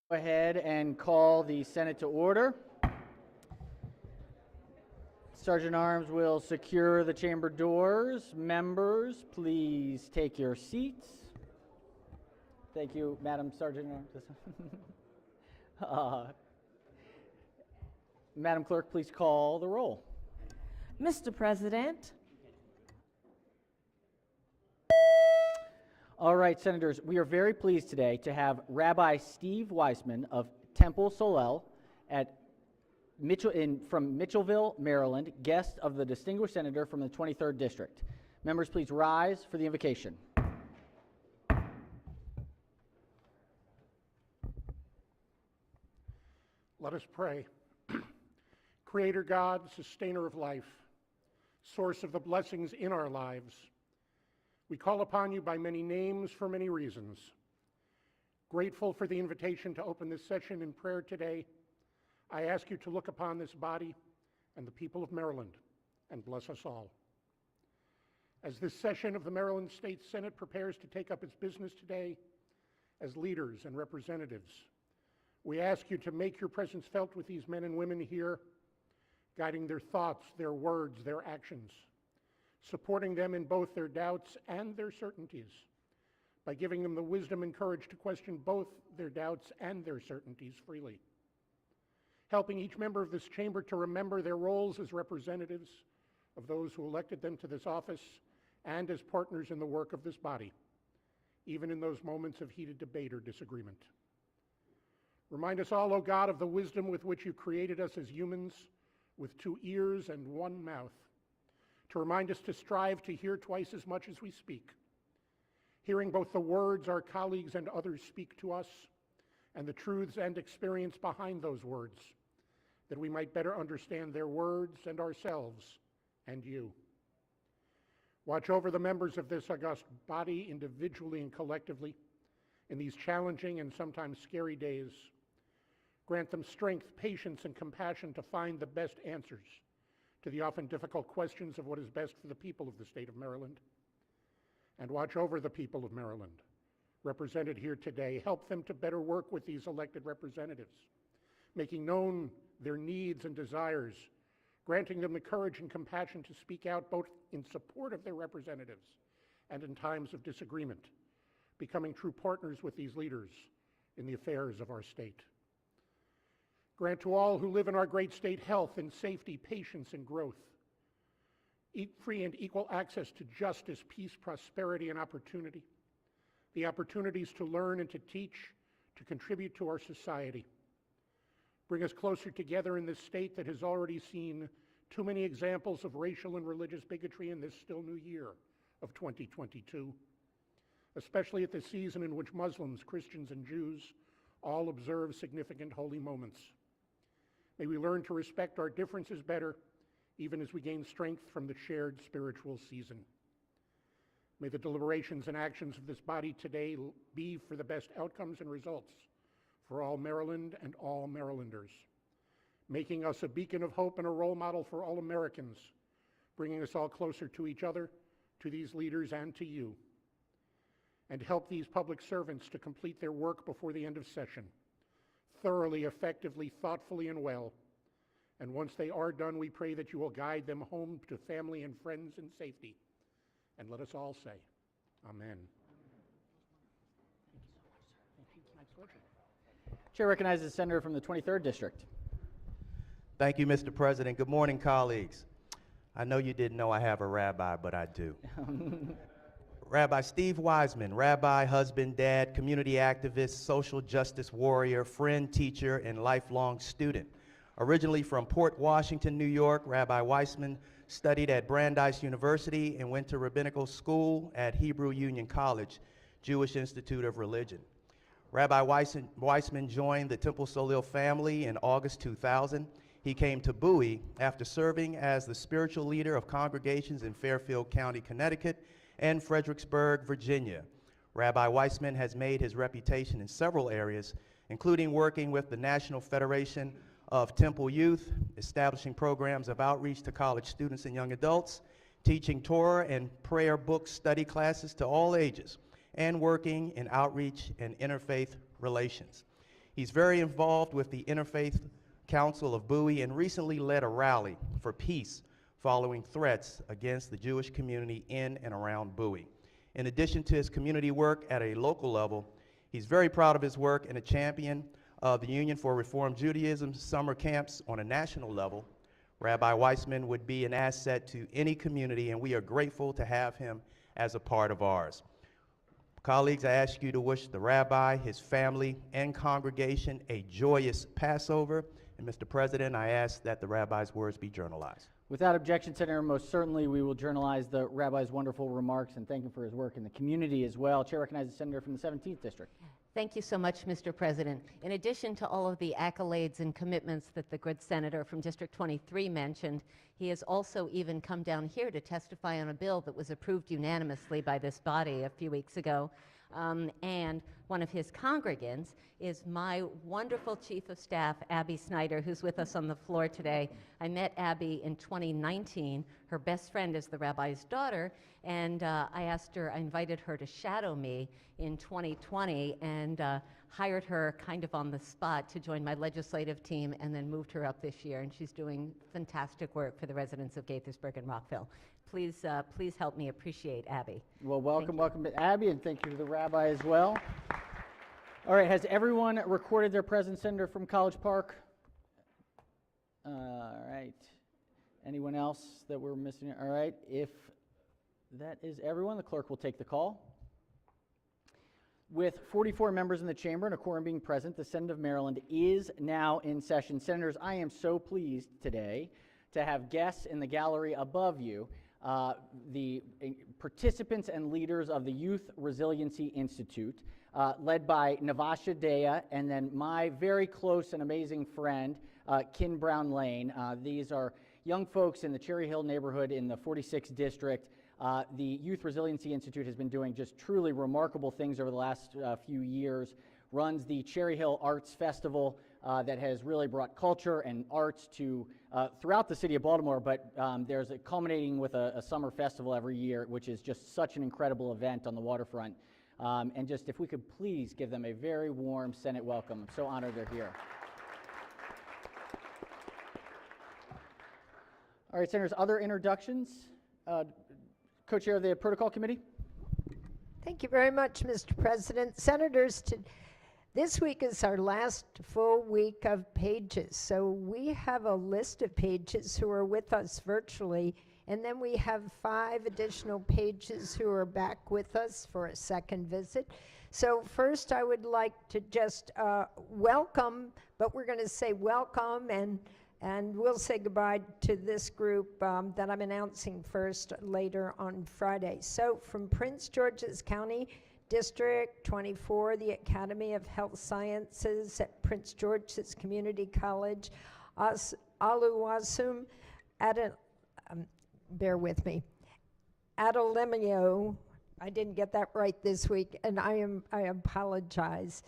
Go ahead and call the Senate to order. Sergeant Arms will secure the chamber doors. Members, please take your seats. Thank you, Madam Sergeant Arms. Madam Clerk, please call the roll. Mr. President, All right, Senators, we are very pleased today to have Rabbi Steve Wiseman of Temple Solel from Mitchellville, Maryland, guest of the distinguished senator from the 23rd District. Members, please rise for the invocation. Let us pray. Creator God, sustainer of life, source of the blessings in our lives, we call upon you by many names for many reasons. Grateful for the invitation to open this session in prayer today, I ask you to look upon this body and the people of Maryland and bless us all. As this session of the Maryland State Senate prepares to take up its business today, as leaders and representatives, we ask you to make your presence felt with these men and women here, guiding their thoughts, their words, their actions, supporting them in both their doubts and their certainties, by giving them the wisdom and courage to question both their doubts and their certainties freely. Helping each member of this chamber to remember their roles as representatives of those who elected them to this office and as partners in the work of this body, even in those moments of heated debate or disagreement. Remind us all, O God, of the wisdom with which you created us as humans with 2 ears and 1 mouth, to remind us to strive to hear twice as much as we speak, hearing both the words our colleagues and others speak to us and the truths and experience behind those words, that we might better understand their words and ourselves and you. Watch over the members of this august body individually and collectively in these challenging and sometimes scary days. Grant them strength, patience, and compassion to find the best answers to the often difficult questions of what is best for the people of the state of Maryland. And watch over the people of Maryland, represented here today. Help them to better work with these elected representatives, making known their needs and desires, granting them the courage and compassion to speak out both in support of their representatives and in times of disagreement, becoming true partners with these leaders in the affairs of our state. Grant to all who live in our great state health and safety, patience and growth, free and equal access to justice, peace, prosperity, and opportunity, the opportunities to learn and to teach, to contribute to our society. Bring us closer together in this state that has already seen too many examples of racial and religious bigotry in this still new year of 2022, especially at the season in which Muslims, Christians, and Jews all observe significant holy moments. May we learn to respect our differences better, even as we gain strength from the shared spiritual season. May the deliberations and actions of this body today be for the best outcomes and results for all Maryland and all Marylanders, making us a beacon of hope and a role model for all Americans, bringing us all closer to each other, to these leaders, and to you. And help these public servants to complete their work before the end of session, thoroughly, effectively, thoughtfully, and well. And once they are done, we pray that you will guide them home to family and friends in safety. And let us all say, Amen. Chair recognizes the senator from the 23rd District. Thank you, Mr. President. Good morning, colleagues. I know you didn't know I have a rabbi, but I do. Rabbi Steve Wiseman, rabbi, husband, dad, community activist, social justice warrior, friend, teacher, and lifelong student. Originally from Port Washington, New York, Rabbi Wiseman studied at Brandeis University and went to rabbinical school at Hebrew Union College, Jewish Institute of Religion. Rabbi Wiseman joined the Temple Solel family in August 2000. He came to Bowie after serving as the spiritual leader of congregations in Fairfield County, Connecticut, and Fredericksburg, Virginia. Rabbi Wiseman has made his reputation in several areas, including working with the National Federation of Temple Youth, establishing programs of outreach to college students and young adults, teaching Torah and prayer book study classes to all ages, and working in outreach and interfaith relations. He's very involved with the Interfaith Council of Bowie and recently led a rally for peace following threats against the Jewish community in and around Bowie. In addition to his community work at a local level, he's very proud of his work and a champion of the Union for Reform Judaism summer camps on a national level. Rabbi Weissman would be an asset to any community, and we are grateful to have him as a part of ours. Colleagues, I ask you to wish the rabbi, his family, and congregation a joyous Passover. And Mr. President, I ask that the rabbi's words be journalized. Without objection, Senator, most certainly we will journalize the rabbi's wonderful remarks and thank him for his work in the community as well. Chair recognizes the senator from the 17th District. Thank you so much, Mr. President. In addition to all of the accolades and commitments that the good senator from District 23 mentioned, he has also even come down here to testify on a bill that was approved unanimously by this body a few weeks ago. And one of his congregants is my wonderful Chief of Staff, Abby Snyder, who's with us on the floor today. I met Abby in 2019. Her best friend is the rabbi's daughter, and I invited her to shadow me in 2020 and hired her kind of on the spot to join my legislative team and then moved her up this year, and she's doing fantastic work for the residents of Gaithersburg and Rockville. Please help me appreciate Abby. Well, welcome to Abby, and thank you to the rabbi as well. All right, has everyone recorded their presence, Senator from College Park? All right. Anyone else that we're missing? All right, if that is everyone, the clerk will take the call. With 44 members in the chamber and a quorum being present, the Senate of Maryland is now in session. Senators, I am so pleased today to have guests in the gallery above you, the participants and leaders of the Youth Resiliency Institute, led by Navasha Dea, and then my very close and amazing friend, Kin Brown Lane. These are young folks in the Cherry Hill neighborhood in the 46th District. The Youth Resiliency Institute has been doing just truly remarkable things over the last few years, runs the Cherry Hill Arts Festival that has really brought culture and arts to throughout the city of Baltimore, but there's a culminating with a summer festival every year, which is just such an incredible event on the waterfront. And just if we could please give them a very warm Senate welcome. I'm so honored they're here. All right, Senators, other introductions? Co-chair of the Protocol Committee. Thank you very much, Mr. President. Senators, this week is our last full week of pages. So we have a list of pages who are with us virtually, and then we have 5 additional pages who are back with us for a second visit. So first I would like to just welcome, but we're going to say welcome and we'll say goodbye to this group that I'm announcing first later on Friday. So from Prince George's County, District 24, the Academy of Health Sciences at Prince George's Community College, Oluwaseun, bear with me, Adelemio, I didn't get that right this week, and I apologize.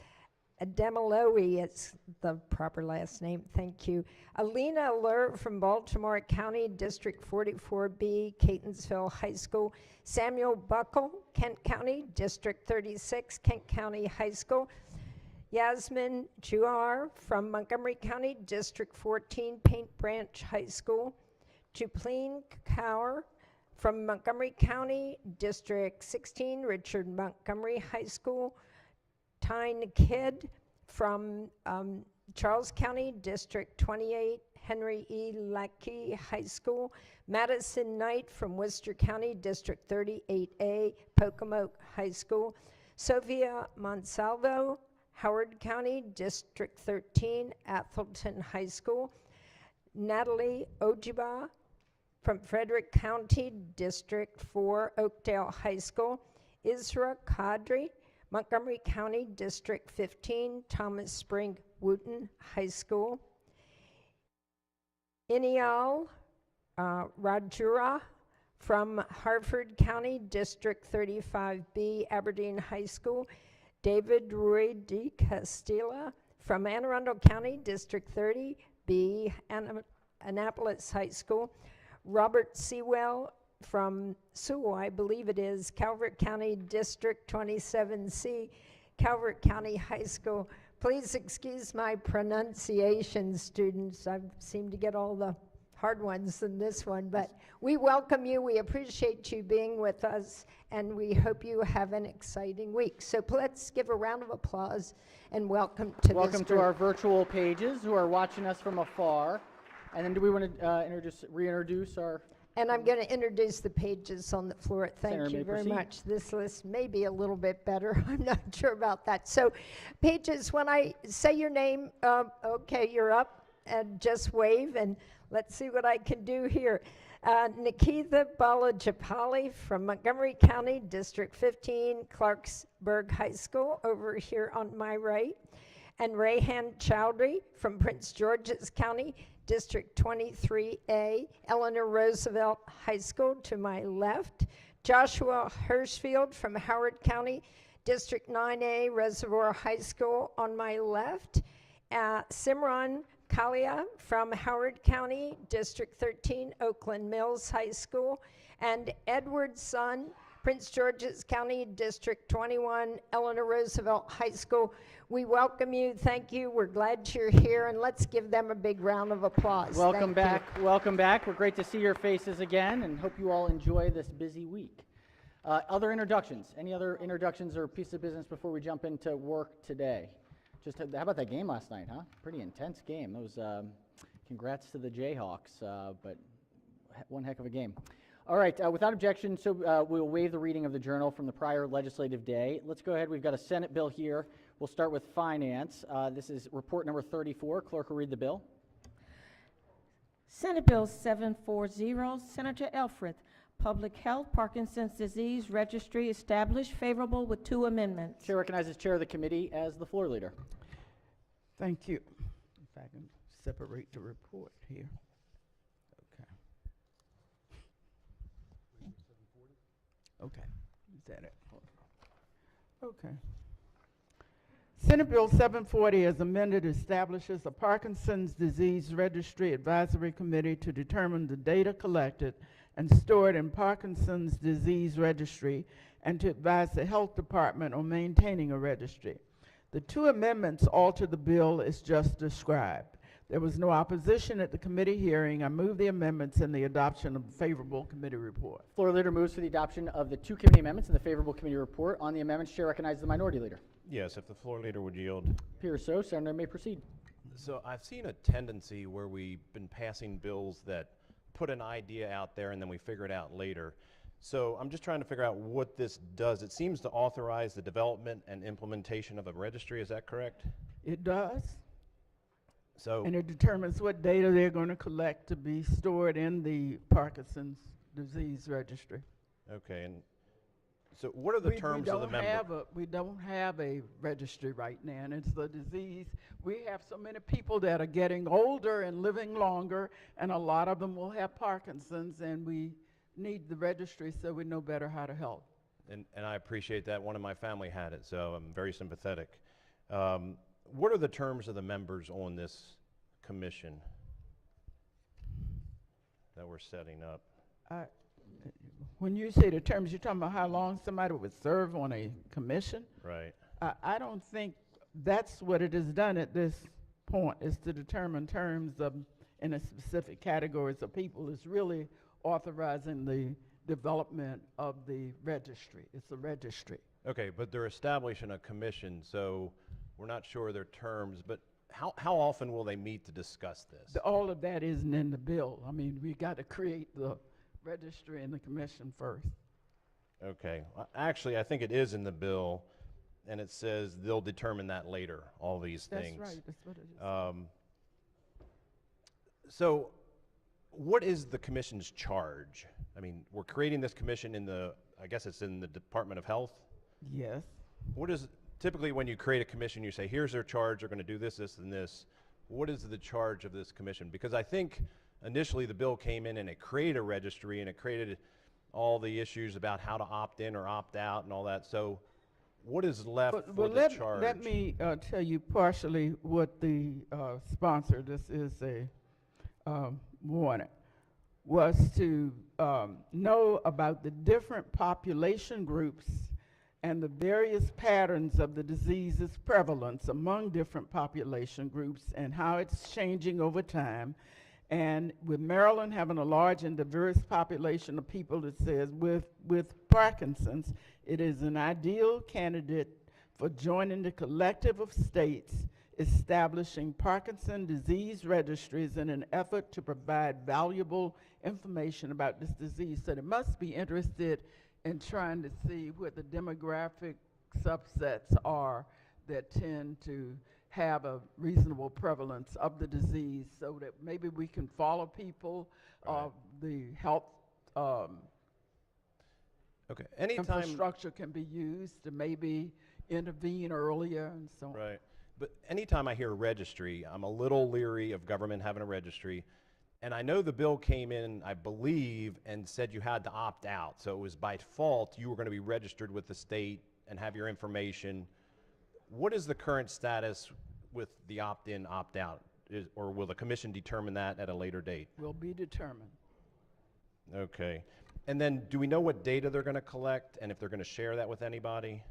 Ademeloe is the proper last name, thank you. Alina Allure from Baltimore County, District 44B, Catonsville High School. Samuel Buckle, Kent County, District 36, Kent County High School. Yasmin Juar from Montgomery County, District 14, Paint Branch High School. Jupleen Kaur from Montgomery County, District 16, Richard Montgomery High School. Tyne Kidd from Charles County, District 28, Henry E. Lackey High School. Madison Knight from Worcester County, District 38A, Pocomoke High School. Sophia Monsalvo, Howard County, District 13, Atholton High School. Natalie Ojiba from Frederick County, District 4, Oakdale High School. Isra Kadri, Montgomery County, District 15, Thomas Spring Wooten High School. Inial Rajura from Harford County, District 35B, Aberdeen High School. David Rui de Castilla from Anne Arundel County, District 30B, Annapolis High School. Robert Sewell from Sewell, I believe it is, Calvert County, District 27C, Calvert County High School. Please excuse my pronunciation, students. I seem to get all the hard ones in this one, but we welcome you. We appreciate you being with us, and we hope you have an exciting week. So let's give a round of applause and welcome to Welcome this to group. our virtual pages who are watching us from afar. And then do we want to reintroduce our... And I'm going to introduce the pages on the floor. Senator, Thank may you very proceed. much. This list may be a little bit better. I'm not sure about that. So pages, when I say your name, okay, you're up, and just wave, and let's see what I can do here. Nikita Balajapali from Montgomery County, District 15, Clarksburg High School, over here on my right. And Rayhan Chowdhury from Prince George's County, District 23A, Eleanor Roosevelt High School to my left. Joshua Hirschfield from Howard County, District 9A, Reservoir High School on my left. Simran Kalia from Howard County, District 13, Oakland Mills High School. And Edward Sun, Prince George's County, District 21, Eleanor Roosevelt High School. We welcome you. Thank you. We're glad you're here, and let's give them a big round of applause. Welcome Thank you. back. Welcome back. We're great to see your faces again, and hope you all enjoy this busy week. Other introductions? Any other introductions or piece of business before we jump into work today? How about that game last night, huh? Pretty intense game. That was, congrats to the Jayhawks, but one heck of a game. All right, without objection, so we'll waive the reading of the journal from the prior legislative day. Let's go ahead. We've got a Senate bill here. We'll start with finance. This is report number 34. Clerk will read the bill. Senate Bill 740, Senator Elfreth, Public Health Parkinson's Disease Registry established, favorable with 2 amendments. Chair recognizes Chair of the committee as the floor leader. Thank you. If I can separate the report here. Okay. Okay. Is that it? Okay. Senate Bill 740 as amended establishes a Parkinson's Disease Registry Advisory Committee to determine the data collected and stored in Parkinson's Disease Registry and to advise the Health Department on maintaining a registry. The 2 amendments alter the bill as just described. There was no opposition at the committee hearing. I move the amendments and the adoption of the favorable committee report. Floor leader moves for the adoption of the 2 committee amendments and the favorable committee report. On the amendments, Chair recognizes the minority leader. Yes, if the floor leader would yield. Appears so. Senator may proceed. So I've seen a tendency where we've been passing bills that put an idea out there and then we figure it out later. So I'm just trying to figure out what this does. It seems to authorize the development and implementation of a registry. Is that correct? It does. So, And it determines what data they're going to collect to be stored in the Parkinson's Disease Registry. okay, and so what are the terms of the member? We don't have a registry right now, and it's the disease. We have so many people that are getting older and living longer, and a lot of them will have Parkinson's, and we need the registry so we know better how to help. And I appreciate that. One of my family had it, so I'm very sympathetic. What are the terms of the members on this commission that we're setting up? When you say the terms, you're talking about how long somebody would serve on a commission? Right. I don't think that's what it has done at this point, is to determine terms of, in a specific categories of people. It's really authorizing the development of the registry. It's a registry. Okay, but they're establishing a commission, so we're not sure their terms, but how often will they meet to discuss this? All of that isn't in the bill. I mean, we got to create the registry and the commission first. Okay, actually, I think it is in the bill, and it says they'll determine that later, all these things. That's right, that's what it is. So, what is the commission's charge? I mean, we're creating this commission in I guess it's in the Department of Health? Yes. What is, typically when you create a commission, you say, here's their charge, they're going to do this, this, and this. What is the charge of this commission? Because I think initially the bill came in and it created a registry and it created all the issues about how to opt in or opt out and all that. So what is left for the charge? Let me tell you partially what the sponsor, this is a wanted, was to know about the different population groups and the various patterns of the disease's prevalence among different population groups and how it's changing over time. And with Maryland having a large and diverse population of people, it says, with Parkinson's, it is an ideal candidate for joining the collective of states establishing Parkinson's disease registries in an effort to provide valuable information about this disease. So they must be interested in trying to see what the demographic subsets are that tend to have a reasonable prevalence of the disease, so that maybe we can follow people, Right. the health Okay, anytime, infrastructure can be used to maybe intervene earlier and so on. right. But anytime I hear registry, I'm a little leery of government having a registry. And I know the bill came in, I believe, and said you had to opt out. So it was by default, you were going to be registered with the state and have your information. What is the current status with the opt-in, opt-out? Or will the commission determine that at a later date? Will be determined. Okay. And then do we know what data they're going to collect and if they're going to share that with anybody?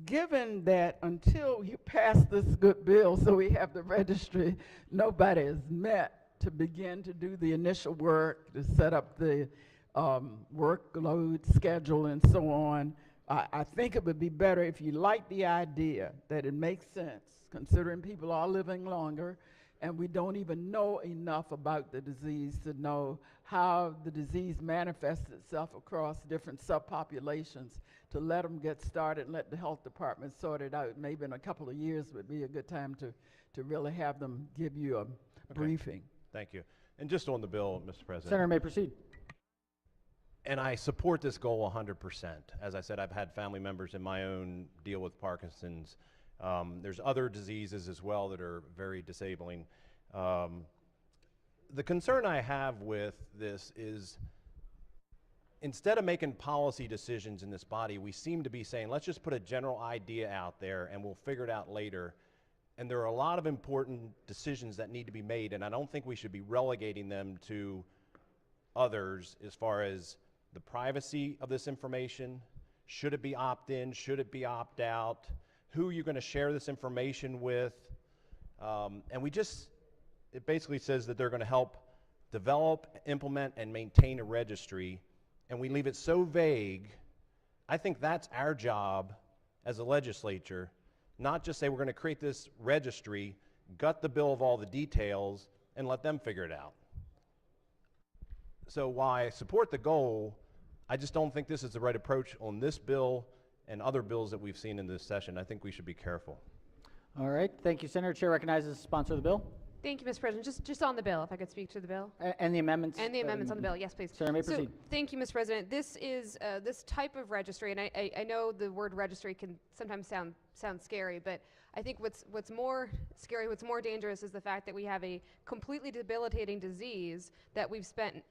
Given that until you pass this good bill, so we have the registry, nobody has met to begin to do the initial work, to set up the workload schedule and so on. I think it would be better if you like the idea that it makes sense, considering people are living longer, and we don't even know enough about the disease to know how the disease manifests itself across different subpopulations, to let them get started and let the health department sort it out. Maybe in a couple of years would be a good time to really have them give you a briefing. Thank you. And just on the bill, Mr. President. Senator may proceed. And I support this goal 100%. As I said, I've had family members in my own deal with Parkinson's. There's other diseases as well that are very disabling. The concern I have with this is, instead of making policy decisions in this body, we seem to be saying, let's just put a general idea out there and we'll figure it out later. And there are a lot of important decisions that need to be made, and I don't think we should be relegating them to others as far as the privacy of this information. Should it be opt-in? Should it be opt-out? Who are you going to share this information with? And it basically says that they're going to help develop, implement, and maintain a registry, and we leave it so vague. I think that's our job as a legislature, not just say we're going to create this registry, gut the bill of all the details, and let them figure it out. So while I support the goal, I just don't think this is the right approach on this bill and other bills that we've seen in this session. I think we should be careful. All right, thank you, Senator. Chair recognizes the sponsor of the bill. Thank you, Mr. President. Just on the bill, if I could speak to the bill. And the amendments. And the amendments on the bill, yes, please. Senator may proceed. Thank you, Mr. President. This is this type of registry, and I know the word registry can sometimes sound scary, but I think what's more scary, what's more dangerous is the fact that we have a completely debilitating disease that we've spent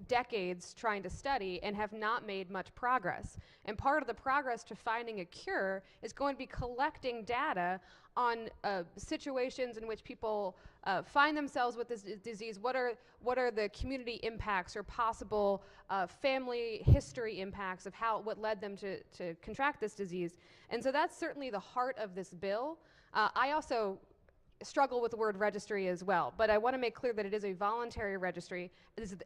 decades trying to study and have not made much progress. And part of the progress to finding a cure is going to be collecting data on situations in which people find themselves with this disease. What are the community impacts or possible family history impacts of what led them to contract this disease? And so that's certainly the heart of this bill. I also struggle with the word registry as well, but I want to make clear that it is a voluntary registry.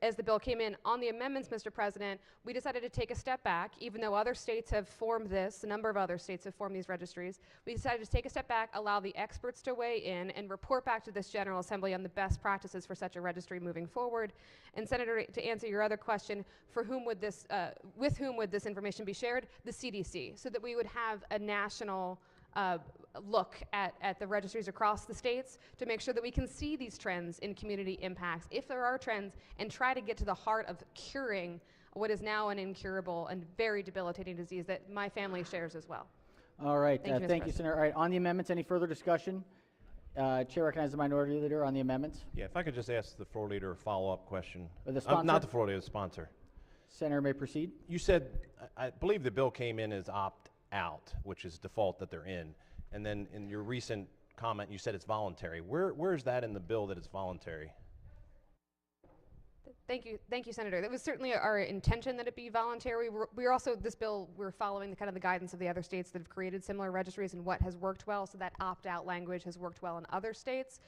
As the bill came in, on the amendments, Mr. President, we decided to take a step back, even though other states have formed this, a number of other states have formed these registries. We decided to take a step back, allow the experts to weigh in, and report back to this General Assembly on the best practices for such a registry moving forward. And Senator, to answer your other question, with whom would this information be shared? The CDC, so that we would have a national look at the registries across the states to make sure that we can see these trends in community impacts, if there are trends, and try to get to the heart of curing what is now an incurable and very debilitating disease that my family shares as well. All right, Thank you, Mr. thank you, President. Senator. All right, on the amendments, any further discussion? Chair recognizes the minority leader on the amendments. Yeah, if I could just ask the floor leader a follow-up question. The sponsor? Not the floor leader, the sponsor. Senator may proceed. You said, I believe the bill came in as opt-out, which is default that they're in. And then in your recent comment, you said it's voluntary. Where is that in the bill that it's voluntary? Thank you, Senator. That was certainly our intention that it be voluntary. We're also, this bill, we're following the kind of the guidance of the other states that have created similar registries and what has worked well, so that opt-out language has worked well in other states.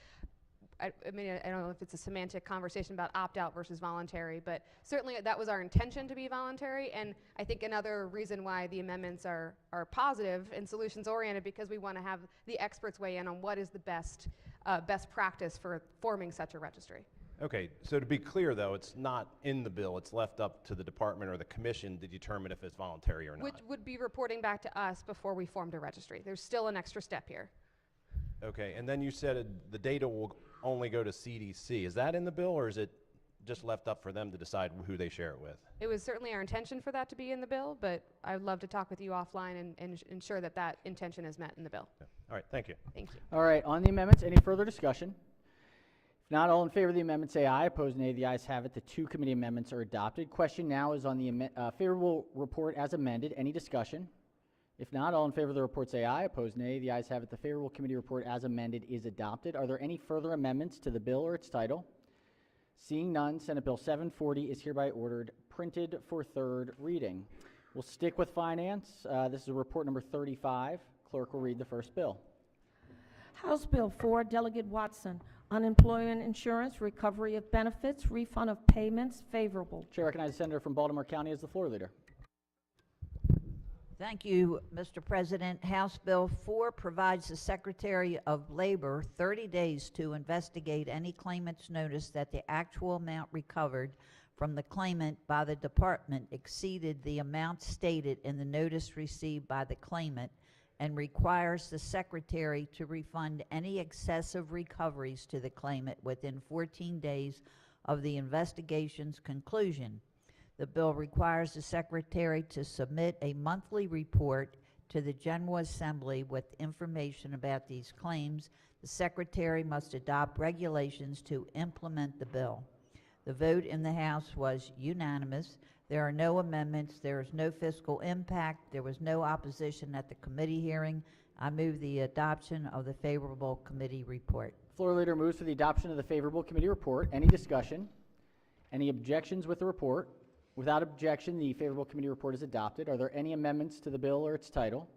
I mean, I don't know if it's a semantic conversation about opt-out versus voluntary, but certainly that was our intention to be voluntary, and I think another reason why the amendments are positive and solutions-oriented, because we want to have the experts weigh in on what is the best practice for forming such a registry. Okay, so to be clear though, it's not in the bill, it's left up to the department or the commission to determine if it's voluntary or not. Which would be reporting back to us before we formed a registry. There's still an extra step here. Okay, and then you said the data will only go to CDC. Is that in the bill, or is it just left up for them to decide who they share it with? It was certainly our intention for that to be in the bill, but I'd love to talk with you offline and ensure that that intention is met in the bill. Okay. All right, thank you. Thank you. All right, on the amendments, any further discussion? If not, all in favor of the amendment say aye. Opposed, nay. The ayes have it. The two committee amendments are adopted. Question now is on the favorable report as amended. Any discussion? If not, all in favor of the report say aye. Opposed, nay. The ayes have it. The favorable committee report as amended is adopted. Are there any further amendments to the bill or its title? Seeing none, Senate Bill 740 is hereby ordered printed for third reading. We'll stick with finance. This is report number 35. Clerk will read the first bill. House Bill 4, Delegate Watson, unemployment insurance, recovery of benefits, refund of payments, favorable. Chair recognizes the senator from Baltimore County as the floor leader. Thank you, Mr. President. House Bill 4 provides the Secretary of Labor 30 days to investigate any claimant's notice that the actual amount recovered from the claimant by the department exceeded the amount stated in the notice received by the claimant, and requires the Secretary to refund any excessive recoveries to the claimant within 14 days of the investigation's conclusion. The bill requires the Secretary to submit a monthly report to the General Assembly with information about these claims. The Secretary must adopt regulations to implement the bill. The vote in the House was unanimous. There are no amendments. There is no fiscal impact. There was no opposition at the committee hearing. I move the adoption of the favorable committee report. Floor leader moves for the adoption of the favorable committee report. Any discussion? Any objections with the report? Without objection, the favorable committee report is adopted. Are there any amendments to the bill or its title?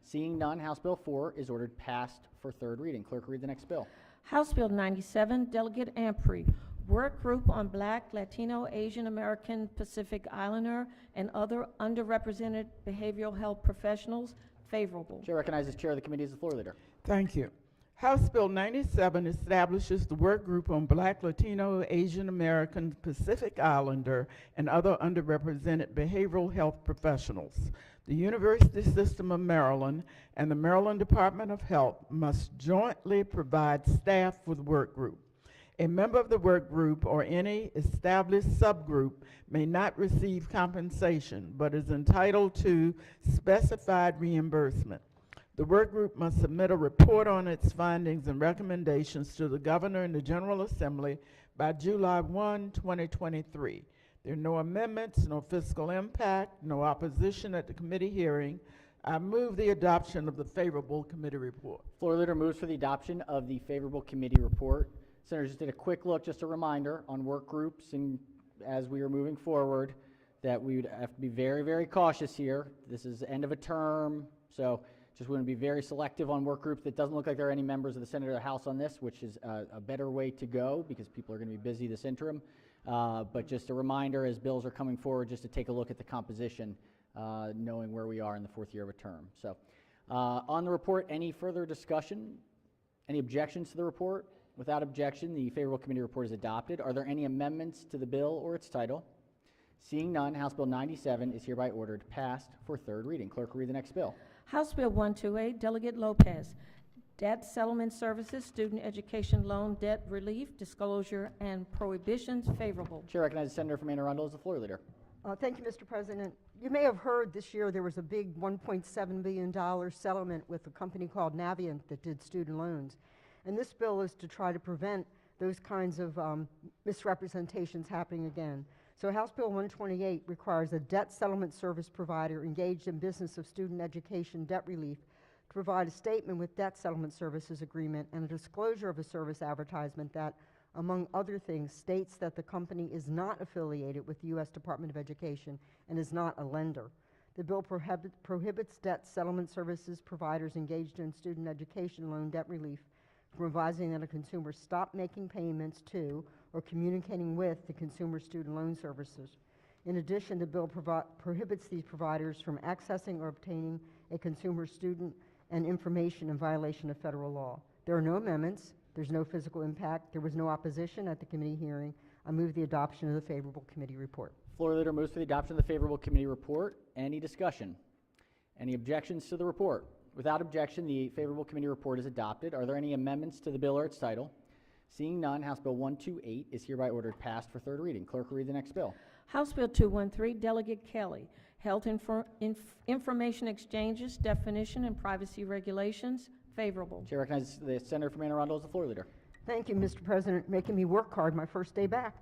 Seeing none, House Bill 4 is ordered passed for third reading. Clerk, read the next bill. House Bill 97, Delegate Ampry, Work Group on Black, Latino, Asian American, Pacific Islander, and other underrepresented behavioral health professionals, favorable. Chair recognizes Chair of the committee as the floor leader. Thank you. House Bill 97 establishes the Work Group on Black, Latino, Asian American, Pacific Islander, and other underrepresented behavioral health professionals. The University System of Maryland and the Maryland Department of Health must jointly provide staff for the work group. A member of the work group or any established subgroup may not receive compensation, but is entitled to specified reimbursement. The work group must submit a report on its findings and recommendations to the Governor and the General Assembly by July 1, 2023. There are no amendments, no fiscal impact, no opposition at the committee hearing. I move the adoption of the favorable committee report. Floor leader moves for the adoption of the favorable committee report. Senators, just did a quick look, just a reminder on work groups, and as we are moving forward, that we would have to be very, very cautious here. This is the end of a term, so just want to be very selective on work groups. It doesn't look like there are any members of the Senate or the House on this, which is a better way to go because people are going to be busy this interim. But just a reminder as bills are coming forward just to take a look at the composition, knowing where we are in the fourth year of a term. So on the report, any further discussion? Any objections to the report? Without objection, the favorable committee report is adopted. Are there any amendments to the bill or its title? Seeing none, House Bill 97 is hereby ordered passed for third reading. Clerk, read the next bill. House Bill 128, Delegate Lopez, Debt Settlement Services, Student Education Loan Debt Relief, Disclosure, and Prohibitions, favorable. Chair recognizes the senator from Anne Arundel as the floor leader. Thank you, Mr. President. You may have heard this year there was a big $1.7 billion settlement with a company called Navient that did student loans. And this bill is to try to prevent those kinds of misrepresentations happening again. So House Bill 128 requires a debt settlement service provider engaged in business of student education debt relief to provide a statement with debt settlement services agreement and a disclosure of a service advertisement that, among other things, states that the company is not affiliated with the U.S. Department of Education and is not a lender. The bill prohibits debt settlement services providers engaged in student education loan debt relief from advising that a consumer stop making payments to or communicating with the consumer student loan services. In addition, the bill prohibits these providers from accessing or obtaining a consumer student and information in violation of federal law. There are no amendments. There's no physical impact. There was no opposition at the committee hearing. I move the adoption of the favorable committee report. Floor leader moves for the adoption of the favorable committee report. Any discussion? Any objections to the report? Without objection, the favorable committee report is adopted. Are there any amendments to the bill or its title? Seeing none, House Bill 128 is hereby ordered passed for third reading. Clerk will read the next bill. House Bill 213, Delegate Kelly, Health Information Exchanges, Definition and Privacy Regulations, favorable. Chair recognizes the Senator from Anne Arundel as the floor leader. Thank you, Mr. President, making me work hard my first day back.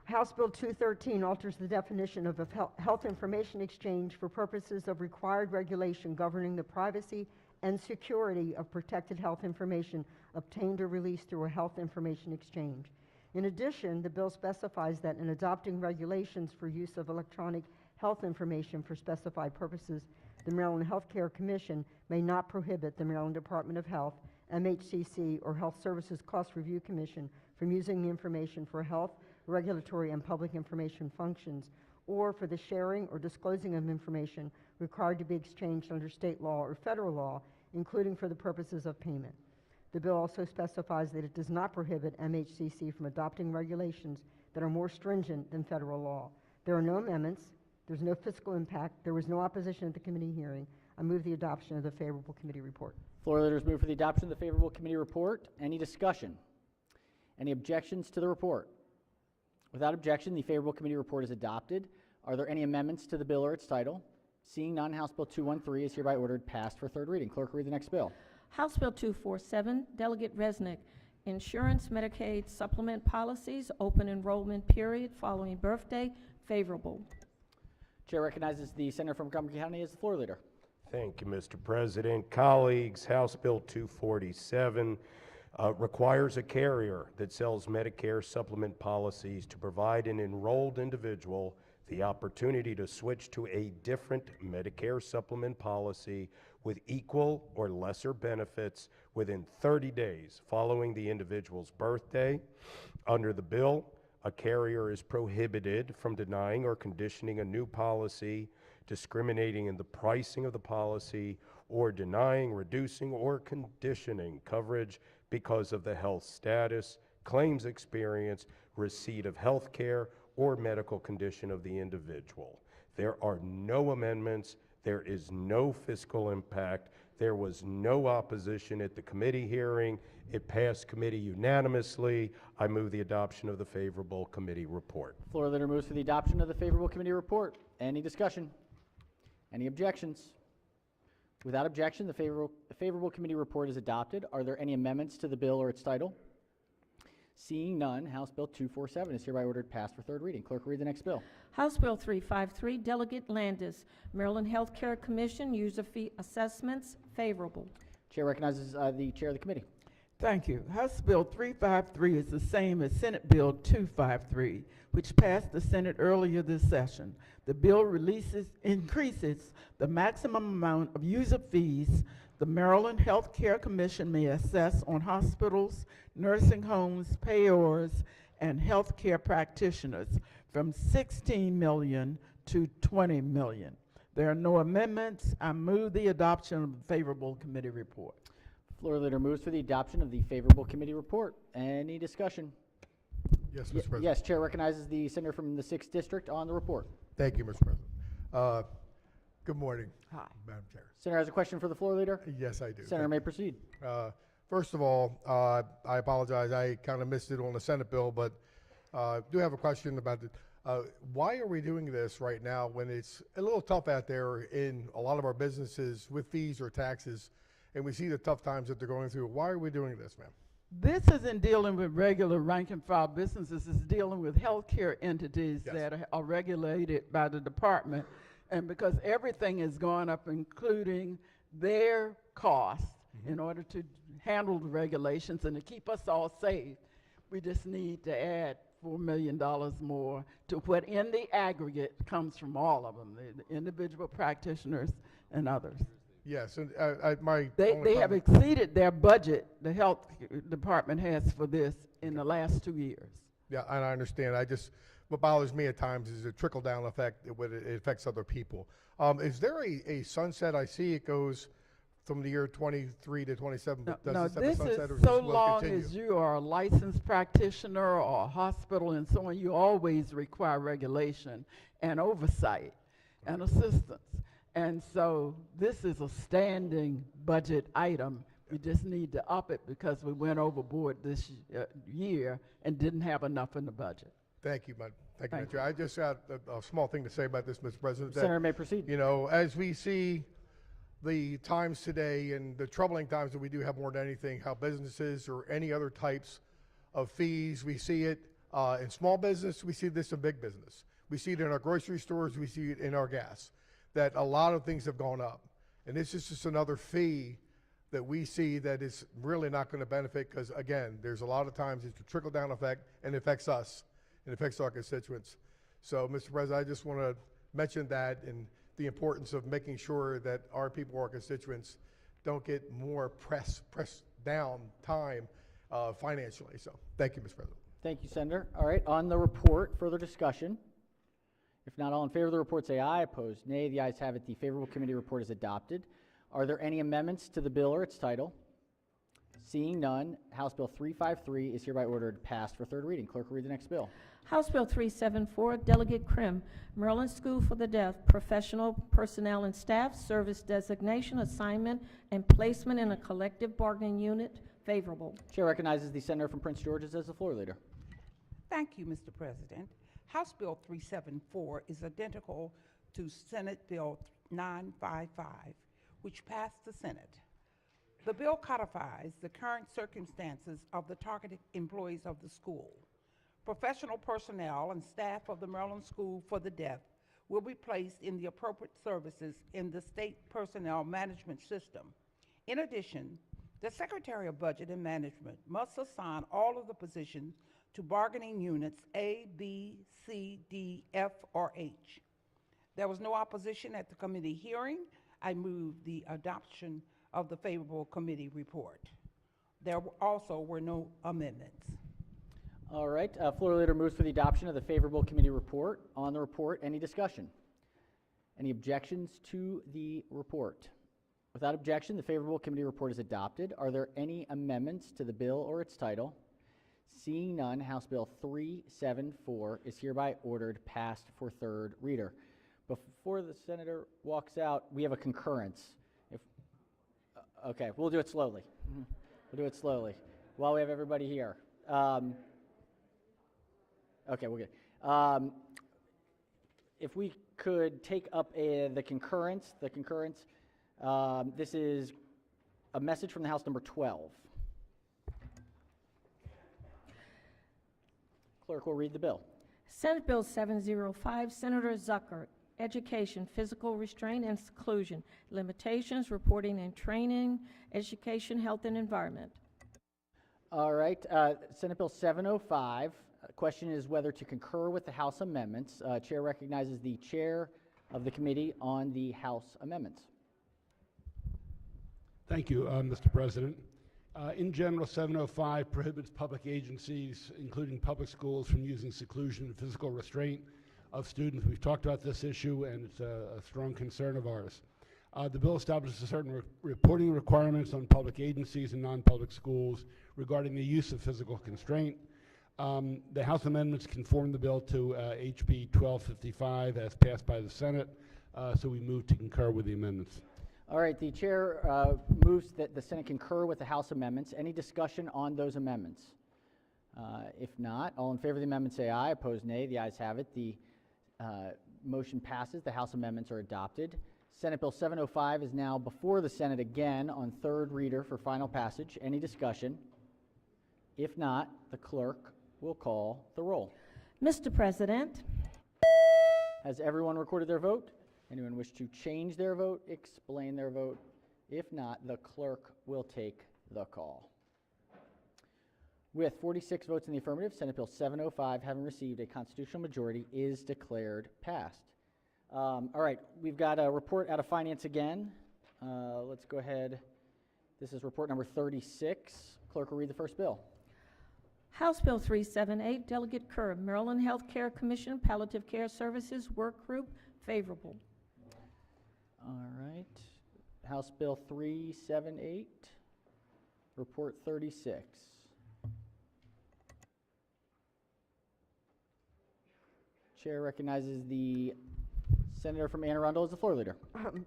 House Bill 213 alters the definition of a health information exchange for purposes of required regulation governing the privacy and security of protected health information obtained or released through a health information exchange. In addition, the bill specifies that in adopting regulations for use of electronic health information for specified purposes, the Maryland Health Care Commission may not prohibit the Maryland Department of Health, MHCC, or Health Services Cost Review Commission from using the information for health, regulatory, and public information functions, or for the sharing or disclosing of information required to be exchanged under state law or federal law, including for the purposes of payment. The bill also specifies that it does not prohibit MHCC from adopting regulations that are more stringent than federal law. There are no amendments. There's no fiscal impact. There was no opposition at the committee hearing. I move the adoption of the favorable committee report. Floor leaders move for the adoption of the favorable committee report. Any discussion? Any objections to the report? Without objection, the favorable committee report is adopted. Are there any amendments to the bill or its title? Seeing none, House Bill 213 is hereby ordered passed for third reading. Clerk will read the next bill. House Bill 247, Delegate Resnick, Insurance Medicaid Supplement Policies, Open Enrollment Period Following Birthday, favorable. Chair recognizes the Senator from Montgomery County as the floor leader. Thank you, Mr. President. Colleagues, House Bill 247 requires a carrier that sells Medicare supplement policies to provide an enrolled individual the opportunity to switch to a different Medicare supplement policy with equal or lesser benefits within 30 days following the individual's birthday. Under the bill, a carrier is prohibited from denying or conditioning a new policy, discriminating in the pricing of the policy, or denying, reducing, or conditioning coverage because of the health status, claims experience, receipt of health care, or medical condition of the individual. There are no amendments. There is no fiscal impact. There was no opposition at the committee hearing. It passed committee unanimously. I move the adoption of the favorable committee report. Floor leader moves for the adoption of the favorable committee report. Any discussion? Any objections? Without objection, the favorable committee report is adopted. Are there any amendments to the bill or its title? Seeing none, House Bill 247 is hereby ordered passed for third reading. Clerk will read the next bill. House Bill 353, Delegate Landis, Maryland Health Care Commission User Fee Assessments, favorable. Chair recognizes the chair of the committee. Thank you. House Bill 353 is the same as Senate Bill 253, which passed the Senate earlier this session. The bill increases the maximum amount of user fees the Maryland Health Care Commission may assess on hospitals, nursing homes, payors, and health care practitioners from $16 million to $20 million. There are no amendments. I move the adoption of the favorable committee report. Floor leader moves for the adoption of the favorable committee report. Any discussion? Yes, Mr. President. Yes, chair recognizes the senator from the 6th District on the report. Thank you, Mr. President. Good morning, Hi. Madam Chair. Senator has a question for the floor leader. Yes, I do. Senator may proceed. First of all, I apologize. I kind of missed it on the Senate bill, but do have a question about it. Why are we doing this right now when it's a little tough out there in a lot of our businesses with fees or taxes, and we see the tough times that they're going through? Why are we doing this, ma'am? This isn't dealing with regular rank and file businesses. It's dealing with healthcare entities that are regulated by the department. And because everything is going up, including their costs, in order to handle the regulations and to keep us all safe, We just need to add $4 million more to what in the aggregate comes from all of them, the individual practitioners and others. Yes, and my They only have comment- exceeded their budget, the health department has for this in the last 2 years. Yeah, and I understand. What bothers me at times is the trickle-down effect when it affects other people. Is there a sunset? I see it goes from the year 23 to 27, but No, does it set the this sunset or is just so will it long continue? as you are a licensed practitioner or a hospital and so on, you always require regulation and oversight and assistance. And so this is a standing budget item. We just need to up it because we went overboard this year and didn't have enough in the budget. Thank you, Madam Thank Chair. I just got a small thing to say about this, Mr. President. that, Senator may proceed. You know, as we see the times today and the troubling times that we do have more than anything, how businesses or any other types of fees, we see it in small business, we see this in big business. We see it in our grocery stores, we see it in our gas, that a lot of things have gone up. And this is just another fee that we see that is really not going to benefit because, again, there's a lot of times it's a trickle-down effect and it affects us and it affects our constituents. So, Mr. President, I just want to mention that and the importance of making sure that our people, our constituents, don't get more pressed down time financially. So, thank you, Mr. President. Thank you, Senator. All right, on the report, further discussion? If not, all in favor of the report say aye. Opposed, nay. The ayes have it. The favorable committee report is adopted. Are there any amendments to the bill or its title? Seeing none, House Bill 353 is hereby ordered passed for third reading. Clerk will read the next bill. House Bill 374, Delegate Krim, Maryland School for the Deaf, Professional Personnel and Staff, Service Designation, Assignment, and Placement in a Collective Bargaining Unit, favorable. Chair recognizes the senator from Prince George's as the floor leader. Thank you, Mr. President. House Bill 374 is identical to Senate Bill 955, which passed the Senate. The bill codifies the current circumstances of the targeted employees of the school. Professional personnel and staff of the Maryland School for the Deaf will be placed in the appropriate services in the state personnel management system. In addition, the Secretary of Budget and Management must assign all of the positions to bargaining units A, B, C, D, F, or H. There was no opposition at the committee hearing. I move the adoption of the favorable committee report. There also were no amendments. All right, floor leader moves for the adoption of the favorable committee report. On the report, any discussion? Any objections to the report? Without objection, the favorable committee report is adopted. Are there any amendments to the bill or its title? Seeing none, House Bill 374 is hereby ordered passed for third reader. Before the senator walks out, we have a concurrence. Okay, we'll do it slowly. We'll do it slowly while we have everybody here. Okay, we're good. If we could take up the concurrence, this is a message from the House number 12. Clerk will read the bill. Senate Bill 705, Senator Zucker, Education, Physical Restraint and Seclusion, Limitations, Reporting and Training, Education, Health and Environment. All right, Senate Bill 705. Question is whether to concur with the House amendments. Chair recognizes the chair of the committee on the House amendments. Thank you, Mr. President. In general, 705 prohibits public agencies, including public schools, from using seclusion and physical restraint of students. We've talked about this issue, and it's a strong concern of ours. The bill establishes certain reporting requirements on public agencies and non-public schools regarding the use of physical constraint. The House amendments conform the bill to HB 1255 as passed by the Senate, so we move to concur with the amendments. All right, the chair moves that the Senate concur with the House amendments. Any discussion on those amendments? If not, all in favor of the amendment say aye. Opposed, nay. The ayes have it. The motion passes. The House amendments are adopted. Senate Bill 705 is now before the Senate again on third reader for final passage. Any discussion? If not, the clerk will call the roll. Mr. President, Has everyone recorded their vote? Anyone wish to change their vote, explain their vote? If not, the clerk will take the call. With 46 votes in the affirmative, Senate Bill 705, having received a constitutional majority, is declared passed. All right, we've got a report out of Finance again. Let's go ahead. This is report number 36. Clerk will read the first bill. House Bill 378, Delegate Kerr, Maryland Health Care Commission, Palliative Care Services Work Group, favorable. All right. House Bill 378, report 36. Chair recognizes the senator from Anne Arundel as the floor leader.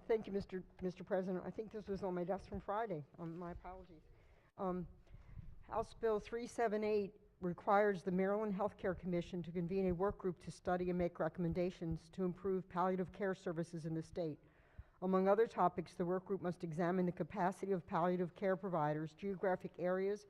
Thank you, Mr. President. I think this was on my desk from Friday. My apologies. House Bill 378 requires the Maryland Health Care Commission to convene a work group to study and make recommendations to improve palliative care services in the state. Among other topics, the work group must examine the capacity of palliative care providers, geographic areas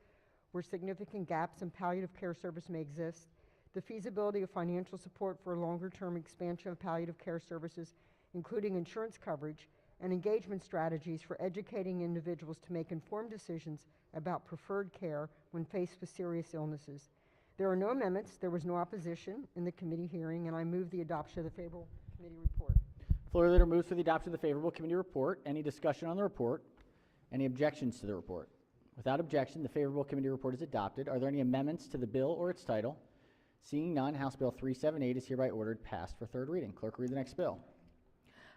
where significant gaps in palliative care service may exist, the feasibility of financial support for a longer-term expansion of palliative care services, including insurance coverage, and engagement strategies for educating individuals to make informed decisions about preferred care when faced with serious illnesses. There are no amendments. There was no opposition in the committee hearing, and I move the adoption of the favorable committee report. Floor leader moves for the adoption of the favorable committee report. Any discussion on the report? Any objections to the report? Without objection, the favorable committee report is adopted. Are there any amendments to the bill or its title? Seeing none, House Bill 378 is hereby ordered passed for third reading. Clerk, read the next bill.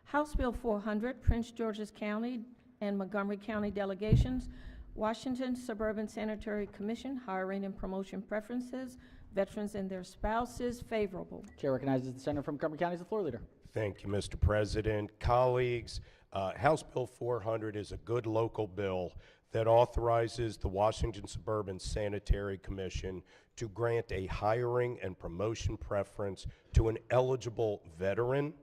House Bill 400, Prince George's County and Montgomery County delegations, Washington Suburban Sanitary Commission, hiring and promotion preferences, veterans and their spouses, favorable. Chair recognizes the senator from Montgomery County as the floor leader. Thank you, Mr. President. Colleagues, House Bill 400 is a good local bill that authorizes the Washington Suburban Sanitary Commission to grant a hiring and promotion preference to an eligible veteran,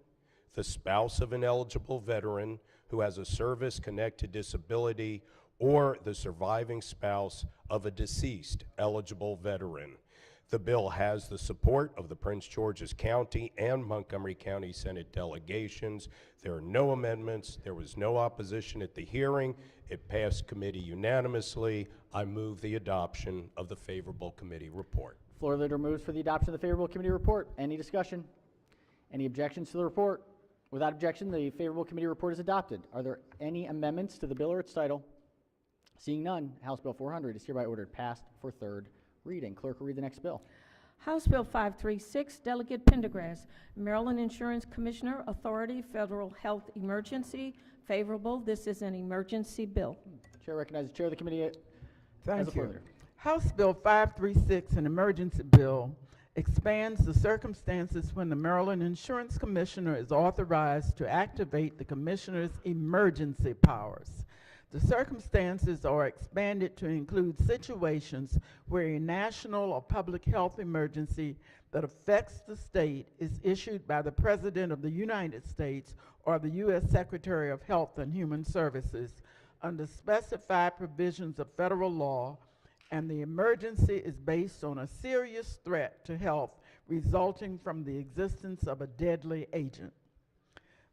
the spouse of an eligible veteran who has a service-connected disability, or the surviving spouse of a deceased eligible veteran. The bill has the support of the Prince George's County and Montgomery County Senate delegations. There are no amendments. There was no opposition at the hearing. It passed committee unanimously. I move the adoption of the favorable committee report. Floor leader moves for the adoption of the favorable committee report. Any discussion? Any objections to the report? Without objection, the favorable committee report is adopted. Are there any amendments to the bill or its title? Seeing none, House Bill 400 is hereby ordered passed for third reading. Clerk will read the next bill. House Bill 536, Delegate Pendergrass, Maryland Insurance Commissioner Authority, Federal Health Emergency, favorable. This is an emergency bill. Chair recognizes the chair of the committee as the Thank floor you. leader. House Bill 536, an emergency bill, expands the circumstances when the Maryland Insurance Commissioner is authorized to activate the Commissioner's emergency powers. The circumstances are expanded to include situations where a national or public health emergency that affects the state is issued by the President of the United States or the U.S. Secretary of Health and Human Services under specified provisions of federal law, and the emergency is based on a serious threat to health resulting from the existence of a deadly agent.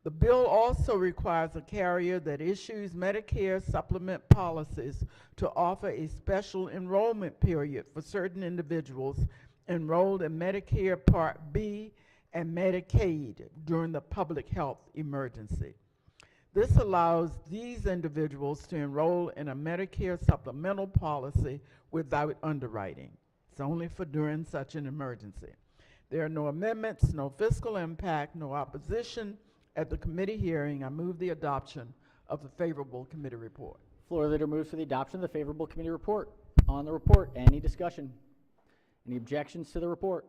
The bill also requires a carrier that issues Medicare supplement policies to offer a special enrollment period for certain individuals enrolled in Medicare Part B and Medicaid during the public health emergency. This allows these individuals to enroll in a Medicare supplemental policy without underwriting. It's only for during such an emergency. There are no amendments, no fiscal impact, no opposition. At the committee hearing, I move the adoption of the favorable committee report. Floor leader moves for the adoption of the favorable committee report. On the report, any discussion? Any objections to the report?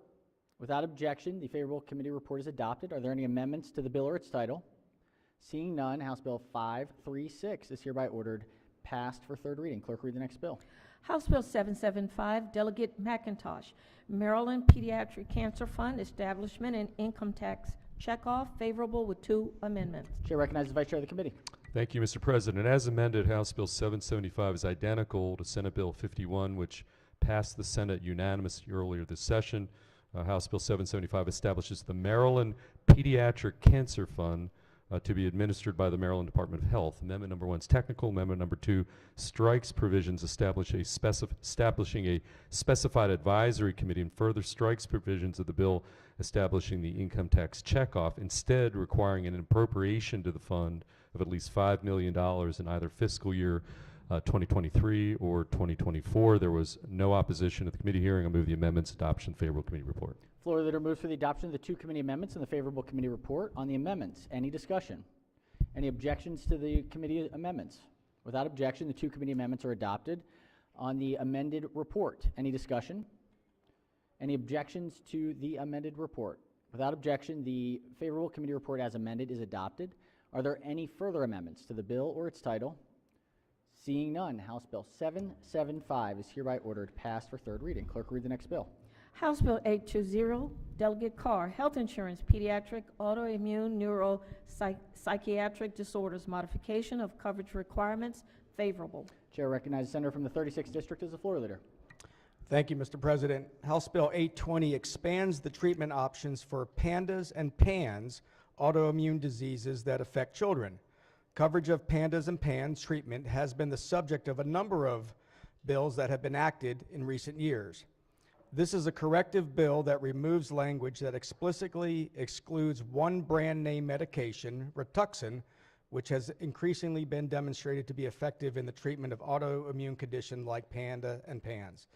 Without objection, the favorable committee report is adopted. Are there any amendments to the bill or its title? Seeing none, House Bill 536 is hereby ordered passed for third reading. Clerk, read the next bill. House Bill 775, Delegate McIntosh, Maryland Pediatric Cancer Fund Establishment and Income Tax Checkoff, favorable with two amendments. Chair recognizes the Vice Chair of the committee. Thank you, Mr. President. As amended, House Bill 775 is identical to Senate Bill 51, which passed the Senate unanimously earlier this session. House Bill 775 establishes the Maryland Pediatric Cancer Fund to be administered by the Maryland Department of Health. Amendment number 1 is technical. Amendment number 2 strikes provisions establishing a specified advisory committee and further strikes provisions of the bill establishing the income tax checkoff, instead requiring an appropriation to the fund of at least $5 million in either fiscal year 2023 or 2024. There was no opposition at the committee hearing. I move the amendments, adoption, favorable committee report. Floor leader moves for the adoption of the 2 committee amendments and the favorable committee report. On the amendments, any discussion? Any objections to the committee amendments? Without objection, the 2 committee amendments are adopted. On the amended report, any discussion? Any objections to the amended report? Without objection, the favorable committee report as amended is adopted. Are there any further amendments to the bill or its title? Seeing none, House Bill 775 is hereby ordered passed for 3rd reading. Clerk, read the next bill. House Bill 820, Delegate Carr, Health Insurance, Pediatric, Autoimmune, Psychiatric Disorders, Modification of Coverage Requirements, favorable. Chair recognizes the senator from the 36th district as the floor leader. Thank you, Mr. President. House Bill 820 expands the treatment options for PANDAS and PANS, autoimmune diseases that affect children. Coverage of PANDAS and PANS treatment has been the subject of a number of bills that have been acted in recent years. This is a corrective bill that removes language that explicitly excludes one brand name medication, Rituxan, which has increasingly been demonstrated to be effective in the treatment of autoimmune conditions like PANDA and PANS.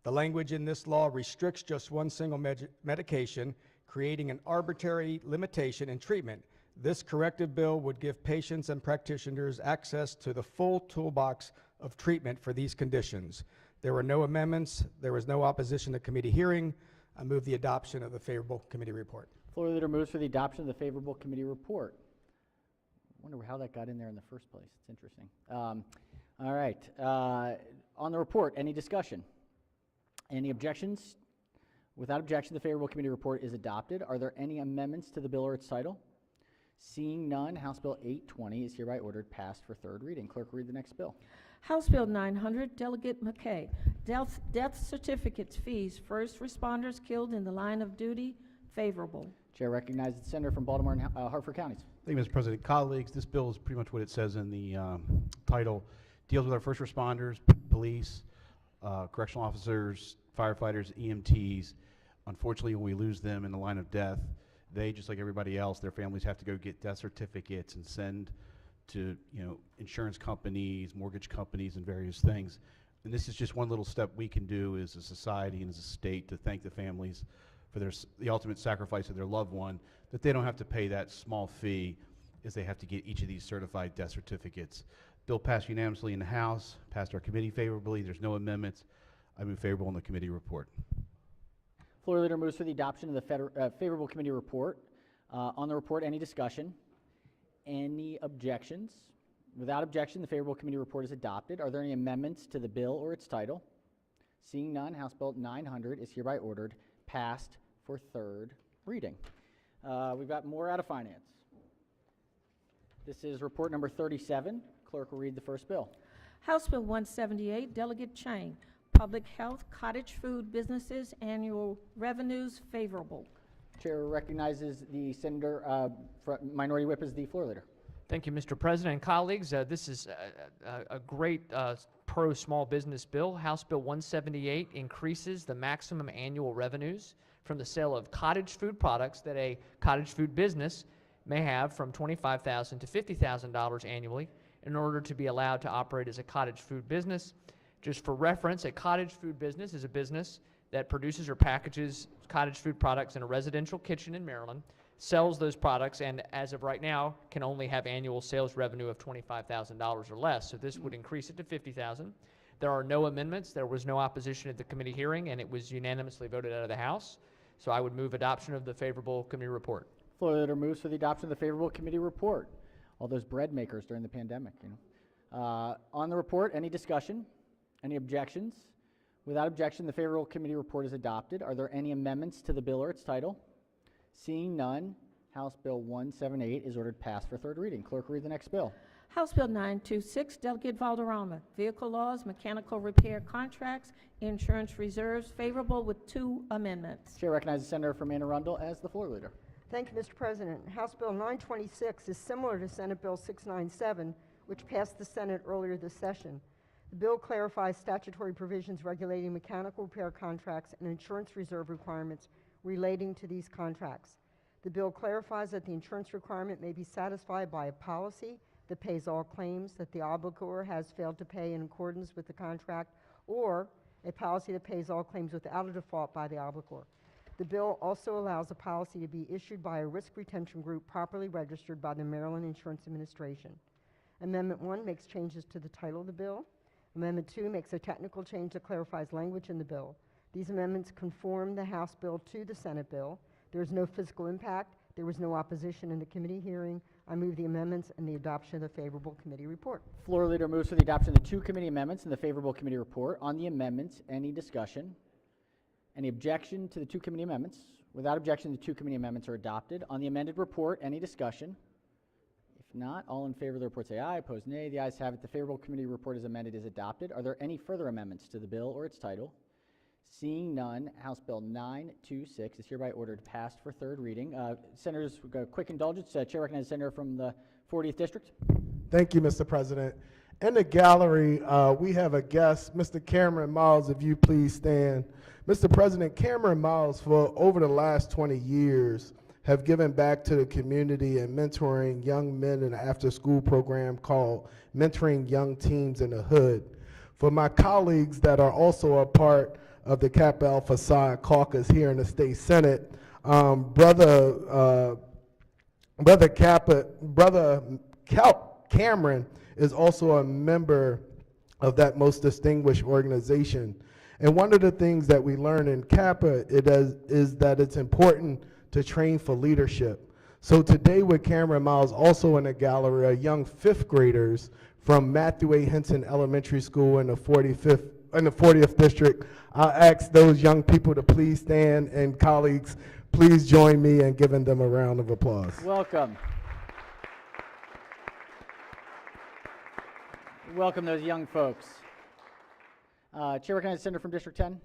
The language in this law restricts just one single medication, creating an arbitrary limitation in treatment. This corrective bill would give patients and practitioners access to the full toolbox of treatment for these conditions. There were no amendments. There was no opposition to committee hearing. I move the adoption of the favorable committee report. Floor leader moves for the adoption of the favorable committee report. I wonder how that got in there in the first place. It's interesting. All right. On the report, any discussion? Any objections? Without objection, the favorable committee report is adopted. Are there any amendments to the bill or its title? Seeing none, House Bill 820 is hereby ordered passed for 3rd reading. Clerk, read the next bill. House Bill 900, Delegate McKay, Death Certificates, Fees, First Responders Killed in the Line of Duty, favorable. Chair recognizes the senator from Baltimore and Hartford counties. Thank you, Mr. President. Colleagues, this bill is pretty much what it says in the title. Deals with our first responders, police, correctional officers, firefighters, EMTs. Unfortunately, when we lose them in the line of death, they, just like everybody else, their families have to go get death certificates and send to, insurance companies, mortgage companies, and various things. And this is just one little step we can do as a society and as a state to thank the families for the ultimate sacrifice of their loved one, that they don't have to pay that small fee as they have to get each of these certified death certificates. Bill passed unanimously in the House, passed our committee favorably. There's no amendments. I move favorable on the committee report. Floor leader moves for the adoption of the favorable committee report. On the report, any discussion? Any objections? Without objection, the favorable committee report is adopted. Are there any amendments to the bill or its title? Seeing none, House Bill 900 is hereby ordered passed for 3rd reading. We've got more out of finance. This is report number 37. Clerk will read the first bill. House Bill 178, Delegate Chang, Public Health, Cottage Food Businesses, Annual Revenues, favorable. Chair recognizes the senator, Minority Whip as the floor leader. Thank you, Mr. President and colleagues. This is a great pro-small business bill. House Bill 178 increases the maximum annual revenues from the sale of cottage food products that a cottage food business may have from $25,000 to $50,000 annually in order to be allowed to operate as a cottage food business. Just for reference, a cottage food business is a business that produces or packages cottage food products in a residential kitchen in Maryland, sells those products, and as of right now can only have annual sales revenue of $25,000 or less. So this would increase it to $50,000. There are no amendments. There was no opposition at the committee hearing, and it was unanimously voted out of the House. So I would move adoption of the favorable committee report. Floor leader moves for the adoption of the favorable committee report. All those bread makers during the pandemic, On the report, any discussion? Any objections? Without objection, the favorable committee report is adopted. Are there any amendments to the bill or its title? Seeing none, House Bill 178 is ordered passed for 3rd reading. Clerk, read the next bill. House Bill 926, Delegate Valderrama, Vehicle Laws, Mechanical Repair Contracts, Insurance Reserves, favorable with 2 amendments. Chair recognizes the senator from Anne Arundel as the floor leader. Thank you, Mr. President. House Bill 926 is similar to Senate Bill 697, which passed the Senate earlier this session. The bill clarifies statutory provisions regulating mechanical repair contracts and insurance reserve requirements relating to these contracts. The bill clarifies that the insurance requirement may be satisfied by a policy that pays all claims that the obligor has failed to pay in accordance with the contract, or a policy that pays all claims without a default by the obligor. The bill also allows a policy to be issued by a risk retention group properly registered by the Maryland Insurance Administration. Amendment 1 makes changes to the title of the bill. Amendment 2 makes a technical change that clarifies language in the bill. These amendments conform the House bill to the Senate bill. There is no physical impact. There was no opposition in the committee hearing. I move the amendments and the adoption of the favorable committee report. Floor leader moves for the adoption of the 2 committee amendments and the favorable committee report. On the amendments, any discussion? Any objection to the 2 committee amendments? Without objection, the 2 committee amendments are adopted. On the amended report, any discussion? If not, all in favor of the report say aye. Opposed, nay. The ayes have it. The favorable committee report as amended is adopted. Are there any further amendments to the bill or its title? Seeing none, House Bill 926 is hereby ordered passed for 3rd reading. Senators, quick indulgence. Chair recognizes the senator from the 40th District. Thank you, Mr. President. In the gallery, we have a guest, Mr. Cameron Miles, if you please stand. Mr. President, Cameron Miles, for over the last 20 years, have given back to the community and mentoring young men in an after-school program called Mentoring Young Teams in the Hood. For my colleagues that are also a part of the Kappa Alpha Psi caucus here in the state Senate, Cameron is also a member of that most distinguished organization. And one of the things that we learn in Kappa is that it's important to train for leadership. So today with Cameron Miles also in the gallery are young 5th graders from Matthew A. Henson Elementary School in the 40th District. I'll ask those young people to please stand, and colleagues, please join me in giving them a round of applause. Welcome. Welcome those young folks. Chair recognizes the senator from District 10.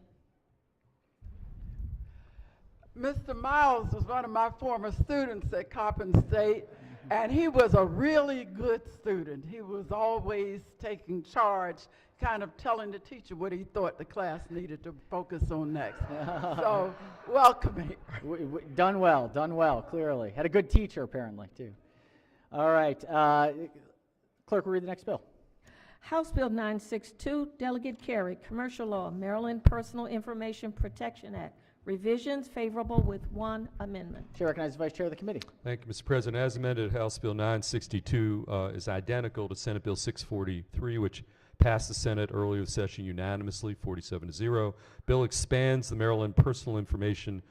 Mr. Miles was one of my former students at Coppin State, and he was a really good student. He was always taking charge, kind of telling the teacher what he thought the class needed to focus on next. So, welcome him. Done well, clearly. Had a good teacher, apparently, too. All right. Clerk will read the next bill. House Bill 962, Delegate Carey, Commercial Law, Maryland Personal Information Protection Act. Revisions favorable with 1 amendment. Chair recognizes the Vice Chair of the committee. Thank you, Mr. President. As amended, House Bill 962 is identical to Senate Bill 643, which passed the Senate earlier this session unanimously, 47-0. Bill expands the Maryland Personal Information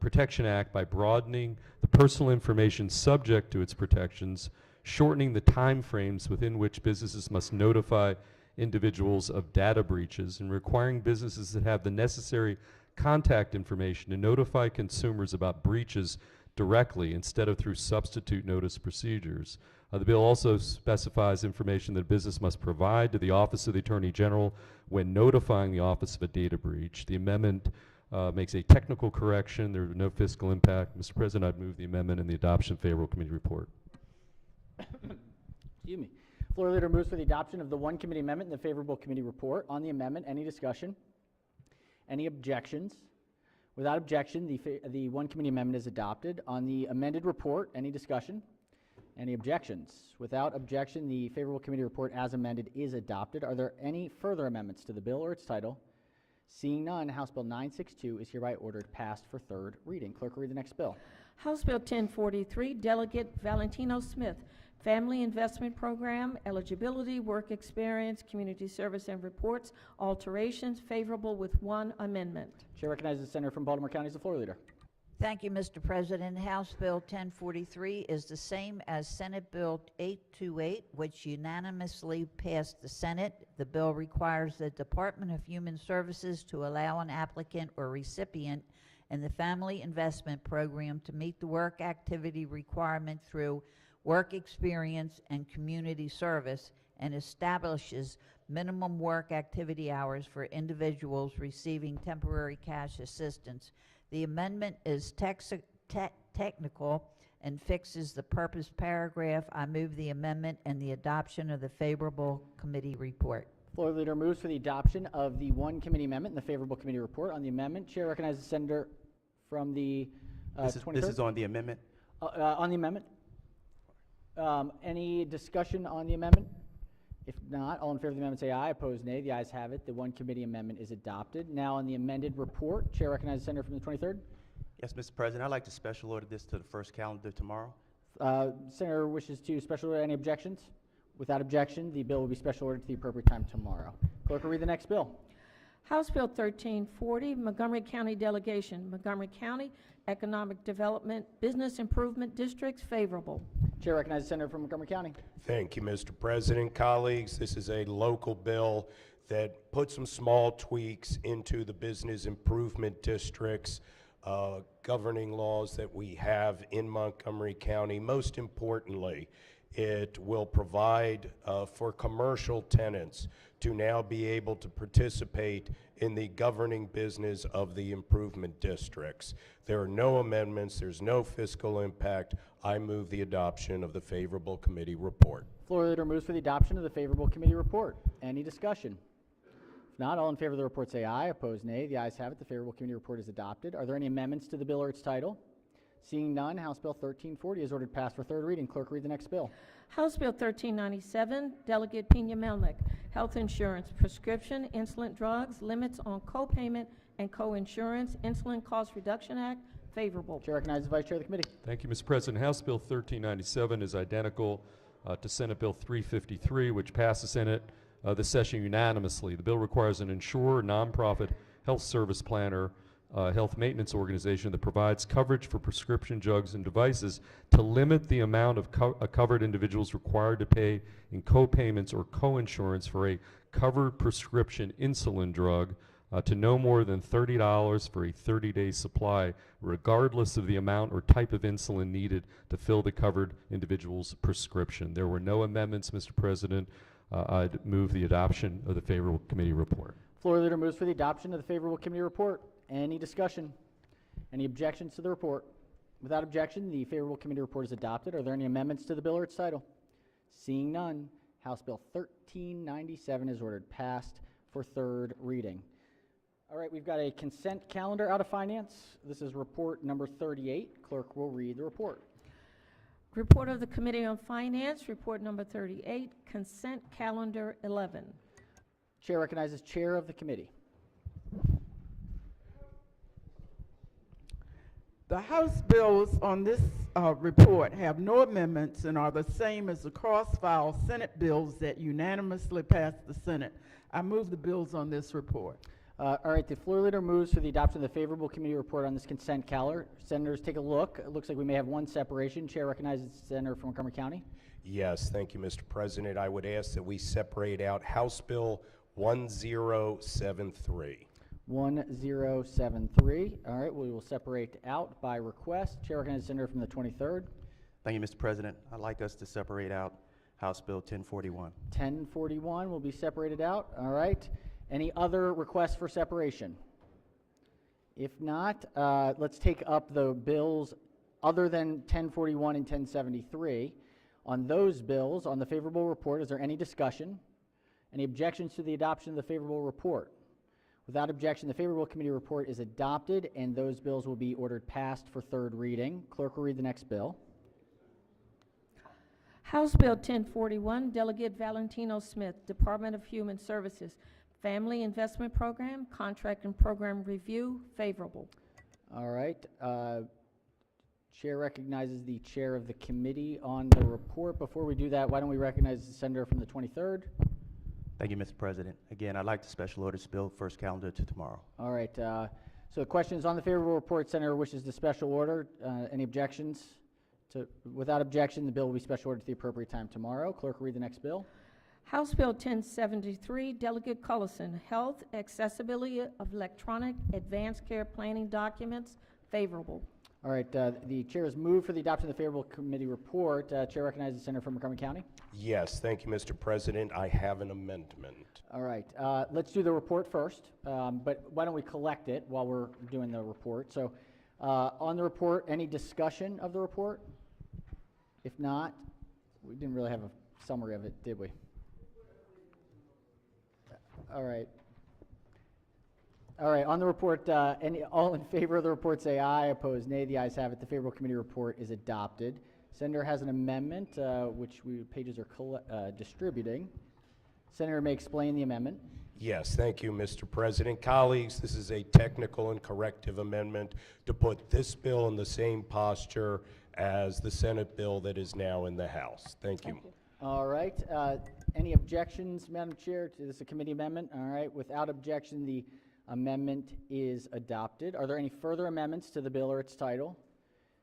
Protection Act by broadening the personal information subject to its protections, shortening the time frames within which businesses must notify individuals of data breaches, and requiring businesses that have the necessary contact information to notify consumers about breaches directly instead of through substitute notice procedures. The bill also specifies information that a business must provide to the Office of the Attorney General when notifying the office of a data breach. The amendment makes a technical correction. There is no fiscal impact. Mr. President, I'd move the amendment and the adoption of favorable committee report. Excuse me. Floor leader moves for the adoption of the 1 committee amendment and the favorable committee report. On the amendment, any discussion? Any objections? Without objection, the 1 committee amendment is adopted. On the amended report, any discussion? Any objections? Without objection, the favorable committee report as amended is adopted. Are there any further amendments to the bill or its title? Seeing none, House Bill 962 is hereby ordered passed for 3rd reading. Clerk will read the next bill. House Bill 1043, Delegate Valentino Smith, Family Investment Program, Eligibility, Work Experience, Community Service and Reports, Alterations, favorable with 1 amendment. Chair recognizes the senator from Baltimore County as the floor leader. Thank you, Mr. President. House Bill 1043 is the same as Senate Bill 828, which unanimously passed the Senate. The bill requires the Department of Human Services to allow an applicant or recipient in the Family Investment Program to meet the work activity requirement through work experience and community service, and establishes minimum work activity hours for individuals receiving temporary cash assistance. The amendment is technical and fixes the purpose paragraph. I move the amendment and the adoption of the favorable committee report. Floor Leader moves for the adoption of the one committee amendment and the favorable committee report. On the amendment, Chair recognizes the senator from the 23rd. This is on the amendment. On the amendment. Any discussion on the amendment? If not, all in favor of the amendment say aye. Opposed, nay. The ayes have it. The one committee amendment is adopted. Now on the amended report, Chair recognizes the senator from the 23rd. Yes, Mr. President, I'd like to special order this to the first calendar tomorrow. Senator wishes to special order. Any objections? Without objection, the bill will be special ordered to the appropriate time tomorrow. Clerk will read the next bill. House Bill 1340, Montgomery County Delegation, Montgomery County Economic Development Business Improvement Districts, favorable. Chair recognizes the senator from Montgomery County. Thank you, Mr. President. Colleagues, this is a local bill that puts some small tweaks into the business improvement districts, governing laws that we have in Montgomery County. Most importantly, it will provide for commercial tenants to now be able to participate in the governing business of the improvement districts. There are no amendments. There's no fiscal impact. I move the adoption of the favorable committee report. Floor Leader moves for the adoption of the favorable committee report. Any discussion? If not, all in favor of the report say aye. Opposed, nay. The ayes have it. The favorable committee report is adopted. Are there any amendments to the bill or its title? Seeing none, House Bill 1340 is ordered passed for third reading. Clerk, read the next bill. House Bill 1397, Delegate Pena-Melnick, Health Insurance, Prescription Insulin Drugs, Limits on Co-Payment and Co-Insurance, Insulin Cost Reduction Act, favorable. Chair recognizes the Vice Chair of the Committee. Thank you, Mr. President. House Bill 1397 is identical to Senate Bill 353, which passed the Senate this session unanimously. The bill requires an insurer, nonprofit health service planner, health maintenance organization that provides coverage for prescription drugs and devices to limit the amount of covered individuals required to pay in co-payments or co-insurance for a covered prescription insulin drug to no more than $30 for a 30-day supply, regardless of the amount or type of insulin needed to fill the covered individual's prescription. There were no amendments, Mr. President. I'd move the adoption of the favorable committee report. Floor Leader moves for the adoption of the favorable committee report. Any discussion? Any objections to the report? Without objection, the favorable committee report is adopted. Are there any amendments to the bill or its title? Seeing none, House Bill 1397 is ordered passed for third reading. All right, we've got a consent calendar out of finance. This is report number 38. Clerk will read the report. Report of the Committee on Finance, report number 38, consent calendar 11. Chair recognizes Chair of the Committee. The House bills on this report have no amendments and are the same as the cross-file Senate bills that unanimously passed the Senate. I move the bills on this report. All right, the floor leader moves for the adoption of the favorable committee report on this consent calendar. Senators, take a look. It looks like we may have one separation. Chair recognizes the senator from Montgomery County. Yes, thank you, Mr. President. I would ask that we separate out House Bill 1073. 1073. All right, we will separate out by request. Chair recognizes the senator from the 23rd. Thank you, Mr. President. I'd like us to separate out House Bill 1041. 1041 will be separated out. All right. Any other requests for separation? If not, let's take up the bills other than 1041 and 1073. On those bills, on the favorable report, is there any discussion? Any objections to the adoption of the favorable report? Without objection, the favorable committee report is adopted, and those bills will be ordered passed for third reading. Clerk will read the next bill. House Bill 1041, Delegate Valentino Smith, Department of Human Services, Family Investment Program, Contract and Program Review, favorable. All right. Chair recognizes the chair of the committee on the report. Before we do that, why don't we recognize the senator from the 23rd? Thank you, Mr. President. Again, I'd like to special order this bill first calendar to tomorrow. All right. So questions on the favorable report. Senator wishes to special order. Any objections? Without objection, the bill will be special ordered to the appropriate time tomorrow. Clerk will read the next bill. House Bill 1073, Delegate Cullison, Health Accessibility of Electronic Advanced Care Planning Documents, favorable. All right. The chair has moved for the adoption of the favorable committee report. Chair recognizes the senator from Montgomery County. Yes, thank you, Mr. President. I have an amendment. All right. Let's do the report first, but why don't we collect it while we're doing the report? So On the report, any discussion of the report? If not, we didn't really have a summary of it, did we? All right. All right, on the report, all in favor of the report say aye, opposed nay. The ayes have it. The favorable committee report is adopted. Senator has an amendment, which pages are distributing. Senator may explain the amendment. Yes, thank you, Mr. President. Colleagues, this is a technical and corrective amendment to put this bill in the same posture as the Senate bill that is now in the House. Thank you. All right. Any objections, Madam Chair, to this committee amendment? All right. Without objection, the amendment is adopted. Are there any further amendments to the bill or its title?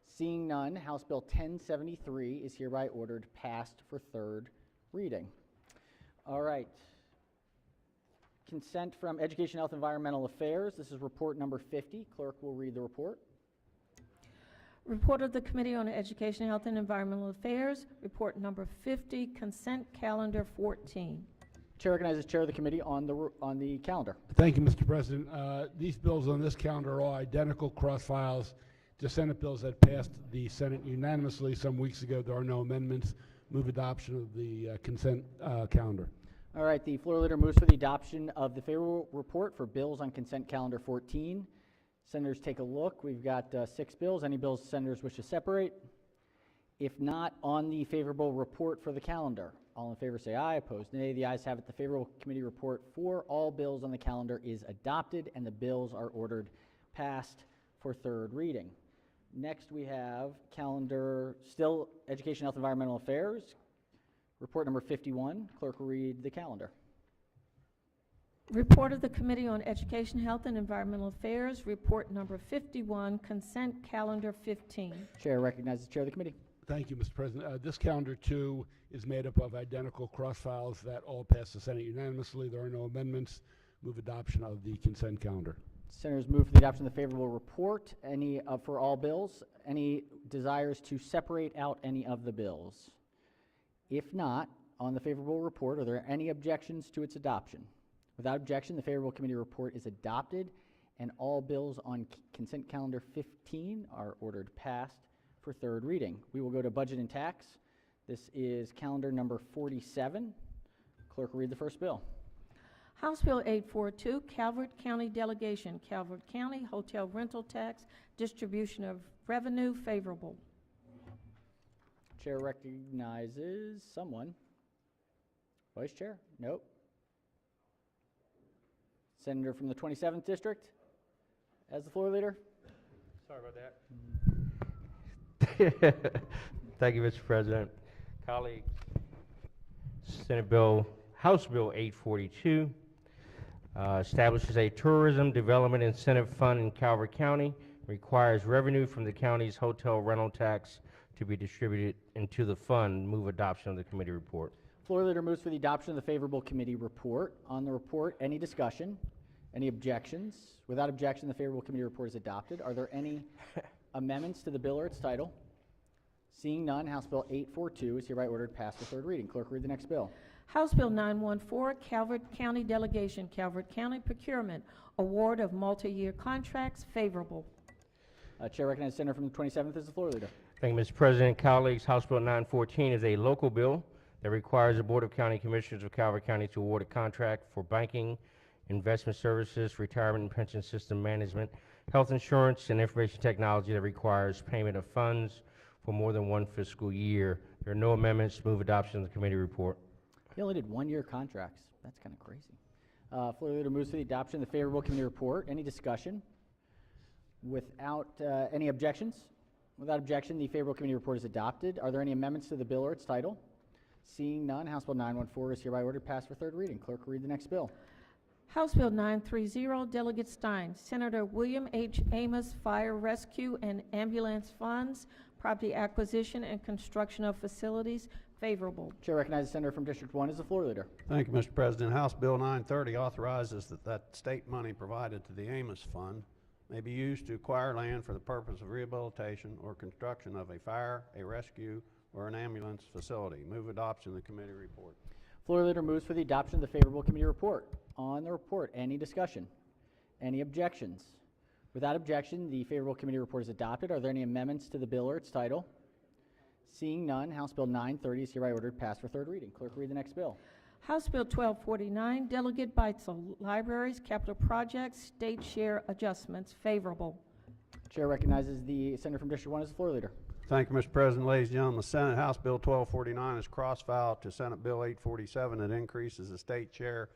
Seeing none, House Bill 1073 is hereby ordered passed for third reading. All right. Consent from Education, Health, Environmental Affairs. This is report number 50. Clerk will read the report. Report of the Committee on Education, Health, and Environmental Affairs, report number 50, consent calendar 14. Chair recognizes Chair of the Committee on the calendar. Thank you, Mr. President. These bills on this calendar are all identical cross files to Senate bills that passed the Senate unanimously some weeks ago. There are no amendments. Move adoption of the consent calendar. All right, the floor leader moves for the adoption of the favorable report for bills on consent calendar 14. Senators, take a look. We've got 6 bills. Any bills senators wish to separate? If not, on the favorable report for the calendar, all in favor say aye, opposed nay. The ayes have it. The favorable committee report for all bills on the calendar is adopted, and the bills are ordered passed for third reading. Next, we have calendar, still Education, Health, Environmental Affairs. Report number 51. Clerk will read the calendar. Report of the Committee on Education, Health, and Environmental Affairs, report number 51, consent calendar 15. Chair recognizes Chair of the Committee. Thank you, Mr. President. This calendar, too, is made up of identical cross files that all passed the Senate unanimously. There are no amendments. Move adoption of the consent calendar. Senators move for the adoption of the favorable report. Any for all bills? Any desires to separate out any of the bills? If not, on the favorable report, are there any objections to its adoption? Without objection, the favorable committee report is adopted, and all bills on consent calendar 15 are ordered passed for third reading. We will go to budget and tax. This is calendar number 47. Clerk will read the first bill. House Bill 842, Calvert County Delegation, Calvert County Hotel Rental Tax, Distribution of Revenue, favorable. Chair recognizes someone. Vice Chair? Nope. Senator from the 27th District as the floor leader. Sorry about that. Thank you, Mr. President. Colleagues, House Bill 842 establishes a tourism development incentive fund in Calvert County, requires revenue from the county's hotel rental tax to be distributed into the fund. Move adoption of the committee report. Floor leader moves for the adoption of the favorable committee report. On the report, any discussion? Any objections? Without objection, the favorable committee report is adopted. Are there any amendments to the bill or its title? Seeing none, House Bill 842 is hereby ordered passed for third reading. Clerk, read the next bill. House Bill 914, Calvert County Delegation, Calvert County Procurement, Award of Multi-Year Contracts, favorable. Chair recognizes Senator from the 27th as the floor leader. Thank you, Mr. President. Colleagues, House Bill 914 is a local bill that requires the Board of County Commissioners of Calvert County to award a contract for banking, investment services, retirement and pension system management, health insurance, and information technology that requires payment of funds for more than one fiscal year. There are no amendments. Move adoption of the committee report. He only did one-year contracts. That's kind of crazy. Floor leader moves for the adoption of the favorable committee report. Any discussion? Without any objections? Without objection, the favorable committee report is adopted. Are there any amendments to the bill or its title? Seeing none, House Bill 914 is hereby ordered passed for third reading. Clerk will read the next bill. House Bill 930, Delegate Stein, Senator William H. Amos, Fire Rescue and Ambulance Funds, Property Acquisition and Construction of Facilities, favorable. Chair recognizes Senator from District 1 as the floor leader. Thank you, Mr. President. House Bill 930 authorizes that state money provided to the Amos Fund may be used to acquire land for the purpose of rehabilitation or construction of a fire, a rescue, or an ambulance facility. Move adoption of the committee report. Floor leader moves for the adoption of the favorable committee report. On the report, any discussion? Any objections? Without objection, the favorable committee report is adopted. Are there any amendments to the bill or its title? Seeing none, House Bill 930 is hereby ordered passed for third reading. Clerk, read the next bill. House Bill 1249, Delegate Beitzel, Libraries, Capital Projects, State Share Adjustments, favorable. Chair recognizes the senator from District 1 as the floor leader. Thank you, Mr. President. Ladies and gentlemen, the Senate House Bill 1249 is cross-filed to Senate Bill 847 that increases the state share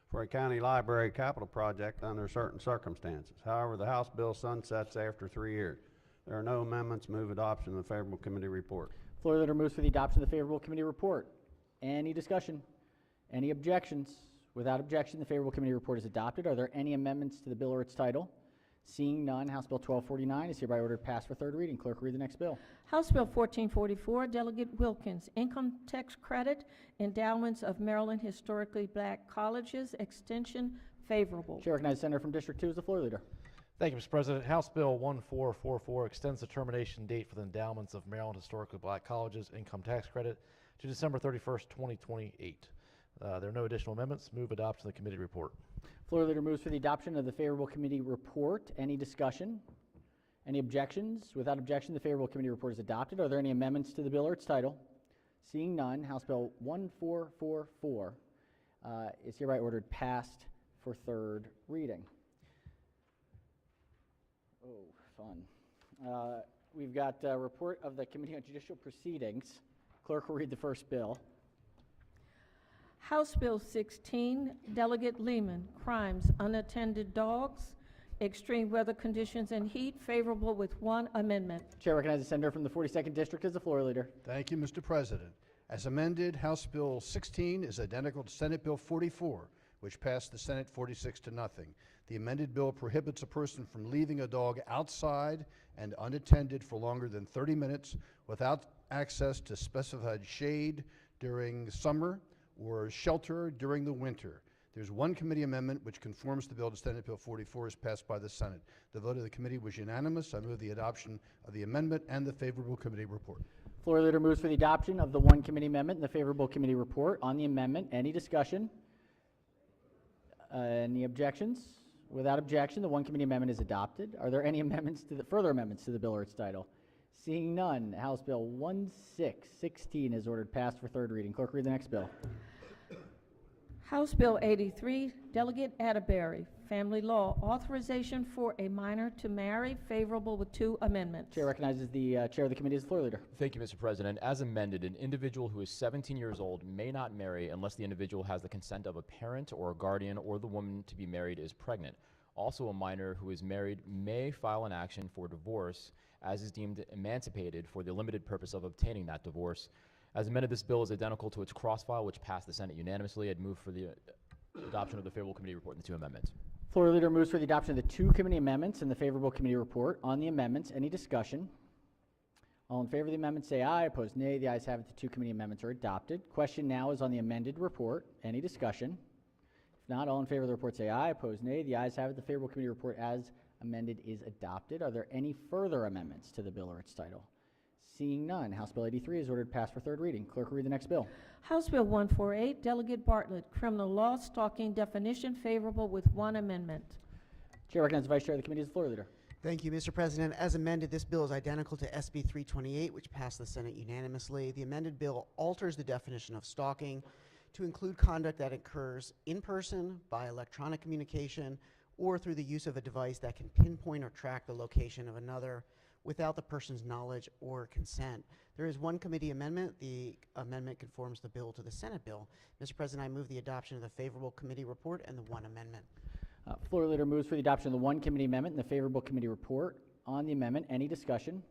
for a county library capital project under certain circumstances. However, the House bill sunsets after 3 years. There are no amendments. Move adoption of the favorable committee report. Floor leader moves for the adoption of the favorable committee report. Any discussion? Any objections? Without objection, the favorable committee report is adopted. Are there any amendments to the bill or its title? Seeing none, House Bill 1249 is hereby ordered passed for third reading. Clerk, read the next bill. House Bill 1444, Delegate Wilkins, Income Tax Credit, Endowments of Maryland Historically Black Colleges, Extension, favorable. Chair recognizes the senator from District 2 as the floor leader. Thank you, Mr. President. House Bill 1444 extends the termination date for the endowments of Maryland Historically Black Colleges income tax credit to December 31st, 2028. There are no additional amendments. Move adoption of the committee report. Floor leader moves for the adoption of the favorable committee report. Any discussion? Any objections? Without objection, the favorable committee report is adopted. Are there any amendments to the bill or its title? Seeing none, House Bill 1444 is hereby ordered passed for third reading. Oh, fun. We've got a report of the Committee on Judicial Proceedings. Clerk will read the first bill. House Bill 16, Delegate Lehman, Crimes, Unattended Dogs, Extreme Weather Conditions and Heat, favorable with one amendment. Chair recognizes the senator from the 42nd District as the floor leader. Thank you, Mr. President. As amended, House Bill 16 is identical to Senate Bill 44, which passed the Senate 46 to nothing. The amended bill prohibits a person from leaving a dog outside and unattended for longer than 30 minutes without access to specified shade during summer or shelter during the winter. There's one committee amendment which conforms the bill to Senate Bill 44 as passed by the Senate. The vote of the committee was unanimous. I move the adoption of the amendment and the favorable committee report. Floor leader moves for the adoption of the one committee amendment and the favorable committee report. On the amendment, any discussion? Any objections? Without objection, the one committee amendment is adopted. Are there any amendments to the further amendments to the bill or its title? Seeing none, House Bill 1616 is ordered passed for third reading. Clerk, read the next bill. House Bill 83, Delegate Atterbury, Family Law, Authorization for a Minor to Marry, favorable with two amendments. Chair recognizes the chair of the committee as the floor leader. Thank you, Mr. President. As amended, an individual who is 17 years old may not marry unless the individual has the consent of a parent or a guardian or the woman to be married is pregnant. Also, a minor who is married may file an action for divorce as is deemed emancipated for the limited purpose of obtaining that divorce. As amended, this bill is identical to its cross-file, which passed the Senate unanimously. I'd move for the adoption of the favorable committee report and the two amendments. Floor leader moves for the adoption of the two committee amendments and the favorable committee report. On the amendments, any discussion? All in favor of the amendment say aye. Opposed, nay. The ayes have it. The two committee amendments are adopted. Question now is on the amended report. Any discussion? If not, all in favor of the report say aye. Opposed, nay. The ayes have it. The favorable committee report as amended is adopted. Are there any further amendments to the bill or its title? Seeing none, House Bill 83 is ordered passed for third reading. Clerk will read the next bill. House Bill 148, Delegate Bartlett, Criminal Law, Stalking Definition, favorable with one amendment. Chair recognizes the Vice Chair of the committee as the floor leader. Thank you, Mr. President. As amended, this bill is identical to SB 328, which passed the Senate unanimously. The amended bill alters the definition of stalking to include conduct that occurs in person, by electronic communication, or through the use of a device that can pinpoint or track the location of another without the person's knowledge or consent. There is one committee amendment. The amendment conforms the bill to the Senate bill. Mr. President, I move the adoption of the favorable committee report and the one amendment. Floor leader moves for the adoption of the one committee amendment and the favorable committee report. On the amendment, any discussion?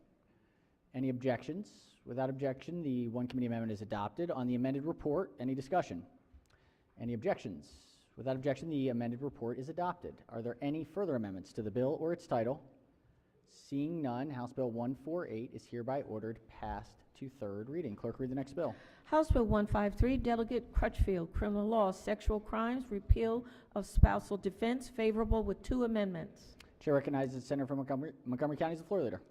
Any objections? Without objection, the one committee amendment is adopted. On the amended report, any discussion? Any objections? Without objection, the amended report is adopted. Are there any further amendments to the bill or its title? Seeing none, House Bill 148 is hereby ordered passed to third reading. Clerk, read the next bill. House Bill 153, Delegate Crutchfield, Criminal Law, Sexual Crimes, Repeal of Spousal Defense, favorable with two amendments. Chair recognizes the senator from Montgomery County as the floor leader.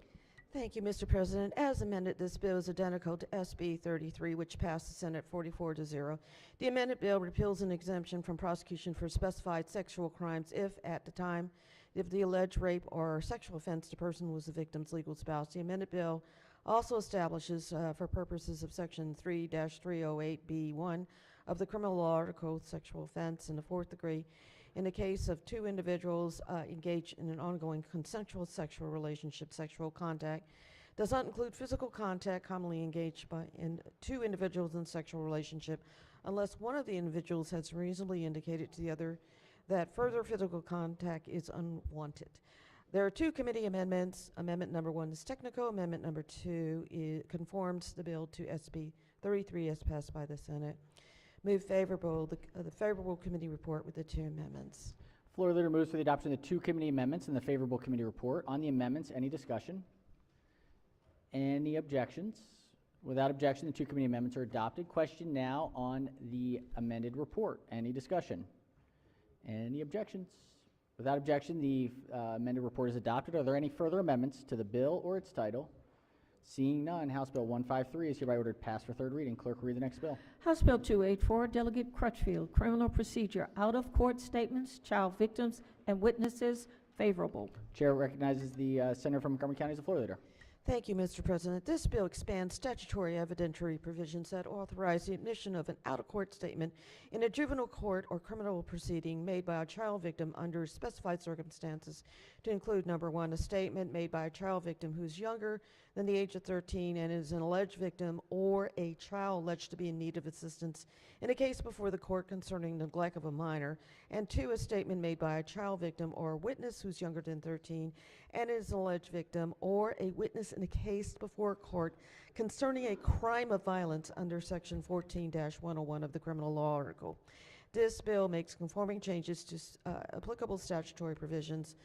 Thank you, Mr. President. As amended, this bill is identical to SB 33, which passed the Senate 44-0. The amended bill repeals an exemption from prosecution for specified sexual crimes if the alleged rape or sexual offense to person was the victim's legal spouse. The amended bill also establishes, for purposes of Section 3-308B1 of the criminal law article, sexual offense in the fourth degree, in the case of two individuals engaged in an ongoing consensual sexual relationship, sexual contact does not include physical contact commonly engaged by two individuals in sexual relationship unless one of the individuals has reasonably indicated to the other that further physical contact is unwanted. There are two committee amendments. Amendment number 1 is technical. Amendment number 2 conforms the bill to SB 33 as passed by the Senate. Move favorable, the favorable committee report with the two amendments. Floor leader moves for the adoption of the two committee amendments and the favorable committee report. On the amendments, any discussion? Any objections? Without objection, the two committee amendments are adopted. Question now on the amended report. Any discussion? Any objections? Without objection, the amended report is adopted. Are there any further amendments to the bill or its title? Seeing none, House Bill 153 is hereby ordered passed for third reading. Clerk will read the next bill. House Bill 284, Delegate Crutchfield, Criminal Procedure, Out-of-Court Statements, Child Victims and Witnesses, favorable. Chair recognizes the Senator from Montgomery County as the floor leader. Thank you, Mr. President. This bill expands statutory evidentiary provisions that authorize the admission of an out-of-court statement in a juvenile court or criminal proceeding made by a child victim under specified circumstances to include, number 1, a statement made by a child victim who is younger than the age of 13 and is an alleged victim or a child alleged to be in need of assistance in a case before the court concerning neglect of a minor, and 2, a statement made by a child victim or a witness who's younger than 13 and is an alleged victim or a witness in a case before a court concerning a crime of violence under Section 14-101 of the criminal law article. This bill makes conforming changes to applicable statutory provisions.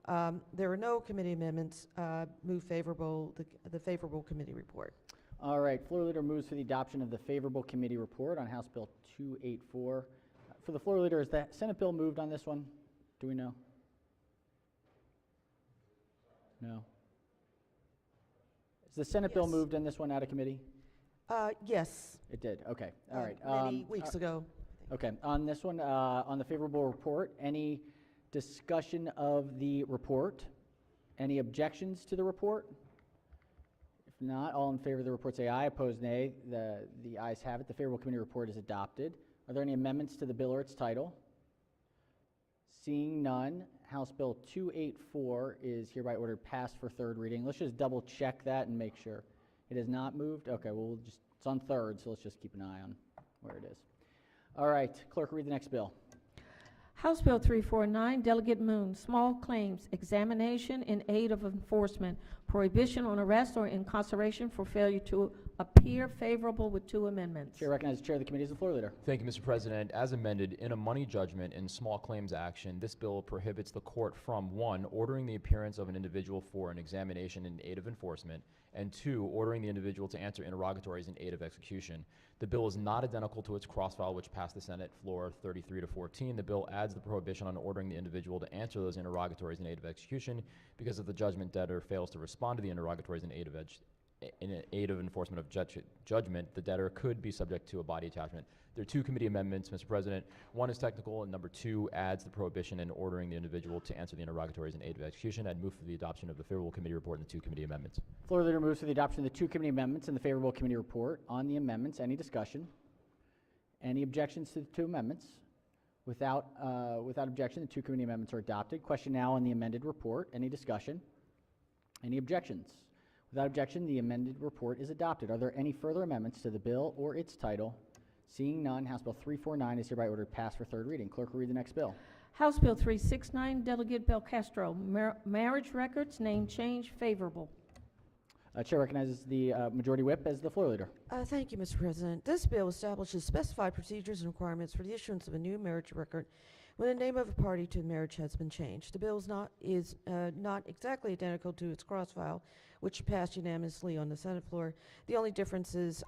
There are no committee amendments. Move favorable, the favorable committee report. All right, floor leader moves for the adoption of the favorable committee report on House Bill 284. For the floor leader, is the Senate bill moved on this one? Do we know? No. Is the Senate bill Yes. moved on this one out of committee? Yes. It did, okay, all right. Many weeks ago. Okay, on this one, on the favorable report, any discussion of the report? Any objections to the report? If not, all in favor of the report say aye, opposed nay. The ayes have it. The favorable committee report is adopted. Are there any amendments to the bill or its title? Seeing none, House Bill 284 is hereby ordered passed for third reading. Let's just double check that and make sure. It is not moved? Okay, well, it's on third, so let's just keep an eye on where it is. All right, clerk, read the next bill. House Bill 349, Delegate Moon, Small Claims, Examination in Aid of Enforcement, Prohibition on Arrest or Incarceration for Failure to Appear, favorable with two amendments. Chair recognizes the chair of the committee as the floor leader. Thank you, Mr. President. As amended, in a money judgment in small claims action, this bill prohibits the court from 1, ordering the appearance of an individual for an examination in aid of enforcement, and 2, ordering the individual to answer interrogatories in aid of execution. The bill is not identical to its crossfile, which passed the Senate floor 33-14. The bill adds the prohibition on ordering the individual to answer those interrogatories in aid of execution because if the judgment debtor fails to respond to the interrogatories in aid of enforcement of judgment, the debtor could be subject to a body attachment. There are two committee amendments, Mr. President. One is technical, and number 2 adds the prohibition in ordering the individual to answer the interrogatories in aid of execution. I'd move for the adoption of the favorable committee report and the two committee amendments. Floor leader moves for the adoption of the two committee amendments and the favorable committee report. On the amendments, any discussion? Any objections to the two amendments? Without objection, the two committee amendments are adopted. Question now on the amended report. Any discussion? Any objections? Without objection, the amended report is adopted. Are there any further amendments to the bill or its title? Seeing none, House Bill 349 is hereby ordered passed for third reading. Clerk will read the next bill. House Bill 369, Delegate Belcastro, Marriage Records, Name Change, favorable. Chair recognizes the Majority Whip as the floor leader. Thank you, Mr. President. This bill establishes specified procedures and requirements for the issuance of a new marriage record when the name of a party to marriage has been changed. The bill is not exactly identical to its cross-file, which passed unanimously on the Senate floor. The only difference is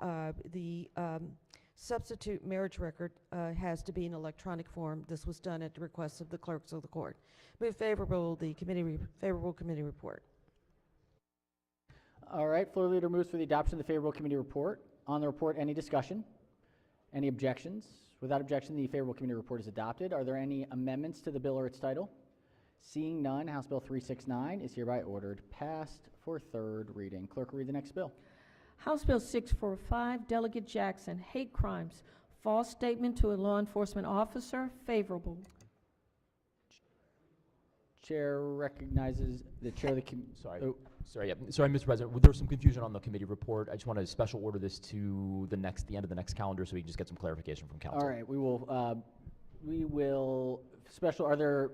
the substitute marriage record has to be in electronic form. This was done at the request of the clerks of the court. Move favorable, the favorable committee report. All right, floor leader moves for the adoption of the favorable committee report. On the report, any discussion? Any objections? Without objection, the favorable committee report is adopted. Are there any amendments to the bill or its title? Seeing none, House Bill 369 is hereby ordered passed for third reading. Clerk will read the next bill. House Bill 645, Delegate Jackson, hate crimes, false statement to a law enforcement officer, favorable. Chair recognizes the chair of the Sorry. Oh. Sorry, Mr. President. There was some confusion on the committee report. I just want to special order this to the end of the next calendar so we can just get some clarification from council. All right, we will special order,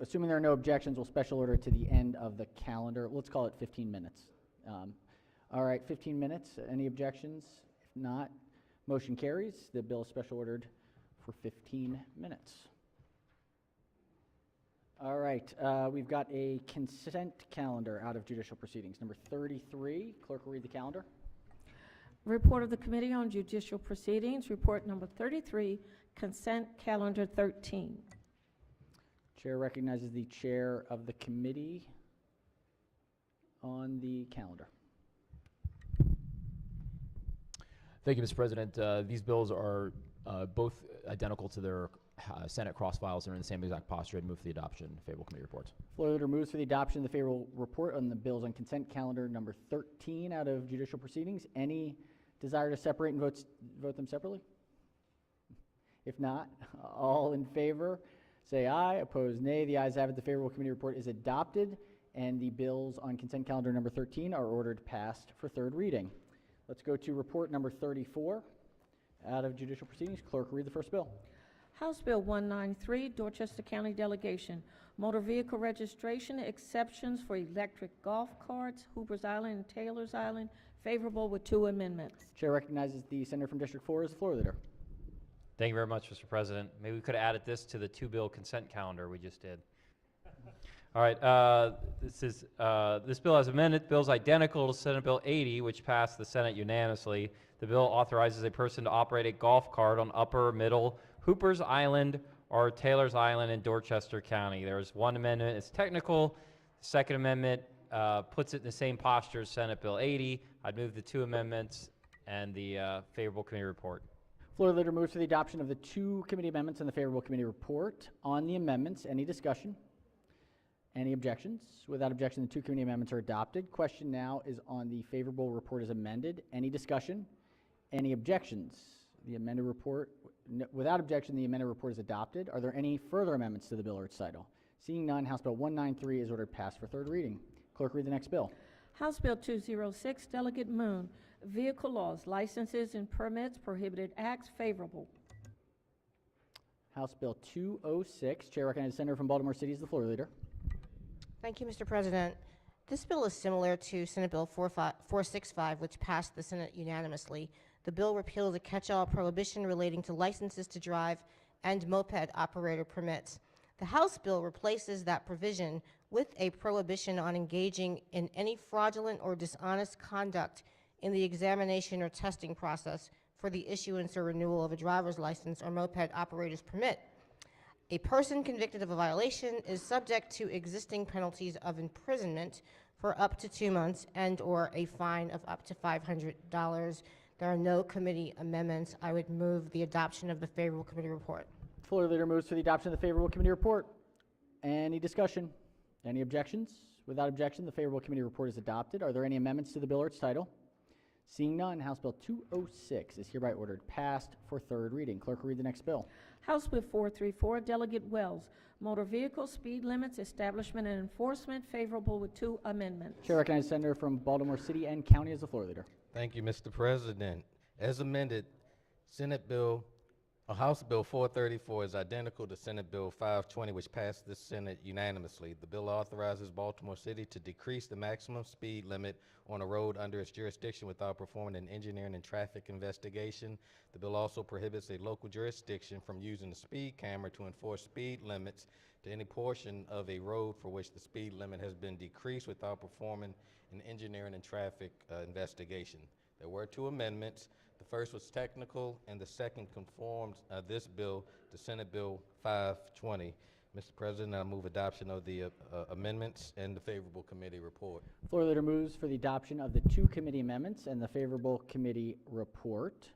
assuming there are no objections, we'll special order to the end of the calendar. Let's call it 15 minutes. All right, 15 minutes. Any objections? If not, motion carries. The bill is special ordered for 15 minutes. All right, we've got a consent calendar out of judicial proceedings. Number 33, clerk will read the calendar. Report of the Committee on Judicial Proceedings, report number 33, consent calendar 13. Chair recognizes the chair of the committee on the calendar. Thank you, Mr. President. These bills are both identical to their Senate cross files. They're in the same exact posture. I'd move for the adoption of favorable committee reports. Floor leader moves for the adoption of the favorable report on the bills on consent calendar number 13 out of judicial proceedings. Any desire to separate and vote them separately? If not, all in favor say aye. Opposed, nay. The ayes have it. The favorable committee report is adopted, and the bills on consent calendar number 13 are ordered passed for third reading. Let's go to report number 34 out of judicial proceedings. Clerk, read the first bill. House Bill 193, Dorchester County Delegation, motor vehicle registration exceptions for electric golf carts, Hooper's Island and Taylor's Island, favorable with 2 amendments. Chair recognizes the senator from District 4 as the floor leader. Thank you very much, Mr. President. Maybe we could have added this to the 2-bill consent calendar we just did. All right, this bill as amended. Bill is identical to Senate Bill 80, which passed the Senate unanimously. The bill authorizes a person to operate a golf cart on Upper, Middle, Hooper's Island, or Taylor's Island in Dorchester County. There's one amendment. It's technical. The second amendment puts it in the same posture as Senate Bill 80. I'd move the 2 amendments and the favorable committee report. Floor leader moves for the adoption of the 2 committee amendments and the favorable committee report. On the amendments, any discussion? Any objections? Without objection, the 2 committee amendments are adopted. Question now is on the favorable report as amended. Any discussion? Any objections? The amended report, without objection, the amended report is adopted. Are there any further amendments to the bill or its title? Seeing none, House Bill 193 is ordered passed for third reading. Clerk, read the next bill. House Bill 206, Delegate Moon, vehicle laws, licenses and permits, prohibited acts, favorable. House Bill 206, Chair recognizes the senator from Baltimore City as the floor leader. Thank you, Mr. President. This bill is similar to Senate Bill 465, which passed the Senate unanimously. The bill repeals a catch-all prohibition relating to licenses to drive and moped operator permits. The House bill replaces that provision with a prohibition on engaging in any fraudulent or dishonest conduct in the examination or testing process for the issuance or renewal of a driver's license or moped operator's permit. A person convicted of a violation is subject to existing penalties of imprisonment for up to 2 months and/or a fine of up to $500. There are no committee amendments. I would move the adoption of the favorable committee report. Floor leader moves for the adoption of the favorable committee report. Any discussion? Any objections? Without objection, the favorable committee report is adopted. Are there any amendments to the bill or its title? Seeing none, House Bill 206 is hereby ordered passed for third reading. Clerk will read the next bill. House Bill 434, Delegate Wells, motor vehicle speed limits, establishment and enforcement, favorable with 2 amendments. Chair recognizes the senator from Baltimore City and County as the floor leader. Thank you, Mr. President. As amended, House Bill 434 is identical to Senate Bill 520, which passed the Senate unanimously. The bill authorizes Baltimore City to decrease the maximum speed limit on a road under its jurisdiction without performing an engineering and traffic investigation. The bill also prohibits a local jurisdiction from using the speed camera to enforce speed limits to any portion of a road for which the speed limit has been decreased without performing an engineering and traffic investigation. There were 2 amendments. The first was technical, and the second conforms this bill to Senate Bill 520. Mr. President, I move adoption of the amendments and the favorable committee report. Floor leader moves for the adoption of the 2 committee amendments and the favorable committee report.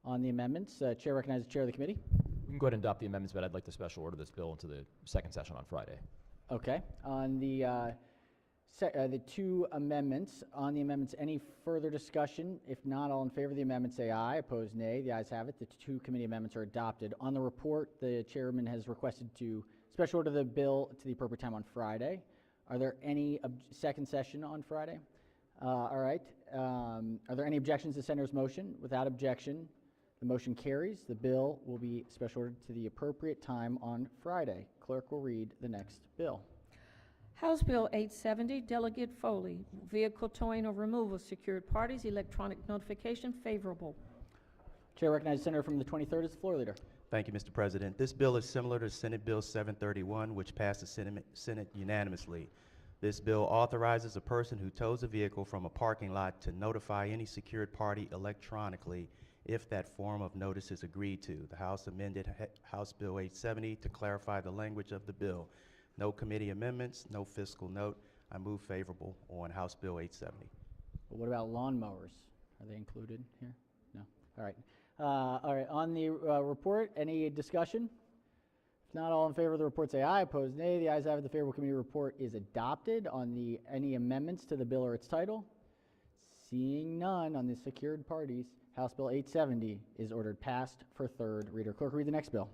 On the amendments, Chair recognizes the Chair of the committee. We can go ahead and adopt the amendments, but I'd like to special order this bill into the second session on Friday. Okay. On the 2 amendments, any further discussion? If not, all in favor of the amendment say aye. Opposed, nay. The ayes have it. The 2 committee amendments are adopted. On the report, the chairman has requested to special order the bill to the appropriate time on Friday. Are there any second session on Friday? All right. Are there any objections to the senator's motion? Without objection, the motion carries. The bill will be special ordered to the appropriate time on Friday. Clerk will read the next bill. House Bill 870, Delegate Foley, Vehicle Towing or Removal, Secured Parties, Electronic Notification, favorable. Chair recognizes the senator from the 23rd as the floor leader. Thank you, Mr. President. This bill is similar to Senate Bill 731, which passed the Senate unanimously. This bill authorizes a person who tows a vehicle from a parking lot to notify any secured party electronically if that form of notice is agreed to. The House amended House Bill 870 to clarify the language of the bill. No committee amendments, no fiscal note. I move favorable on House Bill 870. But what about lawnmowers? Are they included here? No. All right. All right. On the report, any discussion? If not, all in favor of the report say aye. Opposed, nay. The ayes have it. The favorable committee report is adopted. On the any amendments to the bill or its title? Seeing none on the secured parties, House Bill 870 is ordered passed for third reader. Clerk, read the next bill.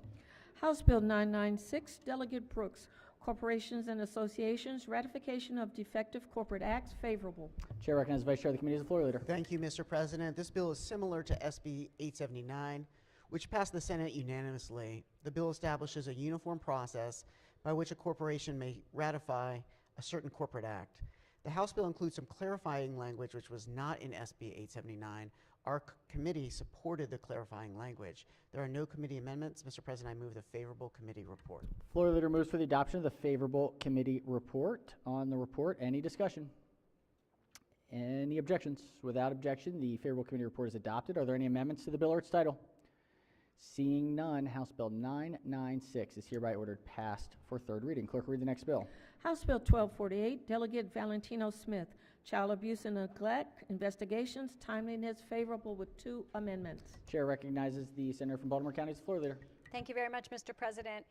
House Bill 996, Delegate Brooks, Corporations and Associations, Ratification of Defective Corporate Acts, favorable. Chair recognizes Vice Chair of the committee as the floor leader. Thank you, Mr. President. This bill is similar to SB 879, which passed the Senate unanimously. The bill establishes a uniform process by which a corporation may ratify a certain corporate act. The House bill includes some clarifying language which was not in SB 879. Our committee supported the clarifying language. There are no committee amendments. Mr. President, I move the favorable committee report. Floor leader moves for the adoption of the favorable committee report. On the report, any discussion? Any objections? Without objection, the favorable committee report is adopted. Are there any amendments to the bill or its title? Seeing none, House Bill 996 is hereby ordered passed for third reading. Clerk, read the next bill. House Bill 1248, Delegate Valentino Smith, Child Abuse and Neglect, Investigations, Timeliness, favorable with 2 amendments. Chair recognizes the senator from Baltimore County as the floor leader. Thank you very much, Mr. President.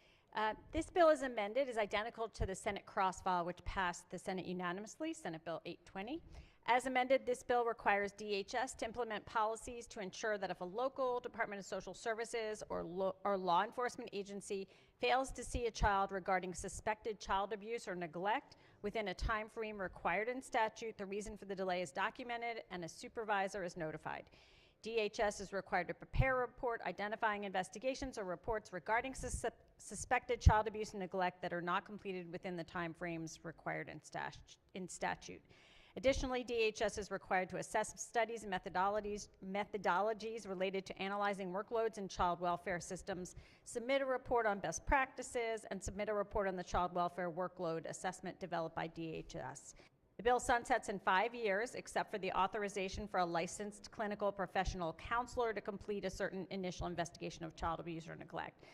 This bill is amended, is identical to the Senate cross-file, which passed the Senate unanimously, Senate Bill 820. As amended, this bill requires DHS to implement policies to ensure that if a local Department of Social Services or law enforcement agency fails to see a child regarding suspected child abuse or neglect within a time frame required in statute, the reason for the delay is documented and a supervisor is notified. DHS is required to prepare a report identifying investigations or reports regarding suspected child abuse and neglect that are not completed within the time frames required in statute. Additionally, DHS is required to assess studies and methodologies related to analyzing workloads in child welfare systems, submit a report on best practices, and submit a report on the child welfare workload assessment developed by DHS. The bill sunsets in 5 years, except for the authorization for a licensed clinical professional counselor to complete a certain initial investigation of child abuse or neglect.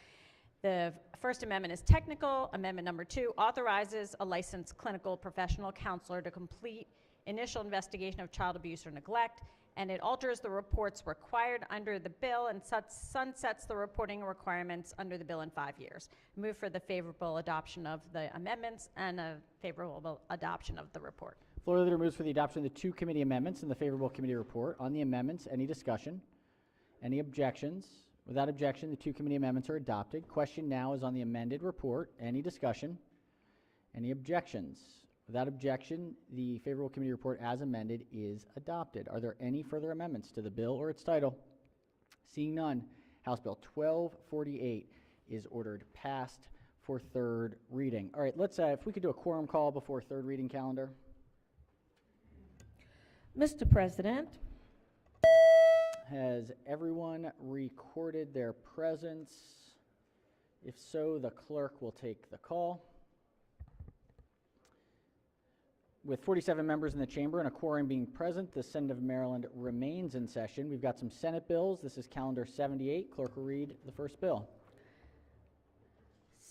The First Amendment is technical. Amendment number 2 authorizes a licensed clinical professional counselor to complete initial investigation of child abuse or neglect, and it alters the reports required under the bill and sunsets the reporting requirements under the bill in 5 years. Move for the favorable adoption of the amendments and a favorable adoption of the report. Floor leader moves for the adoption of the 2 committee amendments and the favorable committee report. On the amendments, any discussion? Any objections? Without objection, the 2 committee amendments are adopted. Question now is on the amended report. Any discussion? Any objections? Without objection, the favorable committee report as amended is adopted. Are there any further amendments to the bill or its title? Seeing none, House Bill 1248 is ordered passed for third reading. All right, let's, if we could do a quorum call before third reading calendar. Mr. President, has everyone recorded their presence? If so, the clerk will take the call. With 47 members in the chamber and a quorum being present, the Senate of Maryland remains in session. We've got some Senate bills. This is calendar 78. Clerk will read the first bill.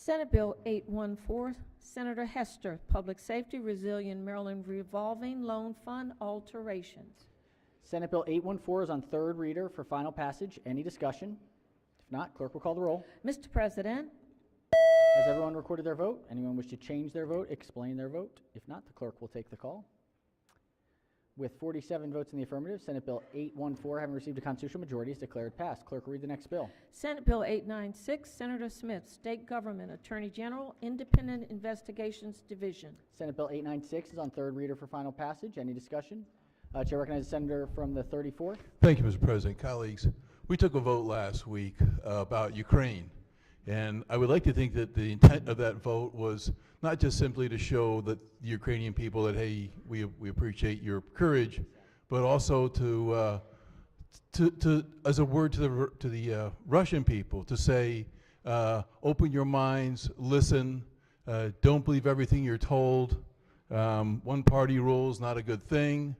Senate Bill 814, Senator Hester, Public Safety Resilient Maryland Revolving Loan Fund alterations. Senate Bill 814 is on third reader for final passage. Any discussion? If not, clerk will call the roll. Mr. President, Has everyone recorded their vote? Anyone wish to change their vote, explain their vote? If not, the clerk will take the call. With 47 votes in the affirmative, Senate Bill 814, having received a constitutional majority, is declared passed. Clerk will read the next bill. Senate Bill 896, Senator Smith, State Government Attorney General, Independent Investigations Division. Senate Bill 896 is on third reader for final passage. Any discussion? Chair recognizes the senator from the 34th. Thank you, Mr. President. Colleagues, we took a vote last week about Ukraine, and I would like to think that the intent of that vote was not just simply to show that the Ukrainian people that, hey, we appreciate your courage, but also to as a word to the Russian people to say, open your minds, listen, don't believe everything you're told. One party rule is not a good thing.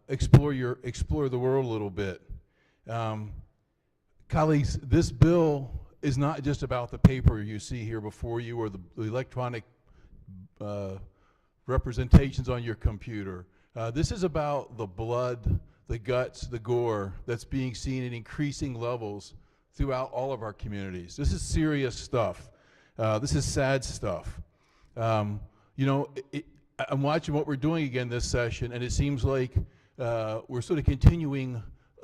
Explore the world a little bit. Colleagues, this bill is not just about the paper you see here before you or the electronic representations on your computer. This is about the blood, the guts, the gore that's being seen in increasing levels throughout all of our communities. This is serious stuff. This is sad stuff. You know, I'm watching what we're doing again this session, and it seems like we're sort of continuing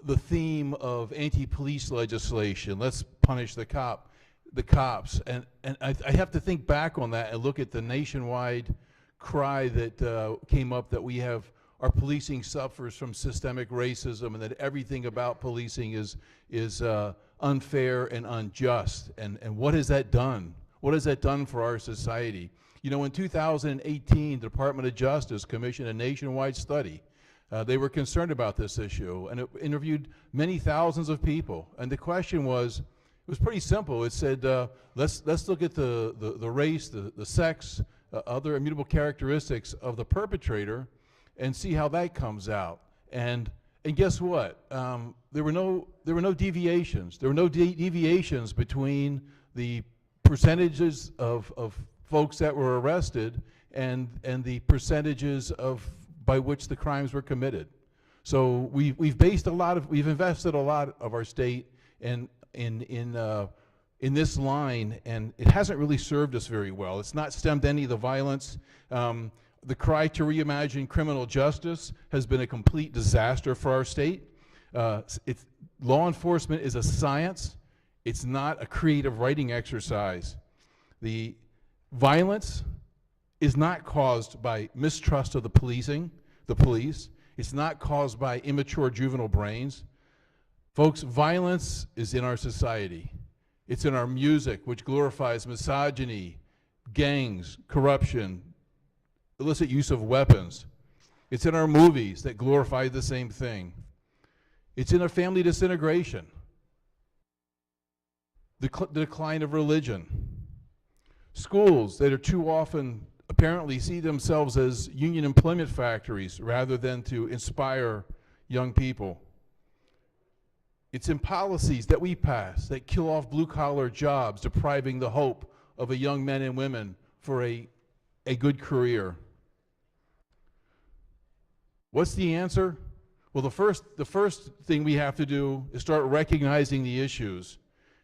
the theme of anti-police legislation. Let's punish the cops. And I have to think back on that and look at the nationwide cry that came up that our policing suffers from systemic racism and that everything about policing is unfair and unjust. And what has that done? What has that done for our society? You know, in 2018, the Department of Justice commissioned a nationwide study. They were concerned about this issue, and it interviewed many thousands of people. And the question was, it was pretty simple. It said, let's look at the race, the sex, other immutable characteristics of the perpetrator, and see how that comes out. And guess what? There were no deviations. There were no deviations between the percentages of folks that were arrested and the percentages by which the crimes were committed. So we've invested a lot of our state in this line, and it hasn't really served us very well. It's not stemmed any of the violence. The cry to reimagine criminal justice has been a complete disaster for our state. Law enforcement is a science. It's not a creative writing exercise. The violence is not caused by mistrust of the police. It's not caused by immature juvenile brains. Folks, violence is in our society. It's in our music, which glorifies misogyny, gangs, corruption, illicit use of weapons. It's in our movies that glorify the same thing. It's in our family disintegration, the decline of religion. Schools that are too often apparently see themselves as union employment factories rather than to inspire young people. It's in policies that we pass that kill off blue-collar jobs, depriving the hope of a young men and women for a good career. What's the answer? Well, the first thing we have to do is start recognizing the issues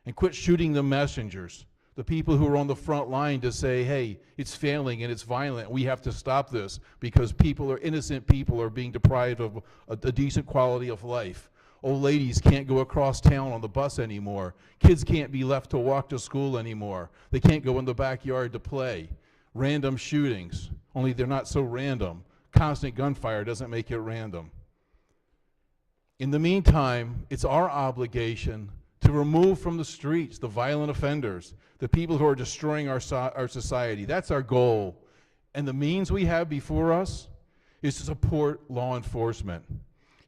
and quit shooting the messengers, the people who are on the front line to say, hey, it's failing and it's violent. We have to stop this because innocent people are being deprived of a decent quality of life. Old ladies can't go across town on the bus anymore. Kids can't be left to walk to school anymore. They can't go in the backyard to play. Random shootings, only they're not so random. Constant gunfire doesn't make it random. In the meantime, it's our obligation to remove from the streets the violent offenders, the people who are destroying our society. That's our goal. And the means we have before us is to support law enforcement,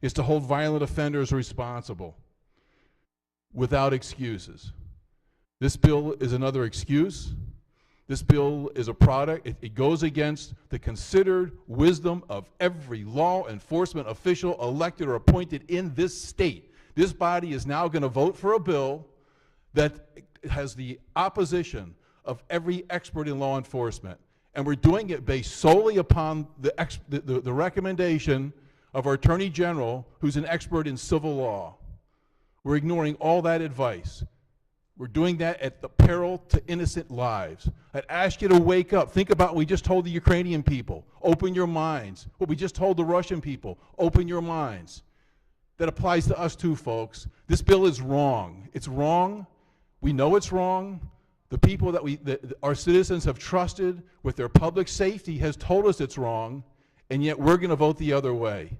is to hold violent offenders responsible without excuses. This bill is another excuse. This bill is a product. It goes against the considered wisdom of every law enforcement official elected or appointed in this state. This body is now going to vote for a bill that has the opposition of every expert in law enforcement. And we're doing it based solely upon the recommendation of our Attorney General, who's an expert in civil law. We're ignoring all that advice. We're doing that at the peril to innocent lives. I'd ask you to wake up. Think about what we just told the Ukrainian people. Open your minds. What we just told the Russian people. Open your minds. That applies to us too, folks. This bill is wrong. It's wrong. We know it's wrong. The people that our citizens have trusted with their public safety has told us it's wrong, and yet we're going to vote the other way.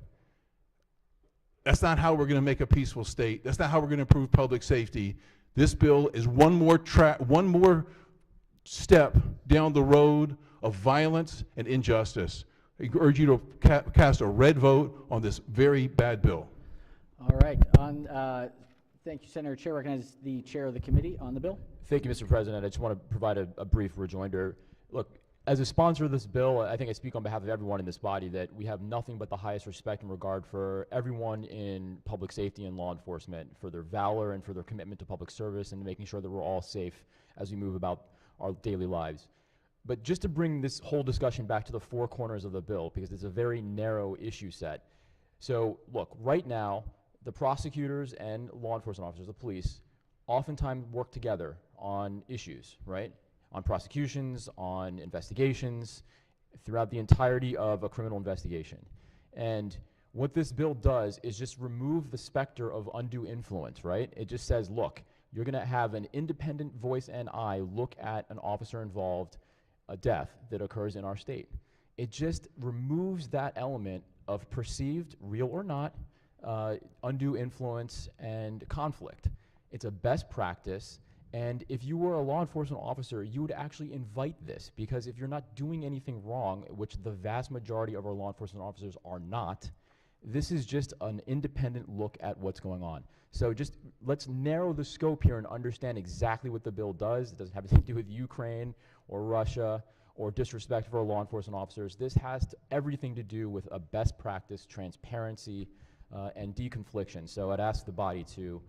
That's not how we're going to make a peaceful state. That's not how we're going to improve public safety. This bill is one more step down the road of violence and injustice. I urge you to cast a red vote on this very bad bill. All right. Thank you, Senator. Chair recognizes the chair of the committee on the bill. Thank you, Mr. President. I just want to provide a brief rejoinder. Look, as a sponsor of this bill, I think I speak on behalf of everyone in this body that we have nothing but the highest respect and regard for everyone in public safety and law enforcement, for their valor and for their commitment to public service and making sure that we're all safe as we move about our daily lives. But just to bring this whole discussion back to the four corners of the bill, because it's a very narrow issue set. So, look, right now, the prosecutors and law enforcement officers, the police, oftentimes work together on issues, right? On prosecutions, on investigations, throughout the entirety of a criminal investigation. And what this bill does is just remove the specter of undue influence, right? It just says, look, you're going to have an independent voice and eye look at an officer involved, a death that occurs in our state. It just removes that element of perceived, real or not, undue influence and conflict. It's a best practice. And if you were a law enforcement officer, you would actually invite this, because if you're not doing anything wrong, which the vast majority of our law enforcement officers are not, this is just an independent look at what's going on. So just let's narrow the scope here and understand exactly what the bill does. It doesn't have anything to do with Ukraine or Russia or disrespect for our law enforcement officers. This has everything to do with a best practice, transparency, and deconfliction. So I'd ask the body to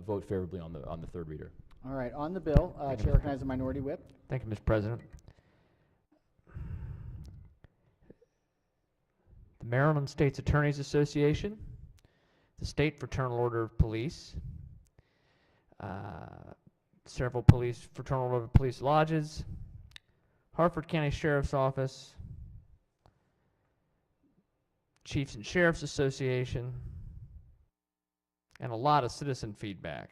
vote favorably on the third reader. All right, on the bill, Chair recognizes the Minority Whip. Thank you, Mr. President. The Maryland States Attorneys Association, the State Fraternal Order of Police, several Fraternal Order of Police lodges, Harford County Sheriff's Office, Chiefs and Sheriffs Association, and a lot of citizen feedback.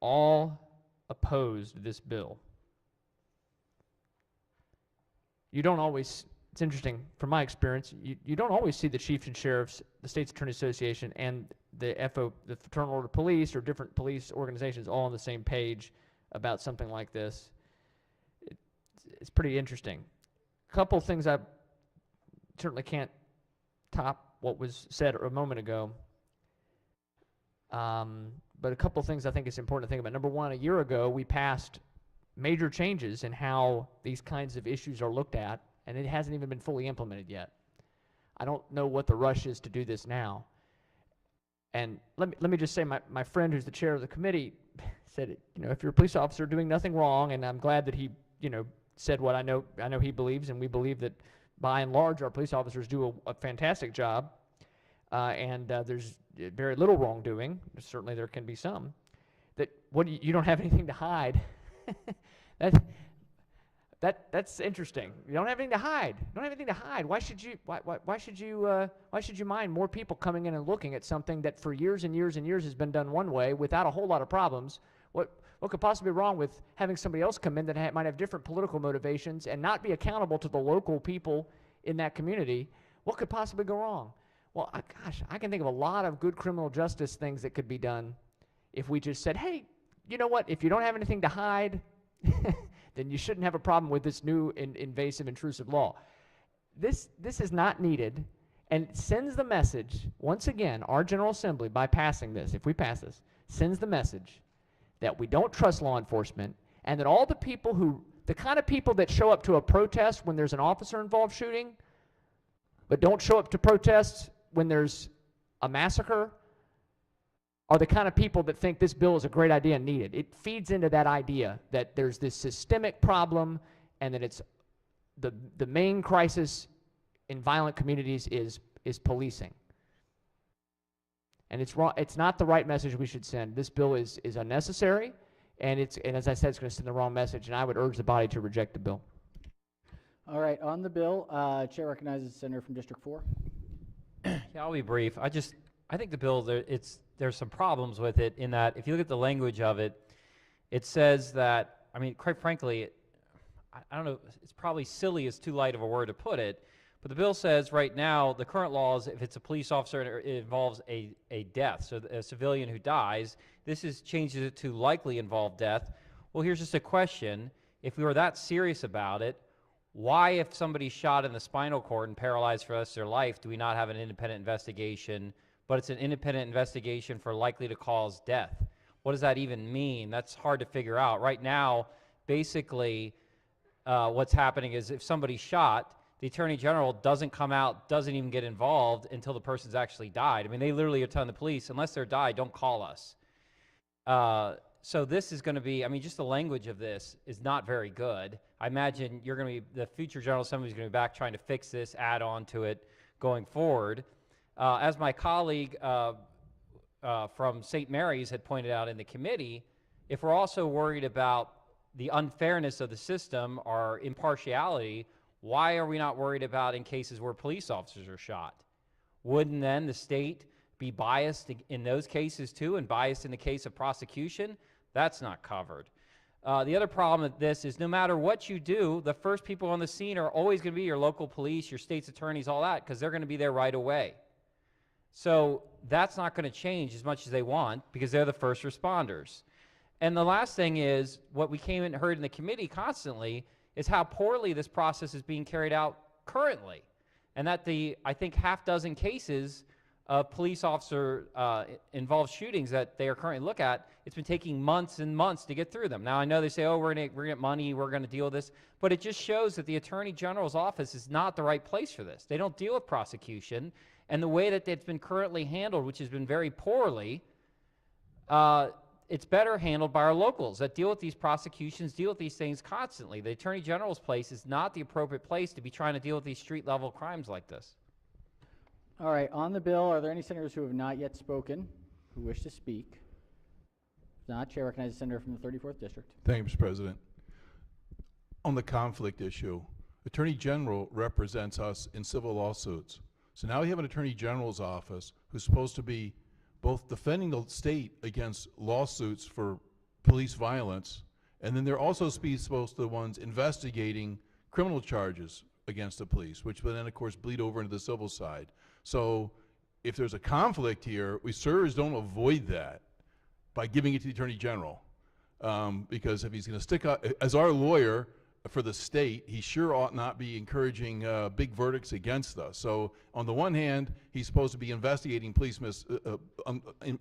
All opposed this bill. You don't always, it's interesting, from my experience, you don't always see the chiefs and sheriffs, the State's Attorney Association, and the Fraternal Order of Police, or different police organizations all on the same page about something like this. It's pretty interesting. A couple things I certainly can't top what was said a moment ago. But a couple things I think it's important to think about. Number one, a year ago, we passed major changes in how these kinds of issues are looked at, and it hasn't even been fully implemented yet. I don't know what the rush is to do this now. And let me just say, my friend who's the chair of the committee said, if you're a police officer doing nothing wrong, and I'm glad that he, said what I know he believes, and we believe that by and large our police officers do a fantastic job, and there's very little wrongdoing. Certainly there can be some. That you don't have anything to hide. That's interesting. You don't have anything to hide. You don't have anything to hide. Why should you mind more people coming in and looking at something that for years and years and years has been done one way without a whole lot of problems? What could possibly be wrong with having somebody else come in that might have different political motivations and not be accountable to the local people in that community? What could possibly go wrong? Well, gosh, I can think of a lot of good criminal justice things that could be done if we just said, hey, you know what, if you don't have anything to hide, then you shouldn't have a problem with this new invasive, intrusive law. This is not needed, and it sends the message, once again, our General Assembly, by passing this, if we pass this, sends the message that we don't trust law enforcement, and that all the kind of people that show up to a protest when there's an officer-involved shooting, but don't show up to protests when there's a massacre, are the kind of people that think this bill is a great idea and needed. It feeds into that idea that there's this systemic problem and that it's the main crisis in violent communities is policing. And it's wrong. It's not the right message we should send. This bill is unnecessary, and as I said, it's going to send the wrong message, and I would urge the body to reject the bill. All right, on the bill, Chair recognizes the senator from District 4. Yeah, I'll be brief. I think the bill, there's some problems with it in that if you look at the language of it, it says that, I mean, quite frankly, I don't know, it's probably silly is too light of a word to put it, but the bill says right now, the current laws, if it's a police officer and it involves a death, so a civilian who dies, changes it to likely involve death. Well, here's just a question. If we were that serious about it, why, if somebody's shot in the spinal cord and paralyzed for the rest of their life, do we not have an independent investigation, but it's an independent investigation for likely to cause death? What does that even mean? That's hard to figure out. Right now, basically, what's happening is if somebody's shot, the Attorney General doesn't come out, doesn't even get involved until the person's actually died. I mean, they literally are telling the police, unless they're died, don't call us. So this is going to be, I mean, just the language of this is not very good. I imagine the future General Assembly is going to be back trying to fix this, add on to it going forward. As my colleague from St. Mary's had pointed out in the committee, if we're also worried about the unfairness of the system or impartiality, why are we not worried about in cases where police officers are shot? Wouldn't then the state be biased in those cases too, and biased in the case of prosecution? That's not covered. The other problem with this is no matter what you do, the first people on the scene are always going to be your local police, your state's attorneys, all that, because they're going to be there right away. So that's not going to change as much as they want because they're the first responders. And the last thing is, what we came and heard in the committee constantly is how poorly this process is being carried out currently. And that I think, half dozen cases of police officer involved shootings that they are currently look at, it's been taking months and months to get through them. Now I know they say, oh, we're gonna get money, we're gonna deal with this, but it just shows that the Attorney General's office is not the right place for this. They don't deal with prosecution, and the way that it's been currently handled, which has been very poorly, it's better handled by our locals that deal with these prosecutions, deal with these things constantly. The Attorney General's place is not the appropriate place to be trying to deal with these street-level crimes like this. All right, on the bill, are there any senators who have not yet spoken who wish to speak? If not, Chair recognizes the senator from the 34th District. Thank you, Mr. President. On the conflict issue, Attorney General represents us in civil lawsuits. So now we have an Attorney General's office who's supposed to be both defending the state against lawsuits for police violence, and then they're also supposed to be the ones investigating criminal charges against the police, which will then, of course, bleed over into the civil side. So if there's a conflict here, we sure as don't avoid that by giving it to the Attorney General. Because if he's going to stick up, as our lawyer for the state, he sure ought not be encouraging big verdicts against us. So on the one hand, he's supposed to be investigating police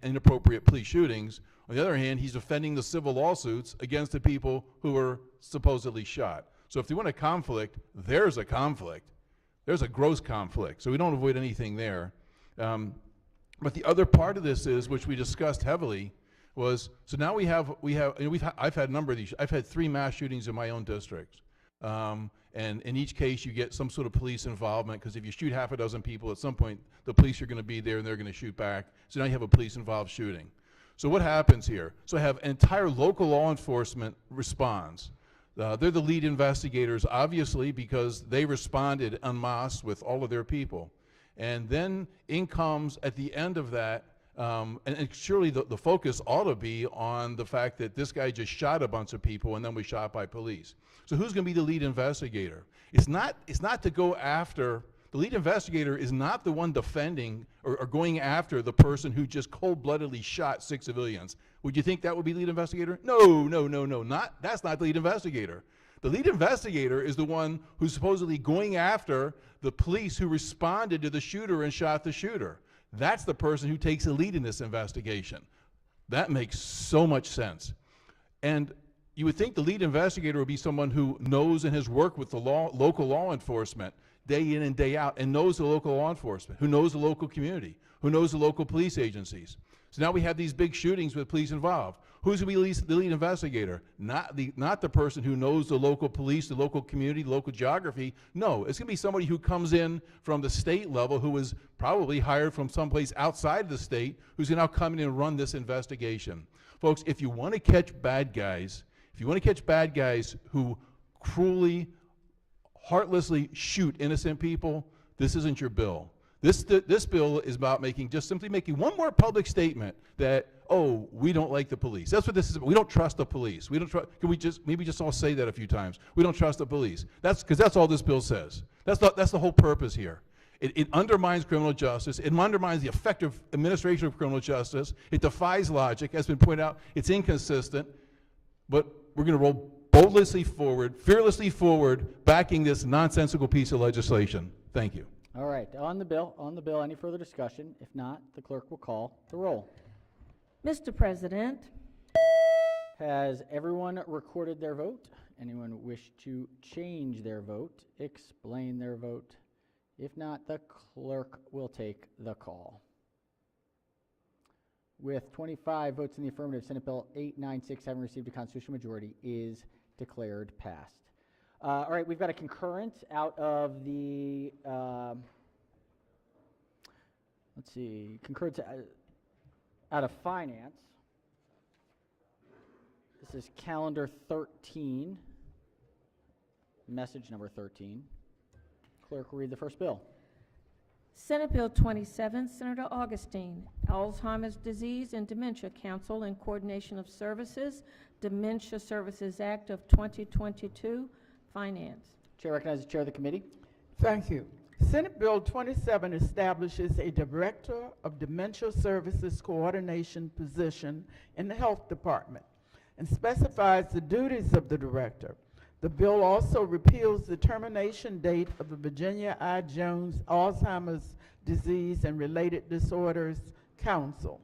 inappropriate police shootings. On the other hand, he's defending the civil lawsuits against the people who were supposedly shot. So if they want a conflict, there's a conflict. There's a gross conflict. So we don't avoid anything there. But the other part of this is, which we discussed heavily, was, so now I've had a number of these. I've had 3 mass shootings in my own district. And in each case, you get some sort of police involvement, because if you shoot half a dozen people, at some point, the police are going to be there and they're going to shoot back. So now you have a police-involved shooting. So what happens here? So I have entire local law enforcement responds. They're the lead investigators, obviously, because they responded en masse with all of their people. And then in comes, at the end of that, and surely the focus ought to be on the fact that this guy just shot a bunch of people and then was shot by police. So who's going to be the lead investigator? It's not to go after, the lead investigator is not the one defending or going after the person who just cold-bloodedly shot 6 civilians. Would you think that would be the lead investigator? No, that's not the lead investigator. The lead investigator is the one who's supposedly going after the police who responded to the shooter and shot the shooter. That's the person who takes the lead in this investigation. That makes so much sense. And you would think the lead investigator would be someone who knows and has worked with the local law enforcement day in and day out, and knows the local law enforcement, who knows the local community, who knows the local police agencies. So now we have these big shootings with police involved. Who's going to be the lead investigator? Not the person who knows the local police, the local community, the local geography. No, it's going to be somebody who comes in from the state level, who was probably hired from someplace outside the state, who's going to now come in and run this investigation. Folks, if you want to catch bad guys, who cruelly, heartlessly shoot innocent people, this isn't your bill. This bill is about simply making one more public statement that, oh, we don't like the police. That's what this is about. We don't trust the police. We don't trust. Can we maybe just all say that a few times? We don't trust the police. That's all this bill says. That's the whole purpose here. It undermines criminal justice. It undermines the effective administration of criminal justice. It defies logic. As has been pointed out, it's inconsistent. But we're going to roll boldly forward, fearlessly forward, backing this nonsensical piece of legislation. Thank you. All right, on the bill, any further discussion? If not, the clerk will call the roll. Mr. President, Has everyone recorded their vote? Anyone wish to change their vote, explain their vote? If not, the clerk will take the call. With 25 votes in the affirmative, Senate Bill 896, having received a constitutional majority, is declared passed. All right, we've got a concurrent out of the, concurrence out of finance. This is calendar 13, message number 13. Clerk will read the first bill. Senate Bill 27, Senator Augustine, Alzheimer's Disease and Dementia Council and Coordination of Services, Dementia Services Act of 2022, Finance. Chair recognizes the chair of the committee. Thank you. Senate Bill 27 establishes a Director of Dementia Services Coordination position in the Health Department and specifies the duties of the Director. The bill also repeals the termination date of the Virginia I. Jones Alzheimer's Disease and Related Disorders Council.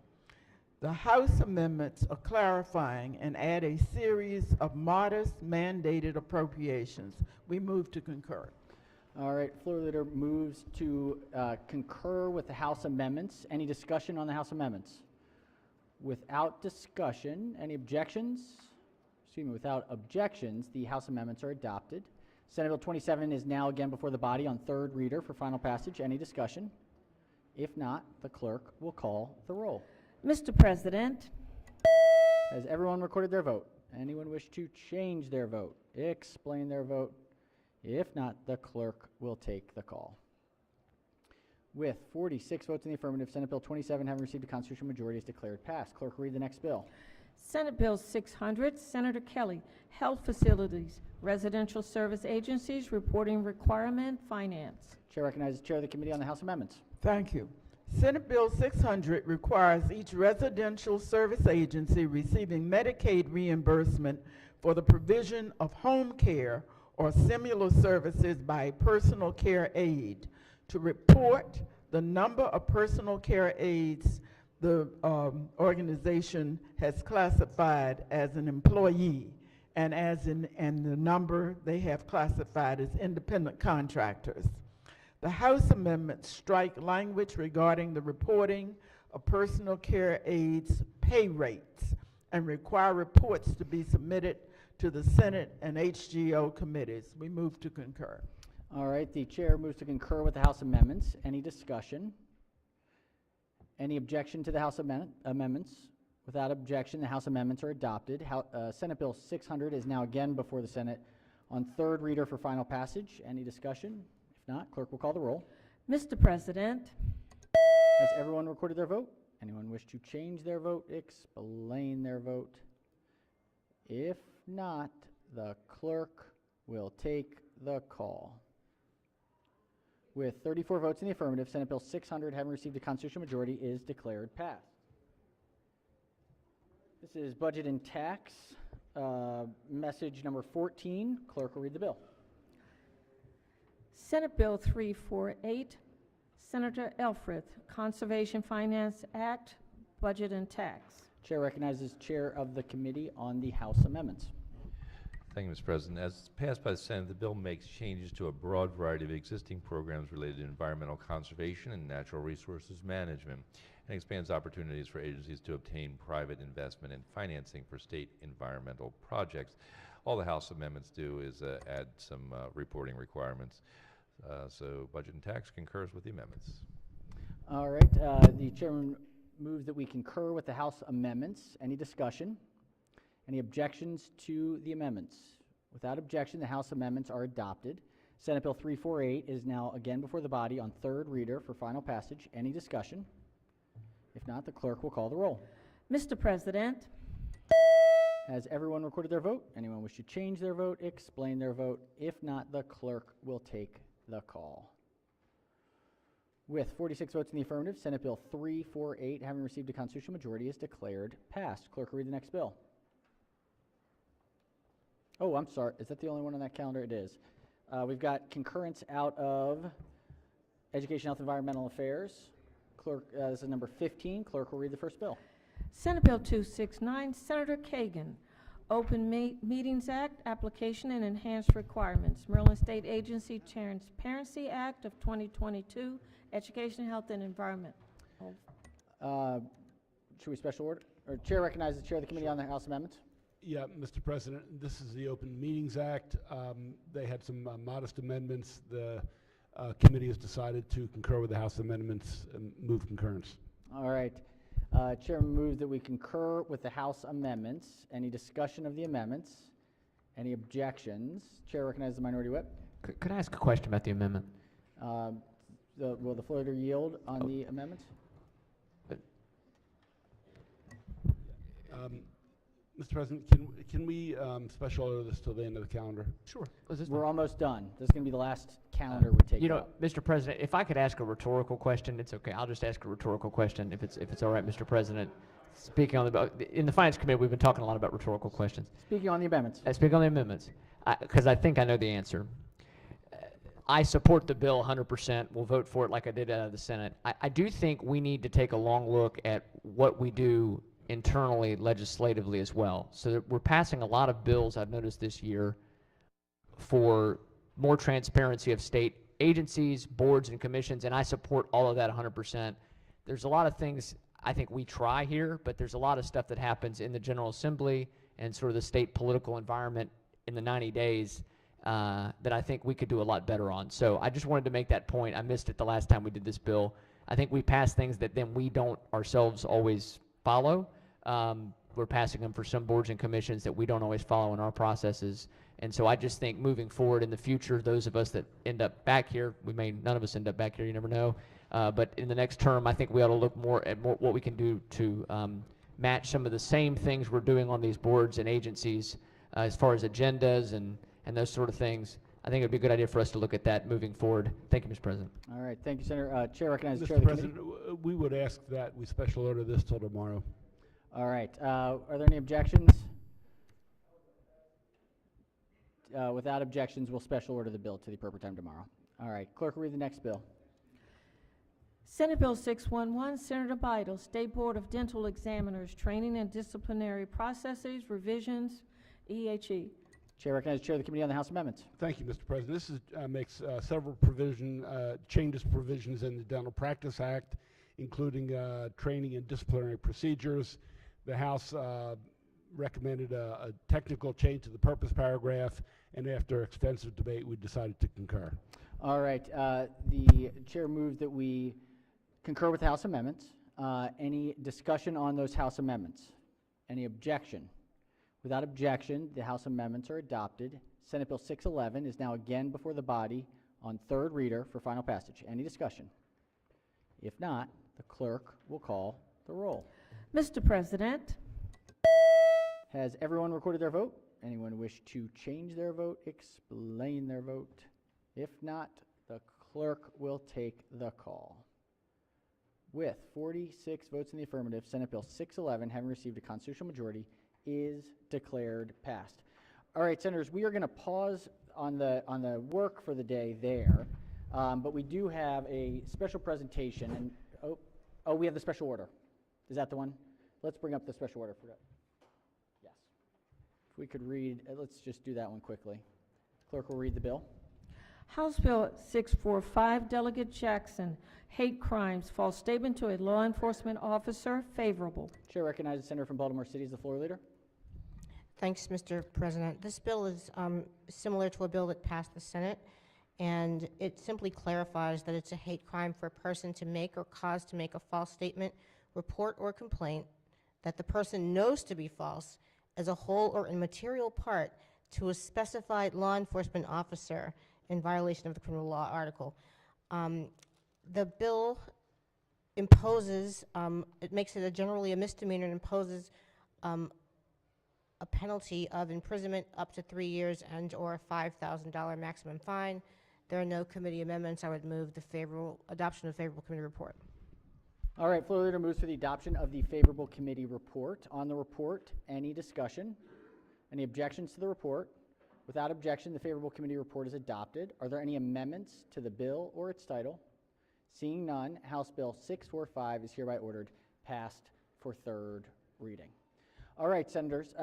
The House amendments are clarifying and add a series of modest mandated appropriations. We move to concur. All right, floor leader moves to concur with the House amendments. Any discussion on the House amendments? Without discussion, any objections? Excuse me, without objections, the House amendments are adopted. Senate Bill 27 is now again before the body on third reader for final passage. Any discussion? If not, the clerk will call the roll. Mr. President, Has everyone recorded their vote? Anyone wish to change their vote, explain their vote? If not, the clerk will take the call. With 46 votes in the affirmative, Senate Bill 27, having received a constitutional majority, is declared passed. Clerk will read the next bill. Senate Bill 600, Senator Kelly, Health Facilities, Residential Service Agencies, Reporting Requirement, Finance. Chair recognizes the chair of the Committee on the House Amendments. Thank you. Senate Bill 600 requires each residential service agency receiving Medicaid reimbursement for the provision of home care or similar services by a personal care aide to report the number of personal care aides the organization has classified as an employee and the number they have classified as independent contractors. The House amendments strike language regarding the reporting of personal care aides' pay rates and require reports to be submitted to the Senate and HGO committees. We move to concur. All right, the chair moves to concur with the House amendments. Any discussion? Any objection to the House amendments? Without objection, the House amendments are adopted. Senate Bill 600 is now again before the Senate on third reader for final passage. Any discussion? If not, clerk will call the roll. Mr. President, Has everyone recorded their vote? Anyone wish to change their vote, explain their vote? If not, the clerk will take the call. With 34 votes in the affirmative, Senate Bill 600, having received a constitutional majority, is declared passed. This is Budget and Tax, message number 14. Clerk will read the bill. Senate Bill 348, Senator Elfreth, Conservation Finance Act, Budget and Tax. Chair recognizes Chair of the Committee on the House Amendments. Thank you, Mr. President. As passed by the Senate, the bill makes changes to a broad variety of existing programs related to environmental conservation and natural resources management. and expands opportunities for agencies to obtain private investment and financing for state environmental projects. All the House amendments do is add some reporting requirements. So Budget and Tax concurs with the amendments. All right, the chairman moves that we concur with the House amendments. Any discussion? Any objections to the amendments? Without objection, the House amendments are adopted. Senate Bill 348 is now again before the body on third reader for final passage. Any discussion? If not, the clerk will call the roll. Mr. President, Has everyone recorded their vote? Anyone wish to change their vote, explain their vote? If not, the clerk will take the call. With 46 votes in the affirmative, Senate Bill 348, having received a constitutional majority, is declared passed. Clerk will read the next bill. Oh, I'm sorry. Is that the only one on that calendar? It is. We've got concurrence out of Education, Health, Environmental Affairs. Clerk, this is number 15. Clerk will read the first bill. Senate Bill 269, Senator Kagan, Open Meetings Act, Application and Enhanced Requirements, Maryland State Agency Transparency Act of 2022, Education, Health, and Environment. Should we special order? Or Chair recognizes the Chair of the Committee on the House Amendments. Yeah, Mr. President, this is the Open Meetings Act. They had some modest amendments. The committee has decided to concur with the House amendments and move concurrence. All right. Chairman moves that we concur with the House amendments. Any discussion of the amendments? Any objections? Chair recognizes the Minority Whip. Could I ask a question about the amendment? Will the floor leader yield on the amendments? Mr. President, can we special order this till the end of the calendar? Sure. We're almost done. This is going to be the last calendar we take You know, out. Mr. President, if I could ask a rhetorical question, it's okay. I'll just ask a rhetorical question if it's all right, Mr. President. Speaking on in the Finance Committee, we've been talking a lot about rhetorical questions. Speaking on the amendments. Speaking on the amendments, because I think I know the answer. I support the bill 100%. We'll vote for it like I did out of the Senate. I do think we need to take a long look at what we do internally legislatively as well. So that we're passing a lot of bills, I've noticed this year, for more transparency of state agencies, boards, and commissions, and I support all of that 100%. There's a lot of things I think we try here, but there's a lot of stuff that happens in the General Assembly and sort of the state political environment in the 90 days that I think we could do a lot better on. So I just wanted to make that point. I missed it the last time we did this bill. I think we pass things that then we don't ourselves always follow. We're passing them for some boards and commissions that we don't always follow in our processes. And so I just think moving forward in the future, those of us that end up back here, none of us end up back here, you never know. But in the next term, I think we ought to look more at what we can do to match some of the same things we're doing on these boards and agencies as far as agendas and those sort of things. I think it would be a good idea for us to look at that moving forward. Thank you, Mr. President. All right. Thank you, Senator. Chair recognizes the Chair Mr. of the Committee. President, we would ask that we special order this till tomorrow. All right. Are there any objections? Without objections, we'll special order the bill to the appropriate time tomorrow. All right. Clerk will read the next bill. Senate Bill 611, Senator Beidle, State Board of Dental Examiners, Training and Disciplinary Processes, Revisions, EHE. Chair recognizes the Chair of the Committee on the House Amendments. Thank you, Mr. President. This is, makes several changes provisions in the Dental Practice Act, including training and disciplinary procedures. The House recommended a technical change to the purpose paragraph, and after extensive debate, we decided to concur. All right. The Chair moves that we concur with the House amendments. Any discussion on those House amendments? Any objection? Without objection, the House amendments are adopted. Senate Bill 611 is now again before the body on third reader for final passage. Any discussion? If not, the clerk will call the roll. Mr. President, Has everyone recorded their vote? Anyone wish to change their vote, explain their vote? If not, the clerk will take the call. With 46 votes in the affirmative, Senate Bill 611, having received a constitutional majority, is declared passed. All right, Senators, we are going to pause on the work for the day there, but we do have a special presentation. And oh, we have the special order. Is that the one? Let's bring up the special order for that. Yes. If we could read, let's just do that one quickly. Clerk will read the bill. House Bill 645, Delegate Jackson, hate crimes, false statement to a law enforcement officer, favorable. Chair recognizes the senator from Baltimore City as the floor leader. Thanks, Mr. President. This bill is similar to a bill that passed the Senate, and it simply clarifies that it's a hate crime for a person to make or cause to make a false statement, report, or complaint that the person knows to be false as a whole or in material part to a specified law enforcement officer in violation of the criminal law article. The bill imposes, it makes it generally a misdemeanor and imposes a penalty of imprisonment up to 3 years and or a $5,000 maximum fine. There are no committee amendments. I would move the favorable adoption of favorable committee report. All right, floor leader moves for the adoption of the favorable committee report. On the report, any discussion? Any objections to the report? Without objection, the favorable committee report is adopted. Are there any amendments to the bill or its title? Seeing none, House Bill 645 is hereby ordered passed for third reading. All right, Senators.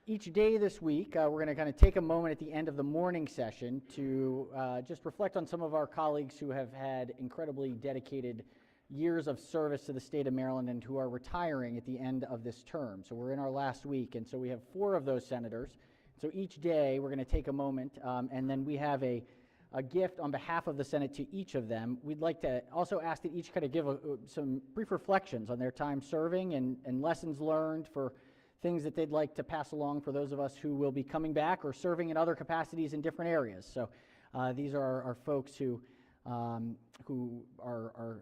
Each day this week, we're going to kind of take a moment at the end of the morning session to just reflect on some of our colleagues who have had incredibly dedicated years of service to the state of Maryland and who are retiring at the end of this term. So we're in our last week, and so we have 4 of those senators. So each day, we're going to take a moment, and then we have a gift on behalf of the Senate to each of them. We'd like to also ask that each kind of give some brief reflections on their time serving and lessons learned for things that they'd like to pass along for those of us who will be coming back or serving in other capacities in different areas. So these are our folks who are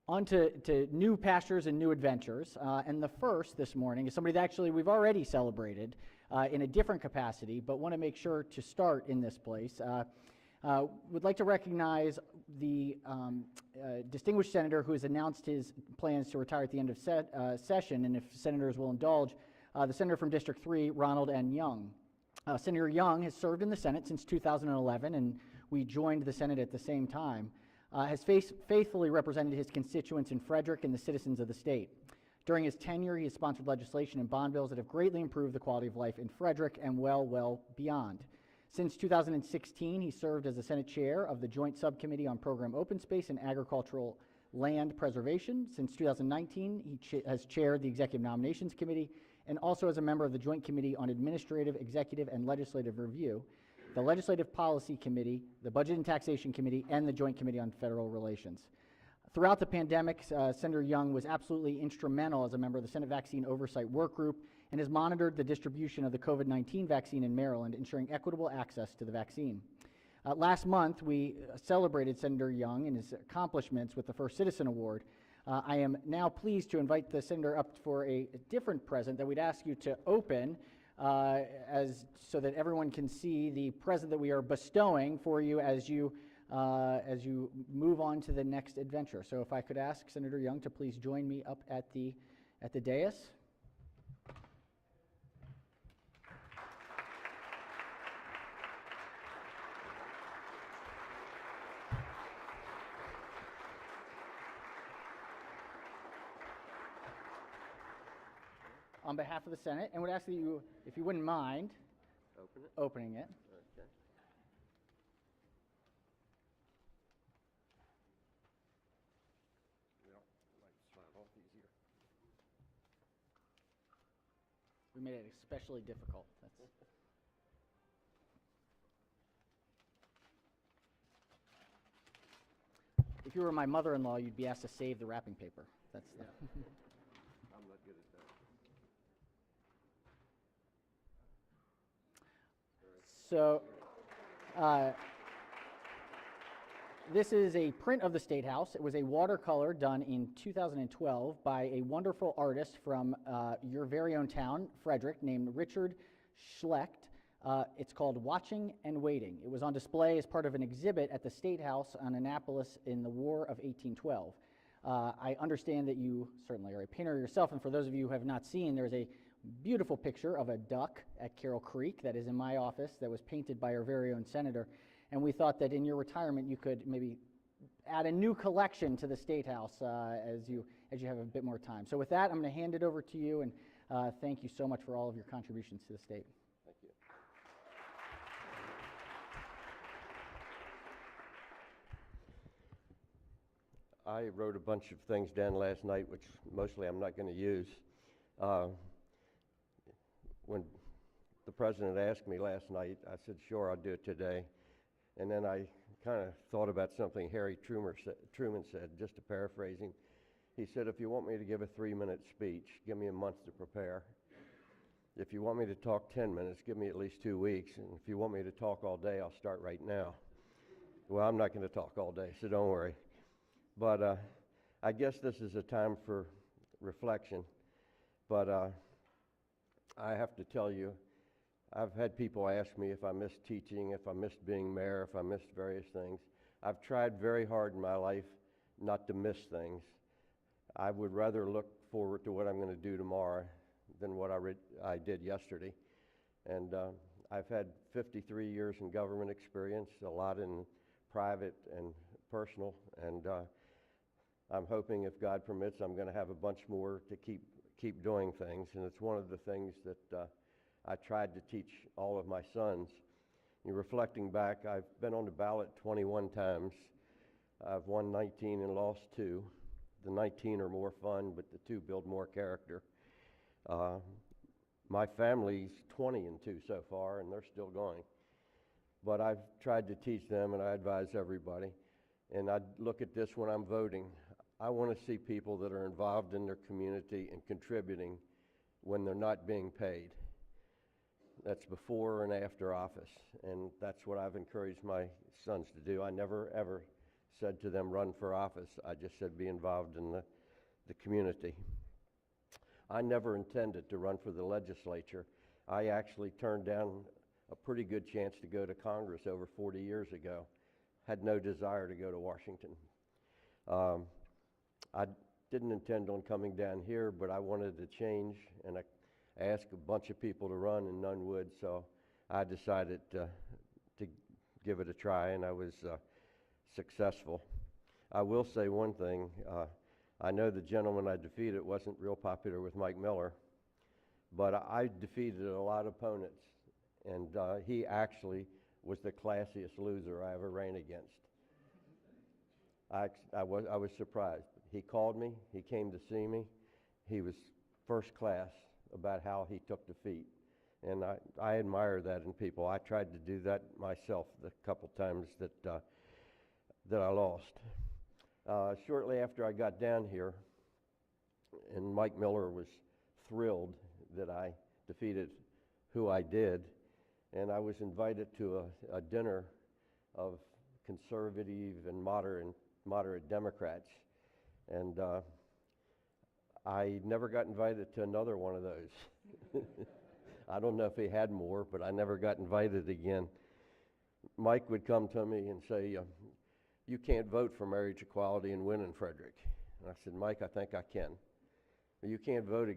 on to new pastures and new adventures. And the first this morning is somebody that actually we've already celebrated in a different capacity, but want to make sure to start in this place. Would like to recognize the distinguished senator who has announced his plans to retire at the end of session, and if senators will indulge, the senator from District 3, Ronald N. Young. Senator Young has served in the Senate since 2011, and we joined the Senate at the same time. Has faithfully represented his constituents in Frederick and the citizens of the state. During his tenure, he has sponsored legislation and bond bills that have greatly improved the quality of life in Frederick and well beyond. Since 2016, he served as the Senate Chair of the Joint Subcommittee on Program Open Space and Agricultural Land Preservation. Since 2019, he has chaired the Executive Nominations Committee and also as a member of the Joint Committee on Administrative, Executive, and Legislative Review, the Legislative Policy Committee, the Budget and Taxation Committee, and the Joint Committee on Federal Relations. Throughout the pandemic, Senator Young was absolutely instrumental as a member of the Senate Vaccine Oversight Work Group and has monitored the distribution of the COVID-19 vaccine in Maryland, ensuring equitable access to the vaccine. Last month, we celebrated Senator Young and his accomplishments with the First Citizen Award. I am now pleased to invite the senator up for a different present that we'd ask you to open so that everyone can see the present that we are bestowing for you as you move on to the next adventure. So if I could ask Senator Young to please join me up at the dais. On behalf of the Senate, and would ask that you, if you wouldn't mind, opening it. Okay. We made it especially difficult. If you were my mother-in-law, you'd be asked to save the wrapping paper. That's the I'm not good at that. So, this is a print of the State House. It was a watercolor done in 2012 by a wonderful artist from your very own town, Frederick, named Richard Schlecht. It's called Watching and Waiting. It was on display as part of an exhibit at the State House on Annapolis in the War of 1812. I understand that you certainly are a painter yourself, and for those of you who have not seen, there's a beautiful picture of a duck at Carroll Creek that is in my office that was painted by our very own senator. And we thought that in your retirement you could maybe add a new collection to the State House as you have a bit more time. So with that, I'm going to hand it over to you, and thank you so much for all of your contributions to the state. Thank you. I wrote a bunch of things down last night, which mostly I'm not going to use. When the president asked me last night, I said, sure, I'll do it today. And then I kind of thought about something Harry Truman said, just to paraphrase him. He said, if you want me to give a 3-minute speech, give me a month to prepare. If you want me to talk 10 minutes, give me at least 2 weeks. And if you want me to talk all day, I'll start right now. Well, I'm not going to talk all day, so don't worry. But I guess this is a time for reflection. But I have to tell you, I've had people ask me if I missed teaching, if I missed being mayor, if I missed various things. I've tried very hard in my life not to miss things. I would rather look forward to what I'm going to do tomorrow than what I did yesterday. And I've had 53 years in government experience, a lot in private and personal, and I'm hoping, if God permits, I'm going to have a bunch more to keep doing things. And it's one of the things that I tried to teach all of my sons. Reflecting back, I've been on the ballot 21 times. I've won 19 and lost 2. The 19 are more fun, but the 2 build more character. My family's 20 and 2 so far, and they're still going. But I've tried to teach them, and I advise everybody. And I look at this when I'm voting. I want to see people that are involved in their community and contributing when they're not being paid. That's before and after office, and that's what I've encouraged my sons to do. I never, ever said to them, run for office. I just said, be involved in the community. I never intended to run for the legislature. I actually turned down a pretty good chance to go to Congress over 40 years ago. Had no desire to go to Washington. I didn't intend on coming down here, but I wanted to change, and I asked a bunch of people to run, and none would, so I decided to give it a try, and I was successful. I will say one thing. I know the gentleman I defeated wasn't real popular with Mike Miller, but I defeated a lot of opponents, and he actually was the classiest loser I ever ran against. I was surprised. He called me. He came to see me. He was first class about how he took defeat, and I admire that in people. I tried to do that myself the couple times that I lost. Shortly after I got down here, and Mike Miller was thrilled that I defeated who I did, and I was invited to a dinner of conservative and moderate Democrats, and I never got invited to another one of those. I don't know if he had more, but I never got invited again. Mike would come to me and say, you can't vote for marriage equality and win in Frederick. And I said, Mike, I think I can. You can't vote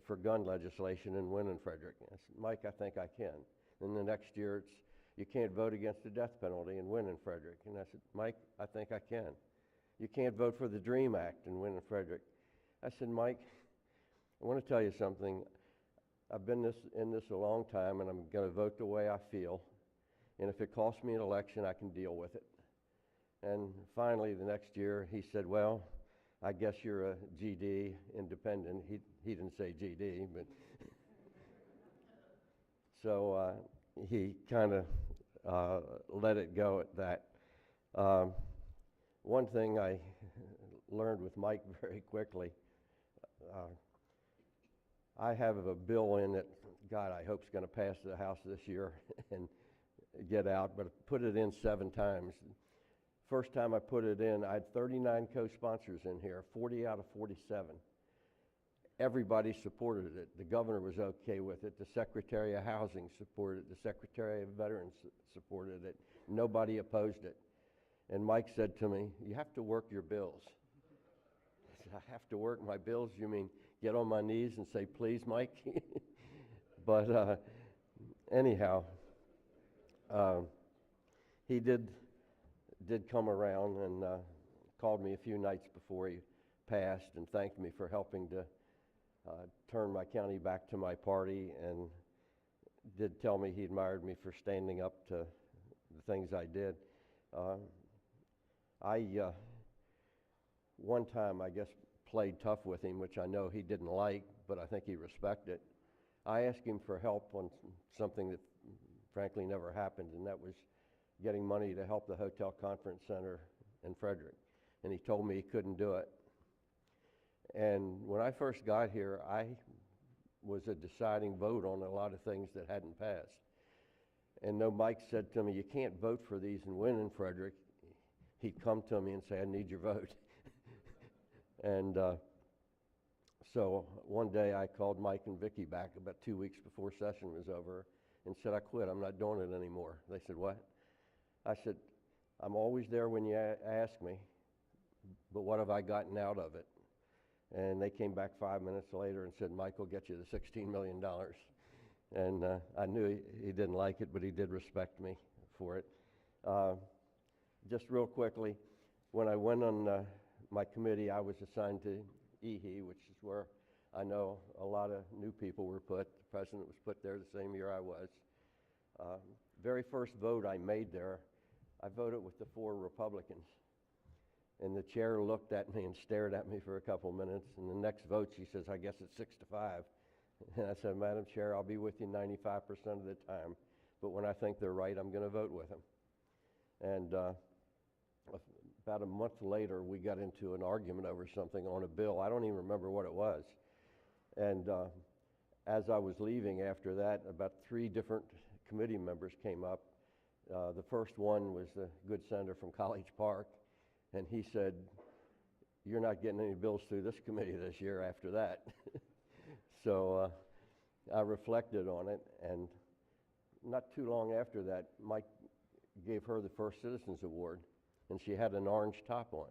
for gun legislation and win in Frederick. I said, Mike, I think I can. And the next year it's, you can't vote against the death penalty and win in Frederick. And I said, Mike, I think I can. You can't vote for the DREAM Act and win in Frederick. I said, Mike, I want to tell you something. I've been in this a long time, and I'm going to vote the way I feel. And if it costs me an election, I can deal with it. And finally, the next year, he said, well, I guess you're a GD independent. He didn't say GD, but so he kind of let it go at that. One thing I learned with Mike very quickly, I have a bill in that, God, I hope is going to pass the House this year and get out, but I put it in 7 times. First time I put it in, I had 39 co-sponsors in here, 40 out of 47. Everybody supported it. The governor was okay with it. The Secretary of Housing supported it. The Secretary of Veterans supported it. Nobody opposed it. And Mike said to me, you have to work your bills. I said, I have to work my bills? You mean get on my knees and say, please, Mike? But anyhow, he did come around and called me a few nights before he passed and thanked me for helping to turn my county back to my party, and did tell me he admired me for standing up to the things I did. one time, I guess, played tough with him, which I know he didn't like, but I think he respected. I asked him for help on something that frankly never happened, and that was getting money to help the Hotel Conference Center in Frederick. And he told me he couldn't do it. And when I first got here, I was a deciding vote on a lot of things that hadn't passed. And though Mike said to me, you can't vote for these and win in Frederick, he'd come to me and say, I need your vote. And so one day I called Mike and Vicki back about 2 weeks before session was over and said, I quit, I'm not doing it anymore. They said, what? I said, I'm always there when you ask me, but what have I gotten out of it? And they came back 5 minutes later and said, Mike will get you the $16 million. And I knew he didn't like it, but he did respect me for it. Just real quickly, when I went on my committee, I was assigned to EHE, which is where I know a lot of new people were put. The president was put there the same year I was. Very first vote I made there, I voted with the 4 Republicans. And the chair looked at me and stared at me for a couple minutes. And the next vote, she says, I guess it's 6-5. And I said, Madam Chair, I'll be with you 95% of the time. But when I think they're right, I'm going to vote with them. And about a month later, we got into an argument over something on a bill. I don't even remember what it was. And as I was leaving after that, about 3 different committee members came up. The first one was the good senator from College Park. And he said, you're not getting any bills through this committee this year after that. So I reflected on it, and not too long after that, Mike gave her the First Citizens Award, and she had an orange top on.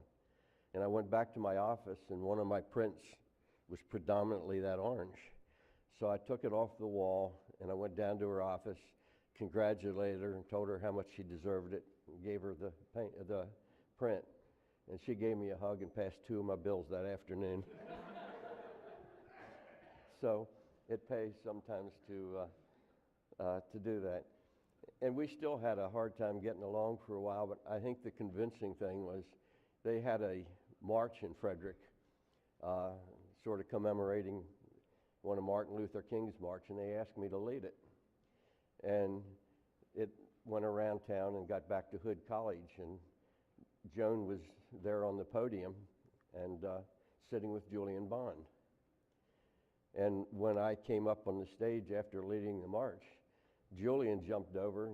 And I went back to my office, and one of my prints was predominantly that orange. So I took it off the wall, and I went down to her office, congratulated her, and told her how much she deserved it, and gave her the print. And she gave me a hug and passed 2 of my bills that afternoon. So it pays sometimes to do that. And we still had a hard time getting along for a while, but I think the convincing thing was they had a march in Frederick, sort of commemorating one of Martin Luther King's march, and they asked me to lead it. And it went around town and got back to Hood College, and Joan was there on the podium and sitting with Julian Bond. And when I came up on the stage after leading the march, Julian jumped over,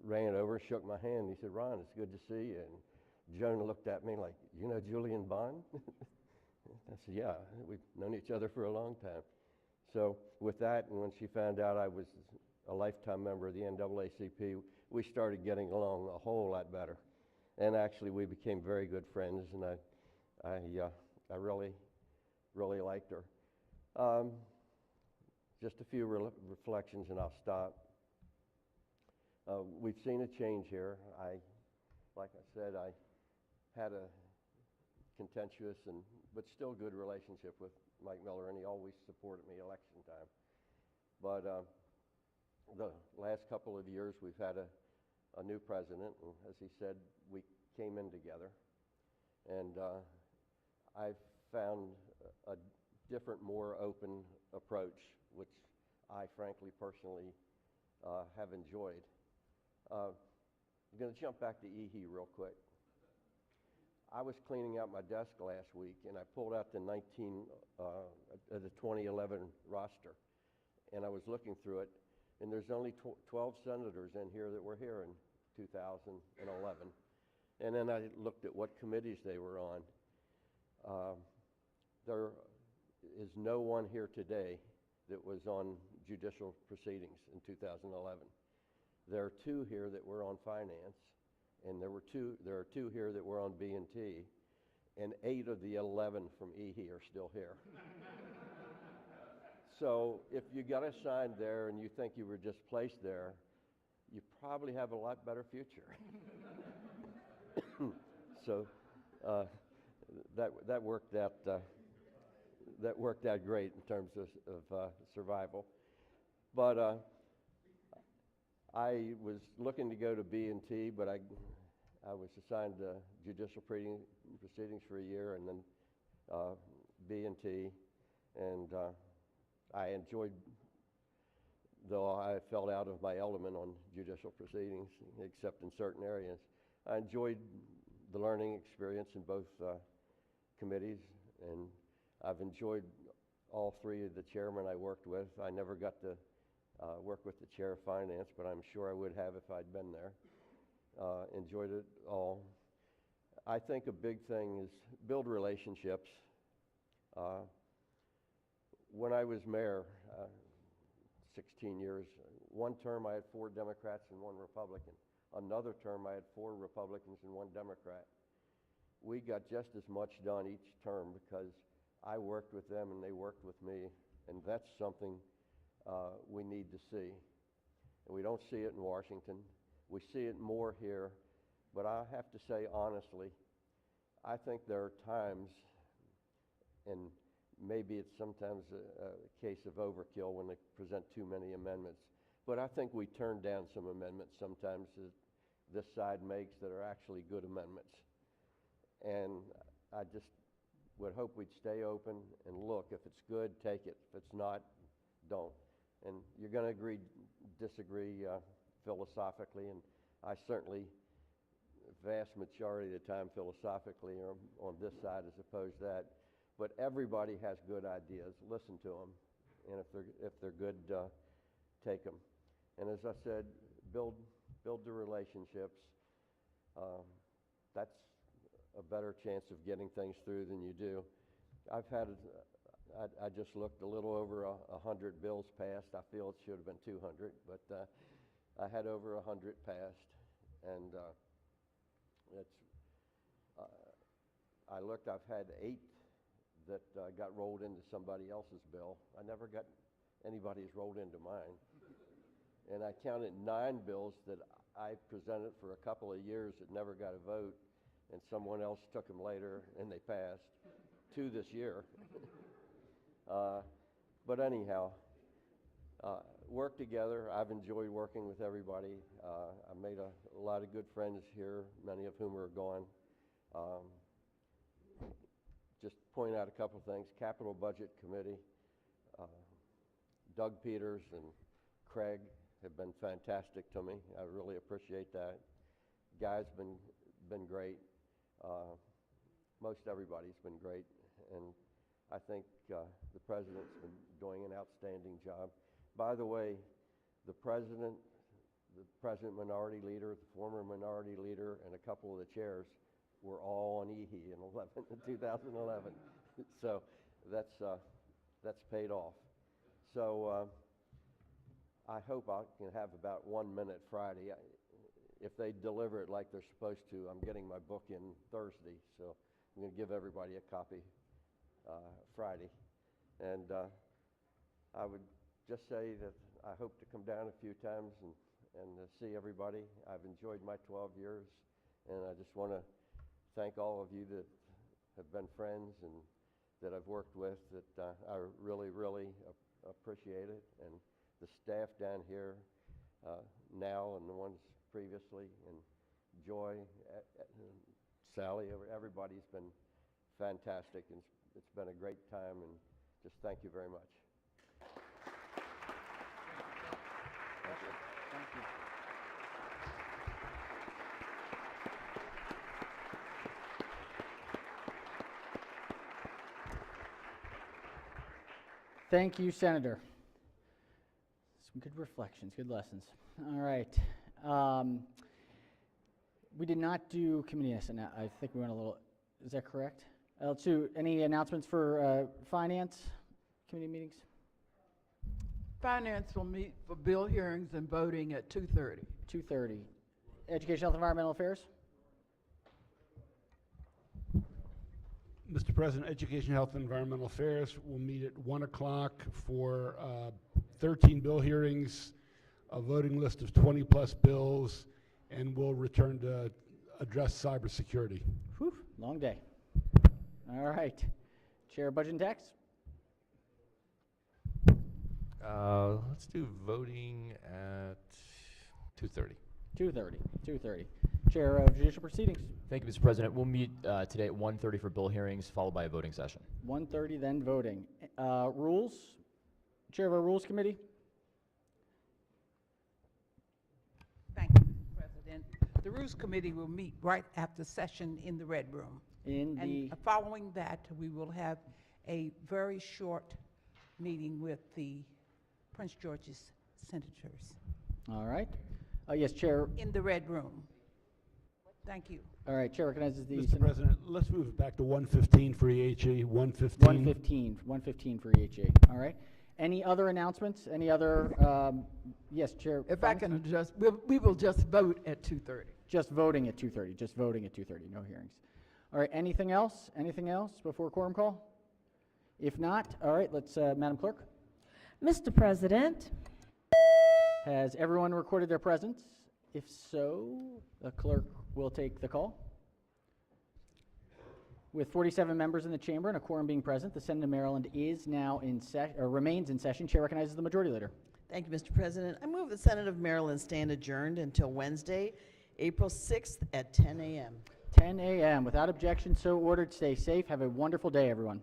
ran over, shook my hand. He said, Ron, it's good to see you. And Joan looked at me like, you know Julian Bond? I said, yeah, we've known each other for a long time. So with that, and when she found out I was a lifetime member of the NAACP, we started getting along a whole lot better. And actually, we became very good friends, and I really, really liked her. Just a few reflections, and I'll stop. We've seen a change here. Like I said, I had a contentious but still good relationship with Mike Miller, and he always supported me election time. But the last couple of years, we've had a new president, and as he said, we came in together. And I've found a different, more open approach, which I frankly, personally, have enjoyed. I'm going to jump back to EHE real quick. I was cleaning out my desk last week, and I pulled out the 2011 roster, and I was looking through it, and there's only 12 senators in here that were here in 2011. And then I looked at what committees they were on. There is no one here today that was on judicial proceedings in 2011. There are 2 here that were on finance, and there are 2 here that were on B&T, and 8 of the 11 from EHE are still here. So if you got assigned there and you think you were just placed there, you probably have a lot better future. So that worked out. That worked out great in terms of survival. But I was looking to go to B&T, but I was assigned to judicial proceedings for a year, and then B&T, and I enjoyed, though I fell out of my element on judicial proceedings, except in certain areas. I enjoyed the learning experience in both committees, and I've enjoyed all three of the chairmen I worked with. I never got to work with the chair of finance, but I'm sure I would have if I'd been there. Enjoyed it all. I think a big thing is build relationships. When I was mayor, 16 years, one term I had 4 Democrats and 1 Republican. Another term I had 4 Republicans and 1 Democrat. We got just as much done each term because I worked with them and they worked with me, and that's something we need to see. And we don't see it in Washington. We see it more here, but I have to say honestly, I think there are times, and maybe it's sometimes a case of overkill when they present too many amendments, but I think we turn down some amendments sometimes that this side makes that are actually good amendments. And I just would hope we'd stay open and look. If it's good, take it. If it's not, don't. And you're going to disagree philosophically, and I certainly, vast majority of the time philosophically, are on this side as opposed to that. But everybody has good ideas. Listen to them, and if they're good, take them. And as I said, build the relationships. That's a better chance of getting things through than you do. I've had, I just looked a little over 100 bills passed. I feel it should have been 200, but I had over 100 passed, and I looked. I've had 8 that got rolled into somebody else's bill. I never got anybody's rolled into mine. And I counted 9 bills that I presented for a couple of years that never got a vote, and someone else took them later and they passed. 2 this year. But anyhow, work together. I've enjoyed working with everybody. I made a lot of good friends here, many of whom are gone. Just point out a couple of things. Capital Budget Committee, Doug Peters and Craig have been fantastic to me. I really appreciate that. Guy's been great. Most everybody's been great, and I think the president's been doing an outstanding job. By the way, the president minority leader, the former minority leader, and a couple of the chairs were all on EHE in 2011. So that's paid off. So I hope I can have about 1 minute Friday. If they deliver it like they're supposed to, I'm getting my book in Thursday, so I'm going to give everybody a copy Friday. And I would just say that I hope to come down a few times and see everybody. I've enjoyed my 12 years, and I just want to thank all of you that have been friends and that I've worked with, that I really, really appreciate it. And the staff down here now and the ones previously, and Joy, Sally, everybody's been fantastic, and it's been a great time, and just thank you very much. Thank you. Thank you. Thank you, Senator. Some good reflections, good lessons. All right. We did not do committee, I think we went a little, is that correct? L2, any announcements for finance committee meetings? Finance will meet for bill hearings and voting at 2:30. 2:30. Education, Health, Environmental Affairs? Mr. President, Education, Health, and Environmental Affairs will meet at 1 o'clock for 13 bill hearings, a voting list of 20-plus bills, and we'll return to address cybersecurity. Whew, long day. All right. Chair, Budget and Tax? Let's do voting at 2:30. 2:30. Chair of Judicial Proceedings. Thank you, Mr. President. We'll meet today at 1:30 for bill hearings, followed by a voting session. 1:30, then voting. Rules? Chair of our Rules Committee? Thank you, Mr. President. The Rules Committee will meet right after session in the Red Room. And following that, we will have a very short meeting with the Prince George's senators All right. Yes, Chair. in the Red Room. Thank you. All right, Chair recognizes the Mr. President, let's move it back to 115 for EHE, 115. 115 for EHA. All right. Any other announcements? Any other, yes, Chair? If I can adjust, we will just vote at 2:30. Just voting at 2:30, just voting at 2:30, no hearings. All right, anything else? Anything else before quorum call? If not, all right, let's, Madam Clerk. Mr. President, Has everyone recorded their presence? If so, the clerk will take the call. With 47 members in the chamber and a quorum being present, the Senate of Maryland is now in remains in session. Chair recognizes the majority leader. Thank you, Mr. President. I move the Senate of Maryland stand adjourned until Wednesday, April 6th at 10 a.m. 10 a.m. Without objection, so ordered. Stay safe. Have a wonderful day, everyone.